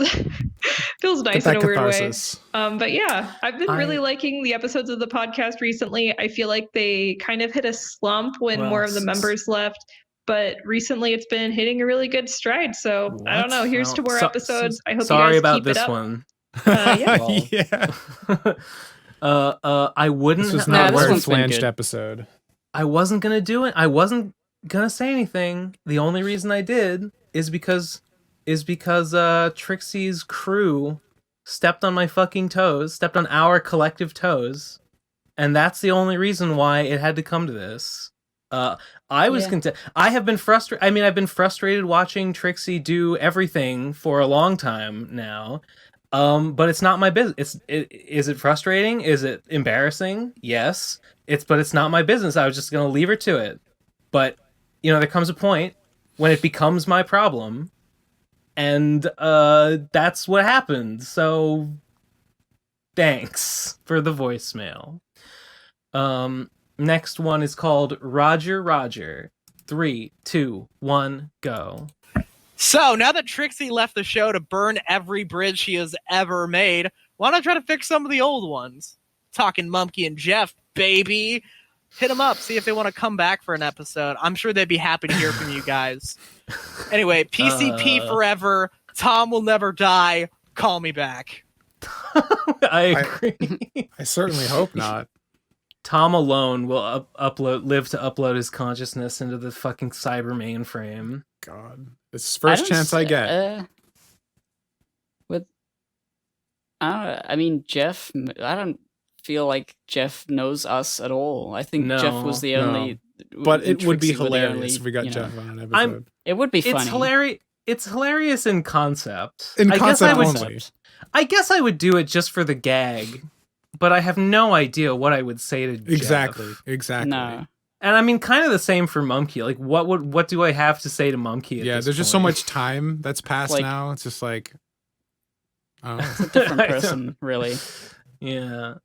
feels nice in a weird catharsis. way. But yeah, I've been really liking the episodes of the podcast recently. I feel like they kind of hit a slump when more of the members left, but recently it's been hitting a really good stride. So I don't know. Here's to more episodes. I hope sorry you guys about keep this it up. one. Yeah. I wouldn't. This was not a very flanged episode. I wasn't gonna do it. I wasn't gonna say anything. The only reason I did is because Trixie's crew stepped on my fucking toes, stepped on our collective toes, and that's the only reason why it had to come to this. I was content. I have been frustrated. I mean, I've been frustrated watching Trixie do everything for a long time now. But it's not my business. Is it frustrating? Is it embarrassing? Yes. But it's not my business. I was just gonna leave her to it. But there comes a point when it becomes my problem, and that's what happened. So, thanks for the voicemail. Next one is called Roger. 3, 2, 1, go. So, now that Trixie left the show to burn every bridge she has ever made, why not try to fix some of the old ones? Talking Mumkey and Jeff, baby. Hit them up, see if they want to come back for an episode. I'm sure they'd be happy to hear from you guys. Anyway, PCP forever. Tom will never die. Call me back. I agree. I certainly hope not. Tom alone will live to upload his consciousness into the fucking cyber mainframe. God. It's the first chance I get. I mean, Jeff, I don't feel like Jeff knows us at all. I think Jeff was the only... But it would be hilarious if we got Jeff on an episode. It would be funny. It's hilarious in concept. In concept only. I guess I would do it just for the gag, but I have no idea what I would say to Jeff. Exactly. No. And I mean, kind of the same for Mumkey. Like, what do I have to say to Mumkey? There's just so much time that's passed now. It's just like, it's a different person, really. Yeah,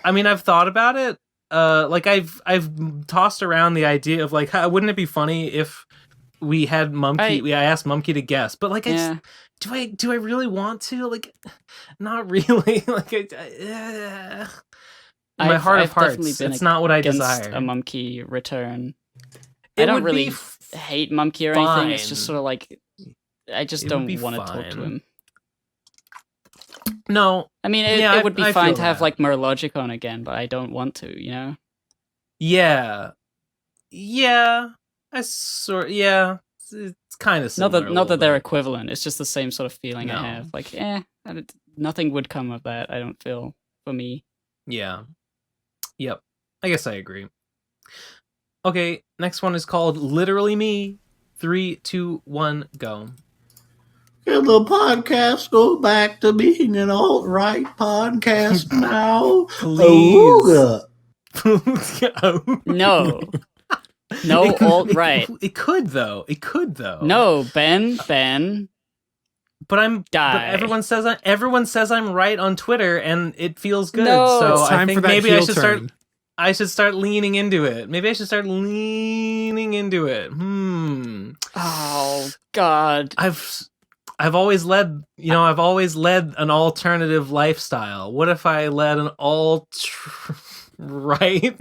I mean, I've thought about it. Like I've tossed around the idea of like, wouldn't it be funny if we had Mumkey? I asked Mumkey to guess, but like, do I really want to? Like, not really. Like, in my heart of hearts, it's not what I desire. A Mumkey return. I don't really hate Mumkey or anything. It's just sort of like, I just don't want to talk to him. No, I mean, it would be fine to have like more logic on again, but I don't want to, Yeah. It's kind of similar. Not that they're equivalent. It's just the same sort of feeling I have. Like, nothing would come of that. I don't feel, for me. Yeah. Yep. I guess I agree. Okay, next one is called Literally Me. 3, 2, 1, go. Can the podcast go back to being an alt-right podcast now? Please. No. No alt-right. It could though. No, Ben. But everyone says I'm right on Twitter, and it feels good. No, so it's time I think for that maybe heel turn. I should start leaning into it. Oh God. I've always led an alternative lifestyle. What if I led an right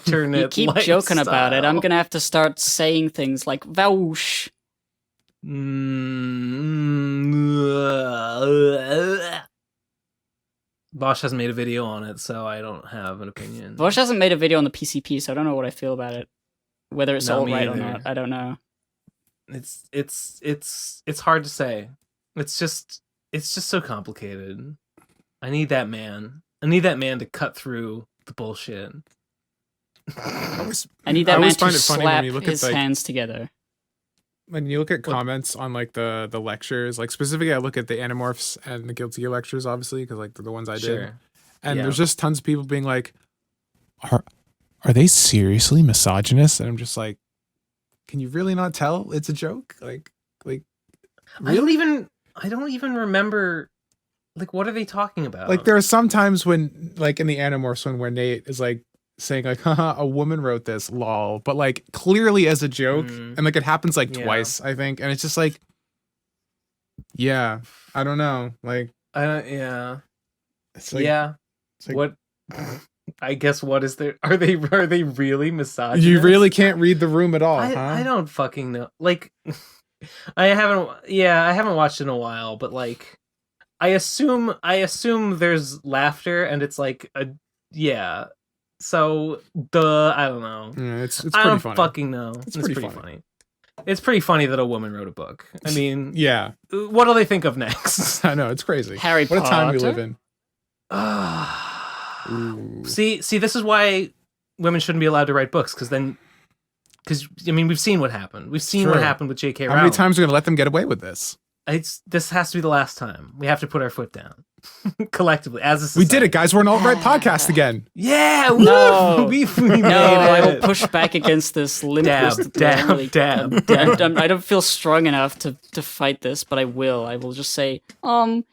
turn it? You keep joking about it. I'm gonna have to start saying things like "Vaush." Bosch hasn't made a video on it, so I don't have an opinion. Bosch hasn't made a video on the PCP, so I don't know what I feel about it. Whether it's all right or not, I don't know. It's hard to say. It's just so complicated. I need that man to cut through the bullshit. I need that man to slap his hands together. When you look at comments on like the lectures, like specifically I look at the Animorphs and the Guilty Gear lectures, obviously, because like they're the ones I did. And there's just tons of people being like, are they seriously misogynist? And I'm just like, can you really not tell it's a joke? Like really? I don't even remember Like, what are they talking about? Like, there are some times when, like, in the Animorphs one where Nate is like saying like, haha, a woman wrote this, lol, but like clearly as a joke, and like it happens like twice, I think, and it's just like, yeah, I don't know, like, yeah, it's like, yeah. it's like, what? I guess what is there? Are they really misogynist? you really can't read the room at all, huh? I don't fucking know. Like, I haven't watched in a while, but like, I assume there's laughter, and it's like So I don't know. Yeah, it's I pretty don't funny. fucking know. It's pretty funny. It's pretty funny that a woman wrote a book. I mean, yeah. What do they think of next? I know, it's crazy. Harry What a time we Potter? live in. See, this is why women shouldn't be allowed to write books, because I mean, we've seen what happened. We've seen what True. happened with J.K. How Rowling. many times are we gonna let them get away with this? This has to be the last time. We have to put our foot down collectively as a We society. did it, guys. We're an alt-right podcast again. Yeah, No, we no, made I will it. push back against this limp Dab, wrist. dab, dab. I don't feel strong enough to fight this, but I will. I will just say, don't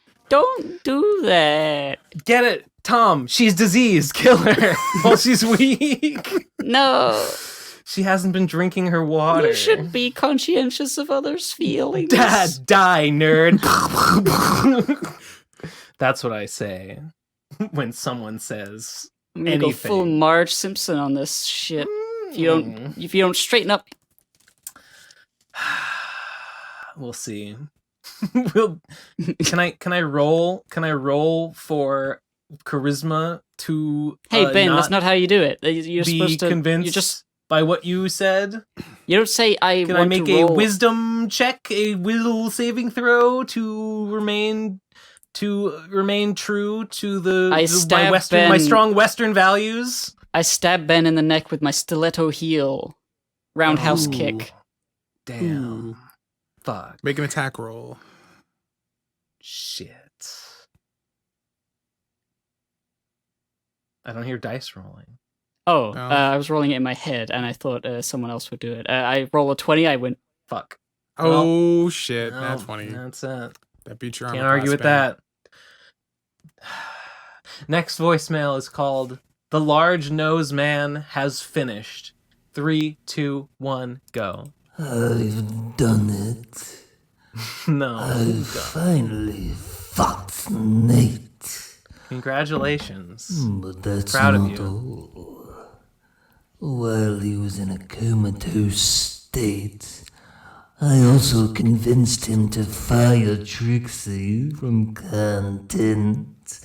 do that. Get it, Tom. She's diseased. Kill her while she's weak. No. She hasn't been drinking her water. You should be conscientious of others' feelings. Dad, die, nerd. That's what I say when someone says I'm gonna anything. go full Marge Simpson on this shit. If you don't straighten up. We'll see. Can I roll for charisma to Hey Ben, that's not how you do it. You're be supposed to convinced you just by what you said? You don't say I Can want I make to a roll. wisdom check, a will saving throw to remain true to my strong Western values? I stab Ben in the neck with my stiletto heel. Roundhouse kick. Damn. Fuck. Make an attack roll. Shit. I don't hear dice rolling. Oh, No. I was rolling it in my head, and I thought someone else would do it. I roll a 20, I went, fuck. Oh, shit. No, That's funny. That's it. That beats your Can't armor argue class, with Ben. that. Next voicemail is called "The Large Nose Man Has Finished." 3, 2, 1, go. I've done it. No. I've finally fucked Nate. Congratulations. But that's Proud of not you. all. While he was in a comatose state, I also convinced him to fire Trixie from content.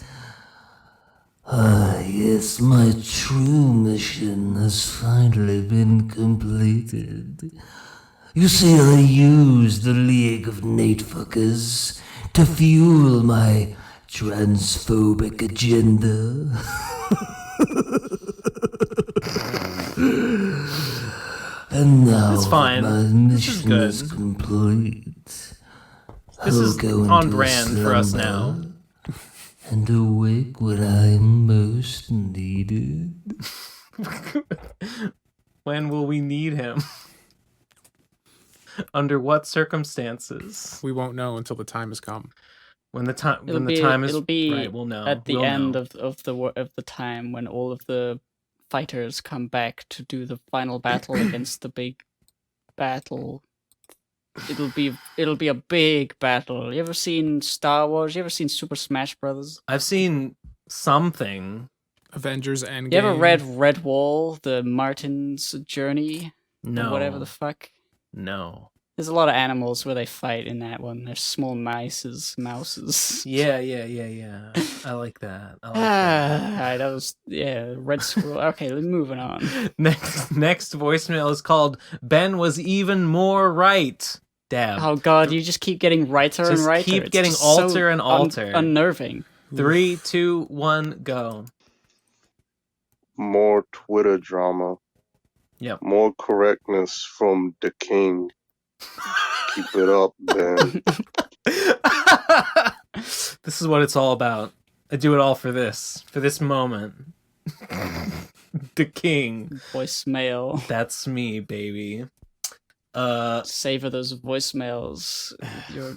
Ah, yes, my true mission has finally been completed. You see, I used the League of Nate Fuckers to fuel my transphobic agenda. And now It's fine. that my This is mission good. is complete, This I'll is go on into a brand for us slumber now. and awake when I'm most needed. When will we need him? Under what circumstances? We won't know until the time has come. When the time it'll be right, we'll know. at the We'll end know. of the time when all of the fighters come back to do the final battle against the big battle. It'll be a big battle. You ever seen Star Wars? You ever seen Super Smash Brothers? I've seen something. Avengers Endgame. You ever read Redwall, the Martin's Journey? Or No. whatever the fuck. No. There's a lot of animals where they fight in that one. There's small mouses. Yeah. I like that. That was Red Squirrel. Okay, moving on. Next voicemail is called "Ben was even more right." Dab. Oh god, you just keep getting righter and Just righter. keep It's getting just so alter and alter. unnerving. 3, 2, 1, go. More Twitter drama. Yep. More correctness from the king. Keep it up, Ben. This is what it's all about. I do it all for this moment. The king. Voicemail. That's me, baby. Savor those voicemails. Your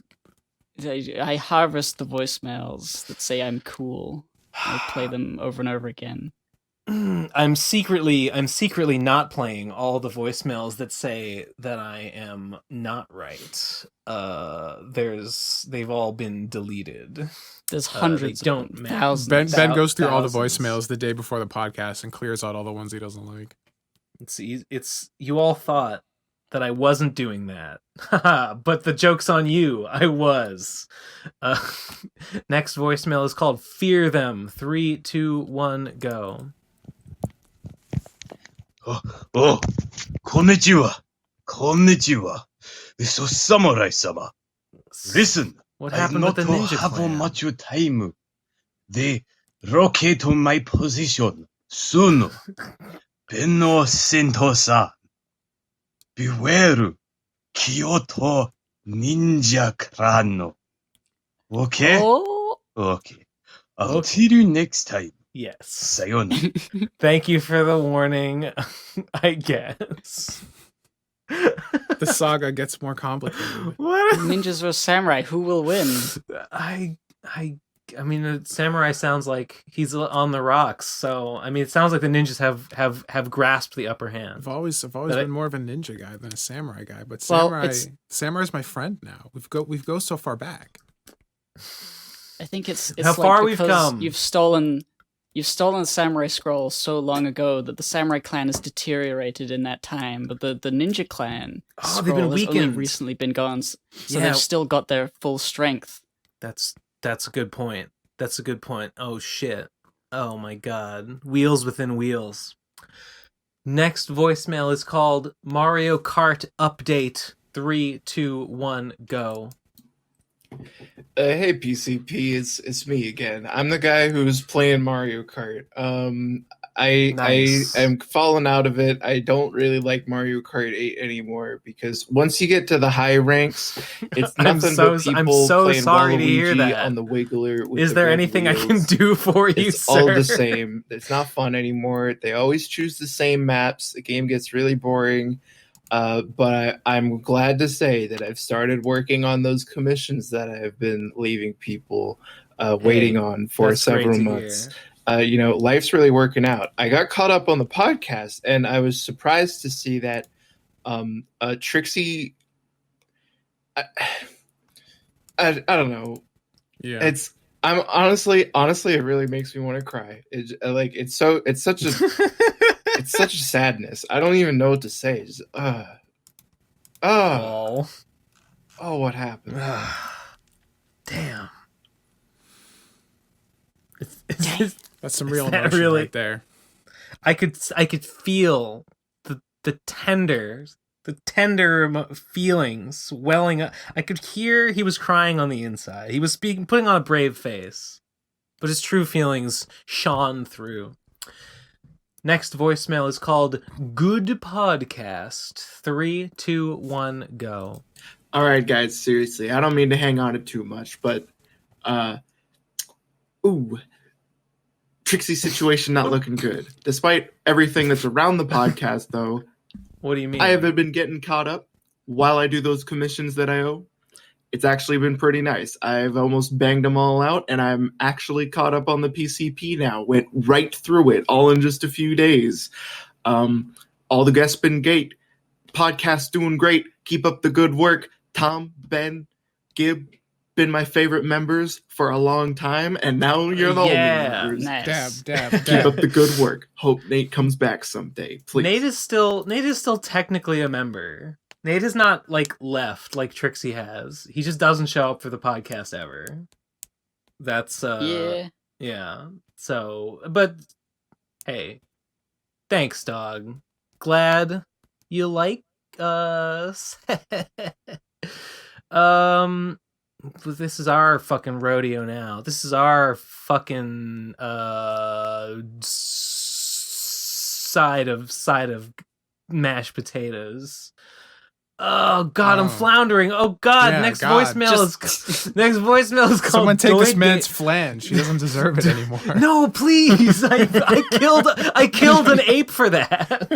I harvest the voicemails that say I'm cool. I play them over and over again. I'm secretly not playing all the voicemails that say that I am not right. They've all been deleted. There's hundreds, don't of matter. thousands. Ben goes through all the thousands. voicemails the day before the podcast and clears out all the ones he doesn't like. It's you all thought that I wasn't doing that, but the joke's on you. I was. Next voicemail is called "Fear Them." 3, 2, 1, go. Oh, konnichiwa. Konnichiwa. So samurai-sama. Listen, What I happened not with the ninja have clan? much time. They rocket on my position soon. Benno Sento-san. Beware Kyoto Ninja Clan. Okay? Oh. Okay. Until you next time. Yes. Sayonara. Thank you for the warning. I guess. The saga gets more complicated. What? Ninjas vs samurai. Who will win? I mean, the samurai sounds like he's on the rocks. So I mean, it sounds like the ninjas have grasped the upper hand. I've always been more of a ninja guy than a samurai guy, but Well, samurai's my friend now. We've go so far back. I think it's How like far we've because come. You've stolen the samurai scroll so long ago that the samurai clan has deteriorated in that time, but the ninja clan Oh, they've been scroll has only weakened. recently been gone, so Yeah. they've still got their full strength. That's a good point. That's a good point. Oh shit. Oh my god. Wheels within wheels. Next voicemail is called Mario Kart Update. 3, 2, 1, go. Hey PCP, it's me again. I'm the guy who's playing Mario Kart. Nice. I am falling out of it. I don't really like Mario Kart 8 anymore because once you get to the high ranks, it's nothing but people I'm so playing sorry to hear Waluigi that. on the Wiggler. With Is the there red anything I can wheels. do for you, It's sir? all the same. It's not fun anymore. They always choose the same maps. The game gets really boring. But I'm glad to say that I've started working on those commissions that I've been leaving people waiting on for that's great several to months. Life's really working out. I got caught up on the podcast, and I was surprised to see that Trixie. I don't know. Yeah. I'm honestly, it really makes me want to cry. It's such a it's such a sadness. I don't even know what to say. Just, Oh, what happened? Damn. That's some real Is that emotion really- right there. I could feel the tender feelings welling up. I could hear he was crying on the inside. He was putting on a brave face, but his true feelings shone through. Next voicemail is called Good Podcast. 3, 2, 1, go. All right, guys, seriously, I don't mean to hang on it too much, but Trixie situation not looking good. Despite everything that's around the podcast, though, What do you mean? I haven't been getting caught up while I do those commissions that I owe. It's actually been pretty nice. I've almost banged them all out, and I'm actually caught up on the PCP now. Went right through it, all in just a few days. All the guests been great. Podcast doing great. Keep up the good work. Tom, Ben, Gib, been my favorite members for a long time, and now you're the only members. Nice. Dab. Keep up the good work. Hope Nate comes back someday, please. Nate is still technically a member. Nate is not left like Trixie has. He just doesn't show up for the podcast ever. That's yeah. So, but hey, thanks, dog. Glad you like us. This is our fucking rodeo now. This is our fucking side of mashed potatoes. Oh god, I'm floundering. Oh god, Yeah, next God. voicemail is called Someone take this Doink man's It. flange. He doesn't deserve it anymore. No, please. I killed an ape for that.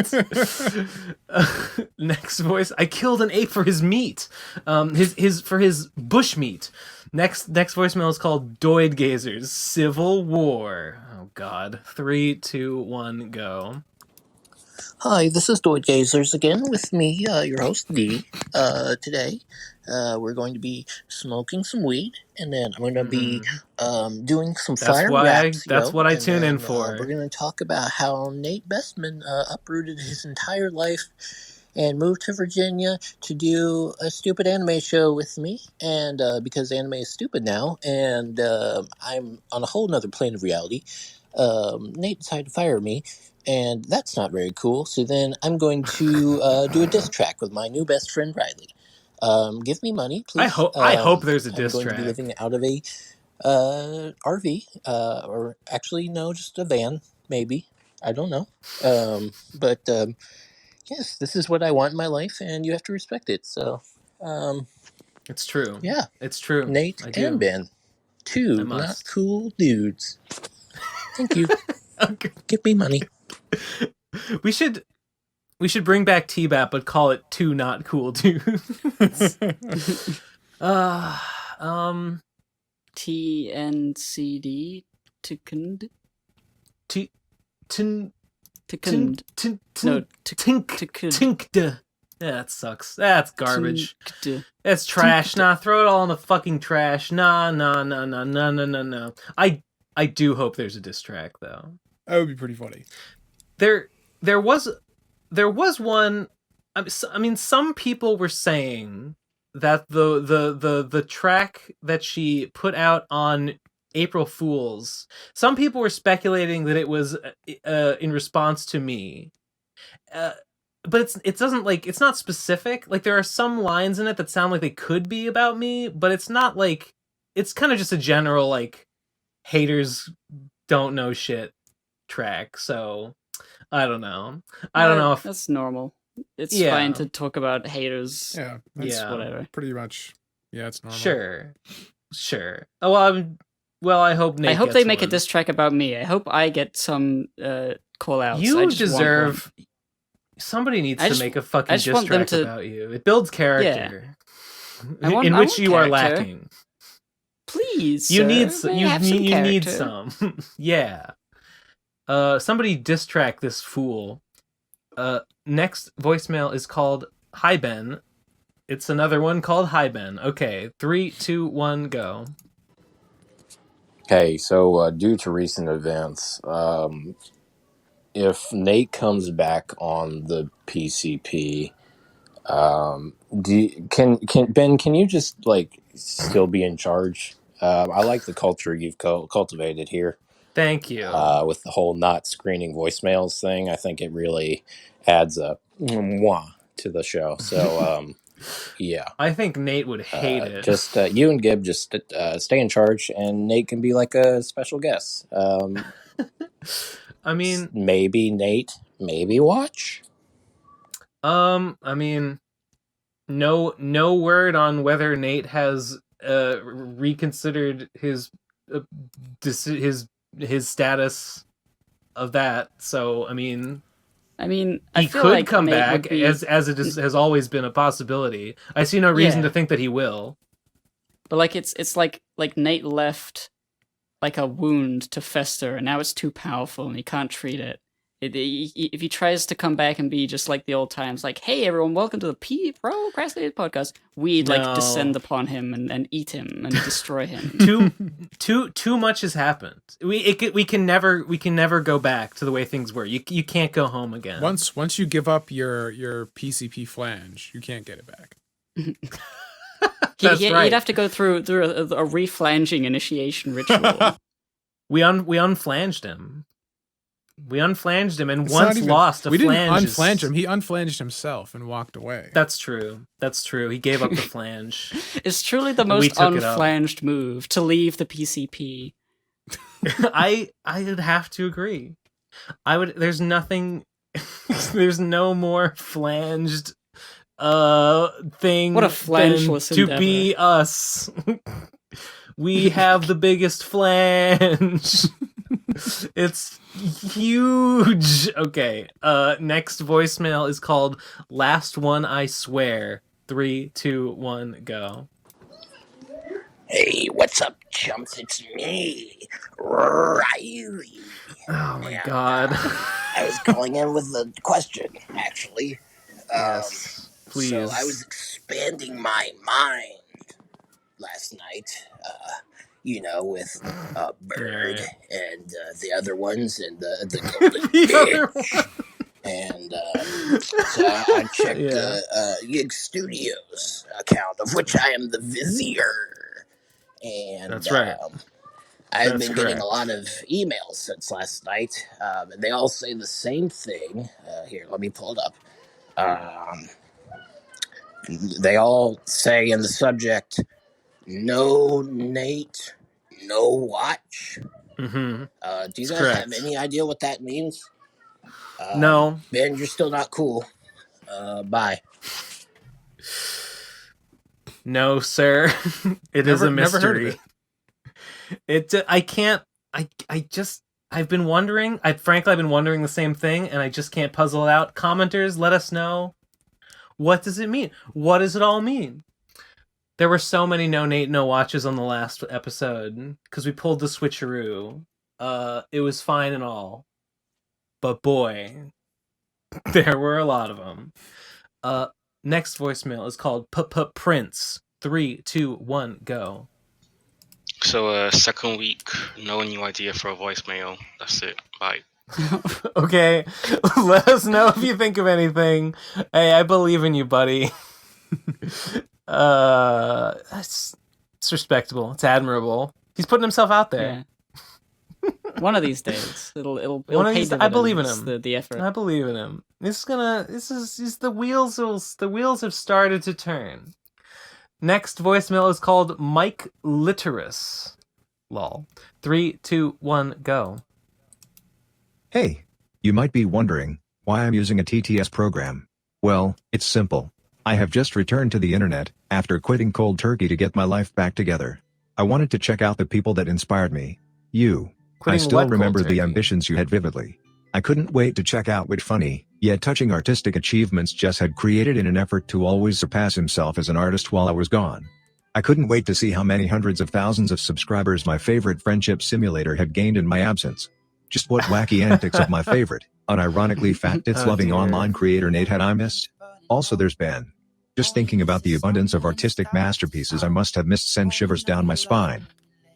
Next voice. I killed an ape for his meat. For his bush meat. Next voicemail is called Doid Gazers Civil War. Oh God. 3, 2, 1, go. Hi, this is Doid Gazers again with me, your host D. Today, we're going to be smoking some weed, and then I'm going to be doing some fire raps, That's what I and tune in then, for. we're going to talk about how Nate Bestman uprooted his entire life and moved to Virginia to do a stupid anime show with me, and because anime is stupid now, and I'm on a whole nother plane of reality. Nate decided to fire me, and that's not very cool. So then I'm going to do a diss track with my new best friend Riley. Give me money, please. I hope there's a I'm diss going track. to be living out of a RV, or actually no, just a van, maybe. I don't know. But yes, this is what I want in my life, and you have to respect it. So, it's true. Yeah, it's true. Nate I do. and Ben, two not cool dudes. Thank you. Give me money. We should bring back T-Bat, but call it Two Not Cool Dudes. TNCD Tickend. Tinkda. Yeah, that sucks. That's garbage. That's trash. Nah, throw it all in the fucking trash. Nah. I do hope there's a diss track though. That would be pretty funny. There was one. I mean, some people were saying that the track that she put out on April Fools, some people were speculating that it was in response to me. But it doesn't, like, it's not specific. Like, there are some lines in it that sound like they could be about me, but it's not like, it's kind of just a general, like, haters don't know shit track. So I don't know. I don't know if that's normal. It's Yeah. fine to talk about haters. Yeah, that's whatever. Pretty much. Yeah, it's normal. Sure. Oh, well, I hope Nate I hope gets they make one. a diss track about me. I hope I get some call outs. You deserve. Somebody needs to make a fucking diss track about you. It builds character, in which you are lacking. Please, you sir, need may I have some you need character? some. Yeah. Somebody diss track this fool. Next voicemail is called Hi Ben. It's another one called Hi Ben. Okay, 3, 2, 1, go. Hey, so due to recent events, if Nate comes back on the PCP, can you just like still be in charge? I like the culture you've cultivated here. Thank you. With the whole not screening voicemails thing, I think it really adds a mwah to the show. So, yeah. I think Nate would hate it. Just you and Gib just stay in charge, and Nate can be like a special guest. I mean, maybe Nate, maybe watch. I mean, no word on whether Nate has reconsidered his status of that. So, I mean, I he feel could like come Nate back would be- as it has always been a possibility. I see no reason Yeah. to think that he will. But like it's like Nate left like a wound to fester, and now it's too powerful, and he can't treat it. If he tries to come back and be just like the old times, like, "Hey everyone, welcome to the Pro Crastinators podcast," we'd like No. descend upon him and eat him and destroy him. Too much has happened. We can never go back to the way things were. You can't go home again. Once you give up your PCP flange, you can't get it back. That's right. He'd have to go through a reflanging initiation ritual. We unflanged him. We unflanged him, and It's once not even- lost a we flange. didn't unflange him. He unflanged himself and walked away. That's true. He gave up the flange. It's truly the We most took it up. unflanged move to leave the PCP. I would have to agree. There's nothing. There's no more flanged thing. What a than flangeless to endeavor. be us. We have the biggest flange. It's huge. Okay. Next voicemail is called Last One I Swear. 3, 2, 1, go. Hey, what's up, chumps? It's me, Riley. Oh my god. I was calling in with a question, actually. Yes, So I please. was expanding my mind last night, with Bird and the other ones and the Golden Bitch. And so I checked Yig Studios account, of which I am the vizier. And That's right. I've That's been getting a correct. lot of emails since last night, and they all say the same thing. Here, let me pull it up. They all say in the subject, "No Nate, no watch." Mm-hmm. Do you guys have any idea what that means? No. Ben, you're still not cool. Bye. No, sir. It is a mystery. Never heard of it. I can't. I've been wondering. I've been wondering the same thing, and I just can't puzzle it out. Commenters, let us know. What does it mean? What does it all mean? There were so many no Nate, no watches on the last episode because we pulled the switcheroo. It was fine and all, but boy, there were a lot of them. Next voicemail is called Prince. 3, 2, 1, go. So, second week, no new idea for a voicemail. That's it. Bye. Okay, let us know if you think of anything. Hey, I believe in you, buddy. It's respectable. It's admirable. He's putting himself out there. Yeah. One of these days, it'll One of pay these, I believe in dividends, him. The effort. I believe in him. The wheels have started to turn. Next voicemail is called Mike Litterus. Lol. 3, 2, 1, go. Hey, you might be wondering why I'm using a TTS program. Well, it's simple. I have just returned to the internet after quitting cold turkey to get my life back together. I wanted to check out the people that inspired me. You. I still remember the ambitions you had vividly. I couldn't wait to check out what funny, yet touching artistic achievements Jess had created in an effort to always surpass himself as an artist while I was gone. I couldn't wait to see how many hundreds of thousands of subscribers my favorite friendship simulator had gained in my absence. Just what wacky antics of my favorite, unironically fat tits-loving online creator Nate had I missed? Also there's Ben. Just thinking about the abundance of artistic masterpieces I must have missed send shivers down my spine.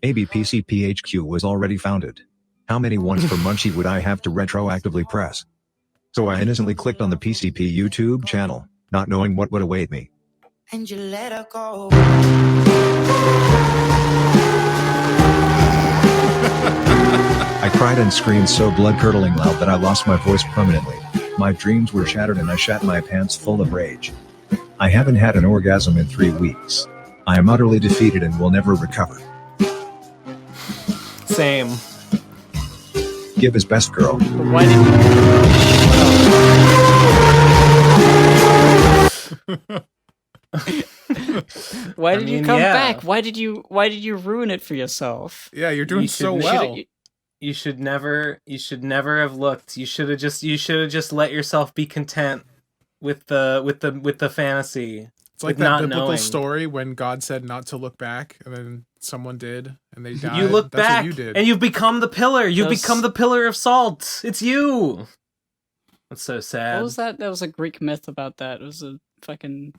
Maybe PCPHQ was already founded. How many ones per munchie would I have to retroactively press? So I innocently clicked on the PCP YouTube channel, not knowing what would await me. And you let her go. I cried and screamed so blood-curdling loud that I lost my voice permanently. My dreams were shattered and I shat my pants full of rage. I haven't had an orgasm in 3 weeks. I am utterly defeated and will never recover. Same. Give his best, girl. Why did you come back? Why did you ruin it for yourself? Yeah, you're doing so well. You should never have looked. You should have just let yourself be content with the fantasy. It's like with that not biblical knowing. story when God said not to look back, and then someone did, and they died. You look That's back, what you did. and you've become the pillar. You've become the pillar of salt. It's you. That's so sad. What was that? That was a Greek myth about that. It was a fucking.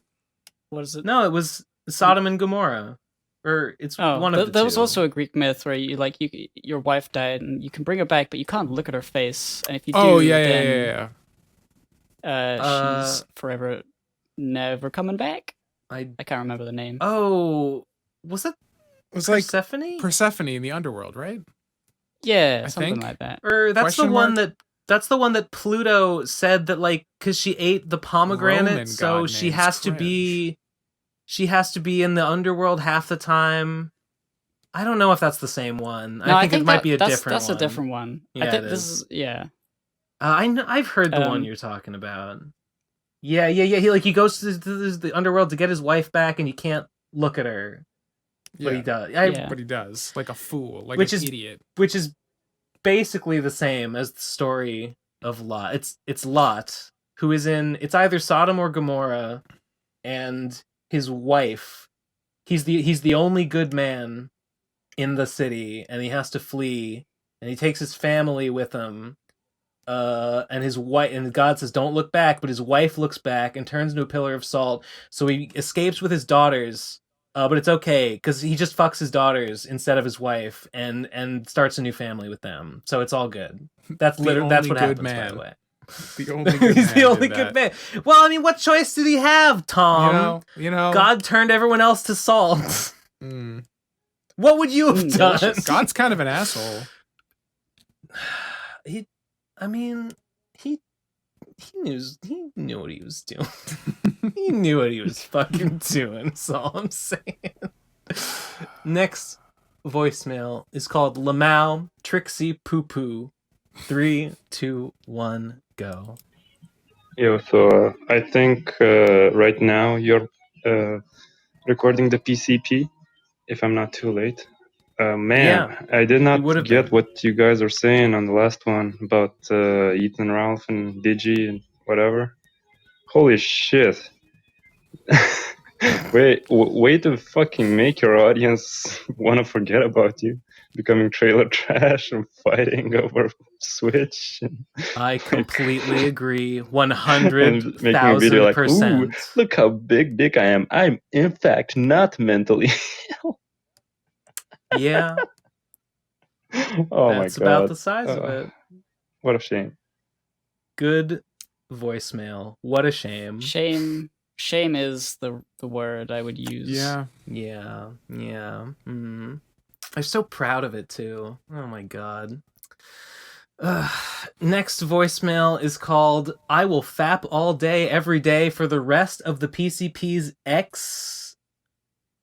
What is it? No, it was Sodom and Gomorrah. Or it's one of the There was two. also a Greek myth where your wife died and you can bring her back, but you can't look at her face. And if you do, then she's forever never coming back. I can't remember the name. Oh, was it? Was Persephone? like Persephone in the underworld, right? Yeah, I something think. like that. Or that's Question the one mark? that's the one that Pluto said that because she ate the pomegranate, Roman so god she named has to be in the underworld half the time. I don't know if that's the same one. No, I think it might be a different one. That's a different one. Yeah, I think it this is. is yeah. I've heard the one you're talking about. Yeah. He goes to the underworld to get his wife back, and you can't look at her. But he does. But he does, like a fool, like Which an is idiot. Which is basically the same as the story of Lot. It's Lot who is in. It's either Sodom or Gomorrah, and his wife he's the only good man in the city, and he has to flee, and he takes his family with him. And his wife, and God says, "Don't look back," but his wife looks back and turns into a pillar of salt. So he escapes with his daughters, but it's okay because he just fucks his daughters instead of his wife, and starts a new family with them. So it's all good. That's literally that's what happens. By the way, The only good he's man the only did good that. man. Well, I mean, what choice did he have, Tom? You know. God turned everyone else to salt. Mm. What would you have done? God's kind of an asshole. He knew what he was doing. He knew what he was fucking doing. That's all I'm saying. Next voicemail is called Lamau Trixie Poo Poo. 3, 2, 1, go. Yo, so I think right now you're recording the PCP, if I'm not too late. Man, Yeah, I did not would've get been. what you guys are saying on the last one about Ethan Ralph and Digi and whatever. Holy shit. Way to fucking make your audience want to forget about you, becoming trailer trash and fighting over Switch. I completely agree. And making a video like, ooh, 100%. look how big dick I am. I'm, in fact, not mentally ill. Yeah. Oh my That's about god. the size of it. What a shame. Good voicemail. What a shame. Shame is the word I would use. Yeah. I'm so proud of it too. Oh my god. Next voicemail is called "I will fap all day, every day for the rest of the PCP's X."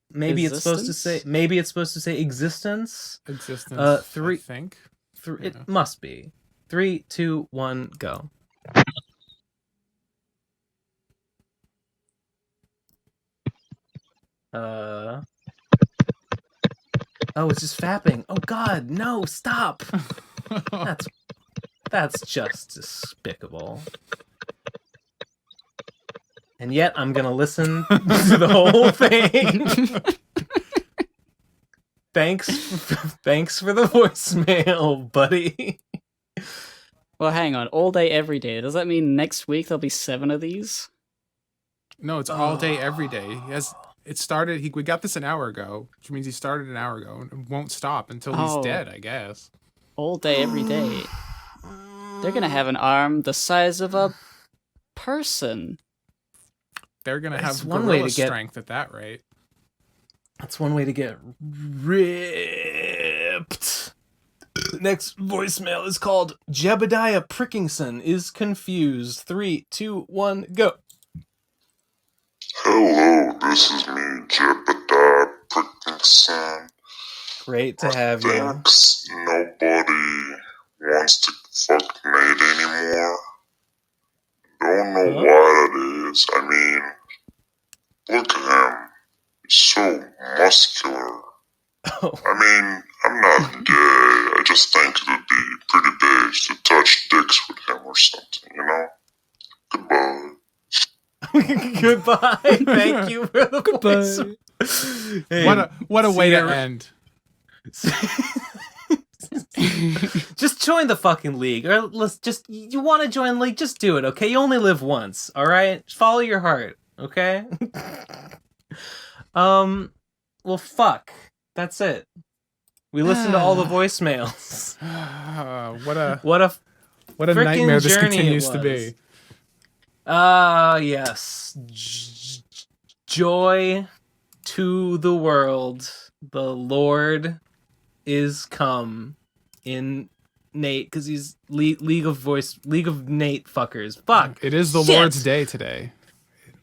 Maybe it's supposed to say existence. Existence. 3. I think. It must be. 3, 2, 1, go. Oh, it's just fapping. Oh God, no! Stop. That's just despicable. And yet, I'm gonna listen to the whole thing. Thanks for the voicemail, buddy. Well, hang on. All day, every day. Does that mean next week there'll be 7 of these? No, it's all day, every day. It started. We got this an hour ago, which means he started an hour ago, and it won't stop until he's dead, I guess. All day, every day. They're gonna have an arm the size of a person. They're gonna That's have one way gorilla to get- strength at that rate. That's one way to get ripped. The next voicemail is called Jebediah Prickingson is confused. 3, 2, 1, go. Hello, this is me, Jebediah Prickingson. Great to have you. Thinks nobody wants to fuck Nate anymore. Don't know why that is. I mean, look at him. He's so muscular. I mean, I'm not gay. I just think it would be pretty big to touch dicks with him or something, you know? Goodbye. Goodbye. Thank you for the voice. Hey, What a way to Sierra- end. Just join the fucking league, or you want to join the league, just do it, okay? You only live once, all right? Follow your heart, okay? Well, fuck. That's it. We listened to all the voicemails. What a frickin' nightmare this journey it continues to was. be. Yes. Joy to the world. The Lord is come in Nate, because he's League of Nate fuckers. Fuck. It is the Shit. Lord's Day today.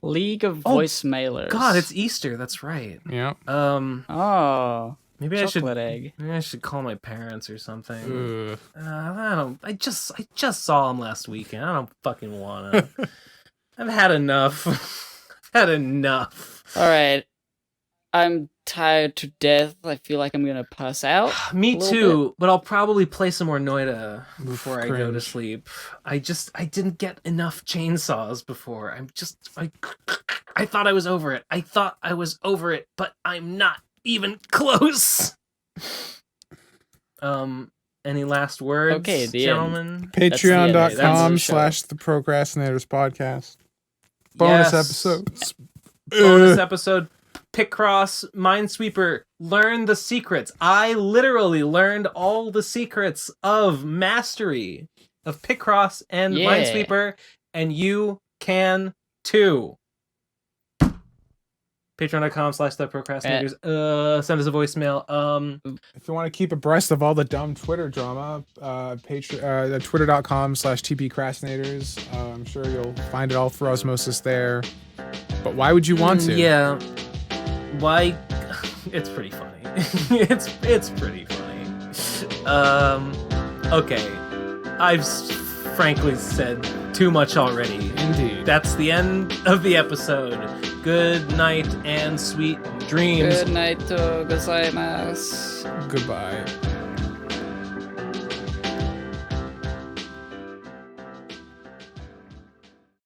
League of voicemailers. God, it's Easter. That's right. Yeah. Oh. Maybe chocolate egg. Maybe I should call my parents or something. Ugh. I just saw them last weekend. I don't fucking wanna. I've had enough. I've had enough. All right. I'm tired to death. I feel like I'm gonna pass out. Me a little too, bit. but I'll probably play some more Noita before I go to cringe. sleep. I didn't get enough chainsaws before. I thought I was over it, but I'm not even close. Any last words, Okay, the gentlemen? Patreon.com/the Procrastinators podcast. Bonus episodes. Bonus episode. Picross, Minesweeper, learn the secrets. I literally learned all the secrets of mastery of Picross and Minesweeper, and you can too. Patreon.com/the Procrastinators. Send us a voicemail. If you want to keep abreast of all the dumb Twitter drama, twitter.com/tpcrastinators. I'm sure you'll find it all through osmosis there. But why would you want to? Yeah. Why? It's pretty funny. it's pretty funny. Okay. I've frankly said too much already. Indeed. That's the end of the episode. Good night and sweet dreams. Good night to gozaimasu. Goodbye.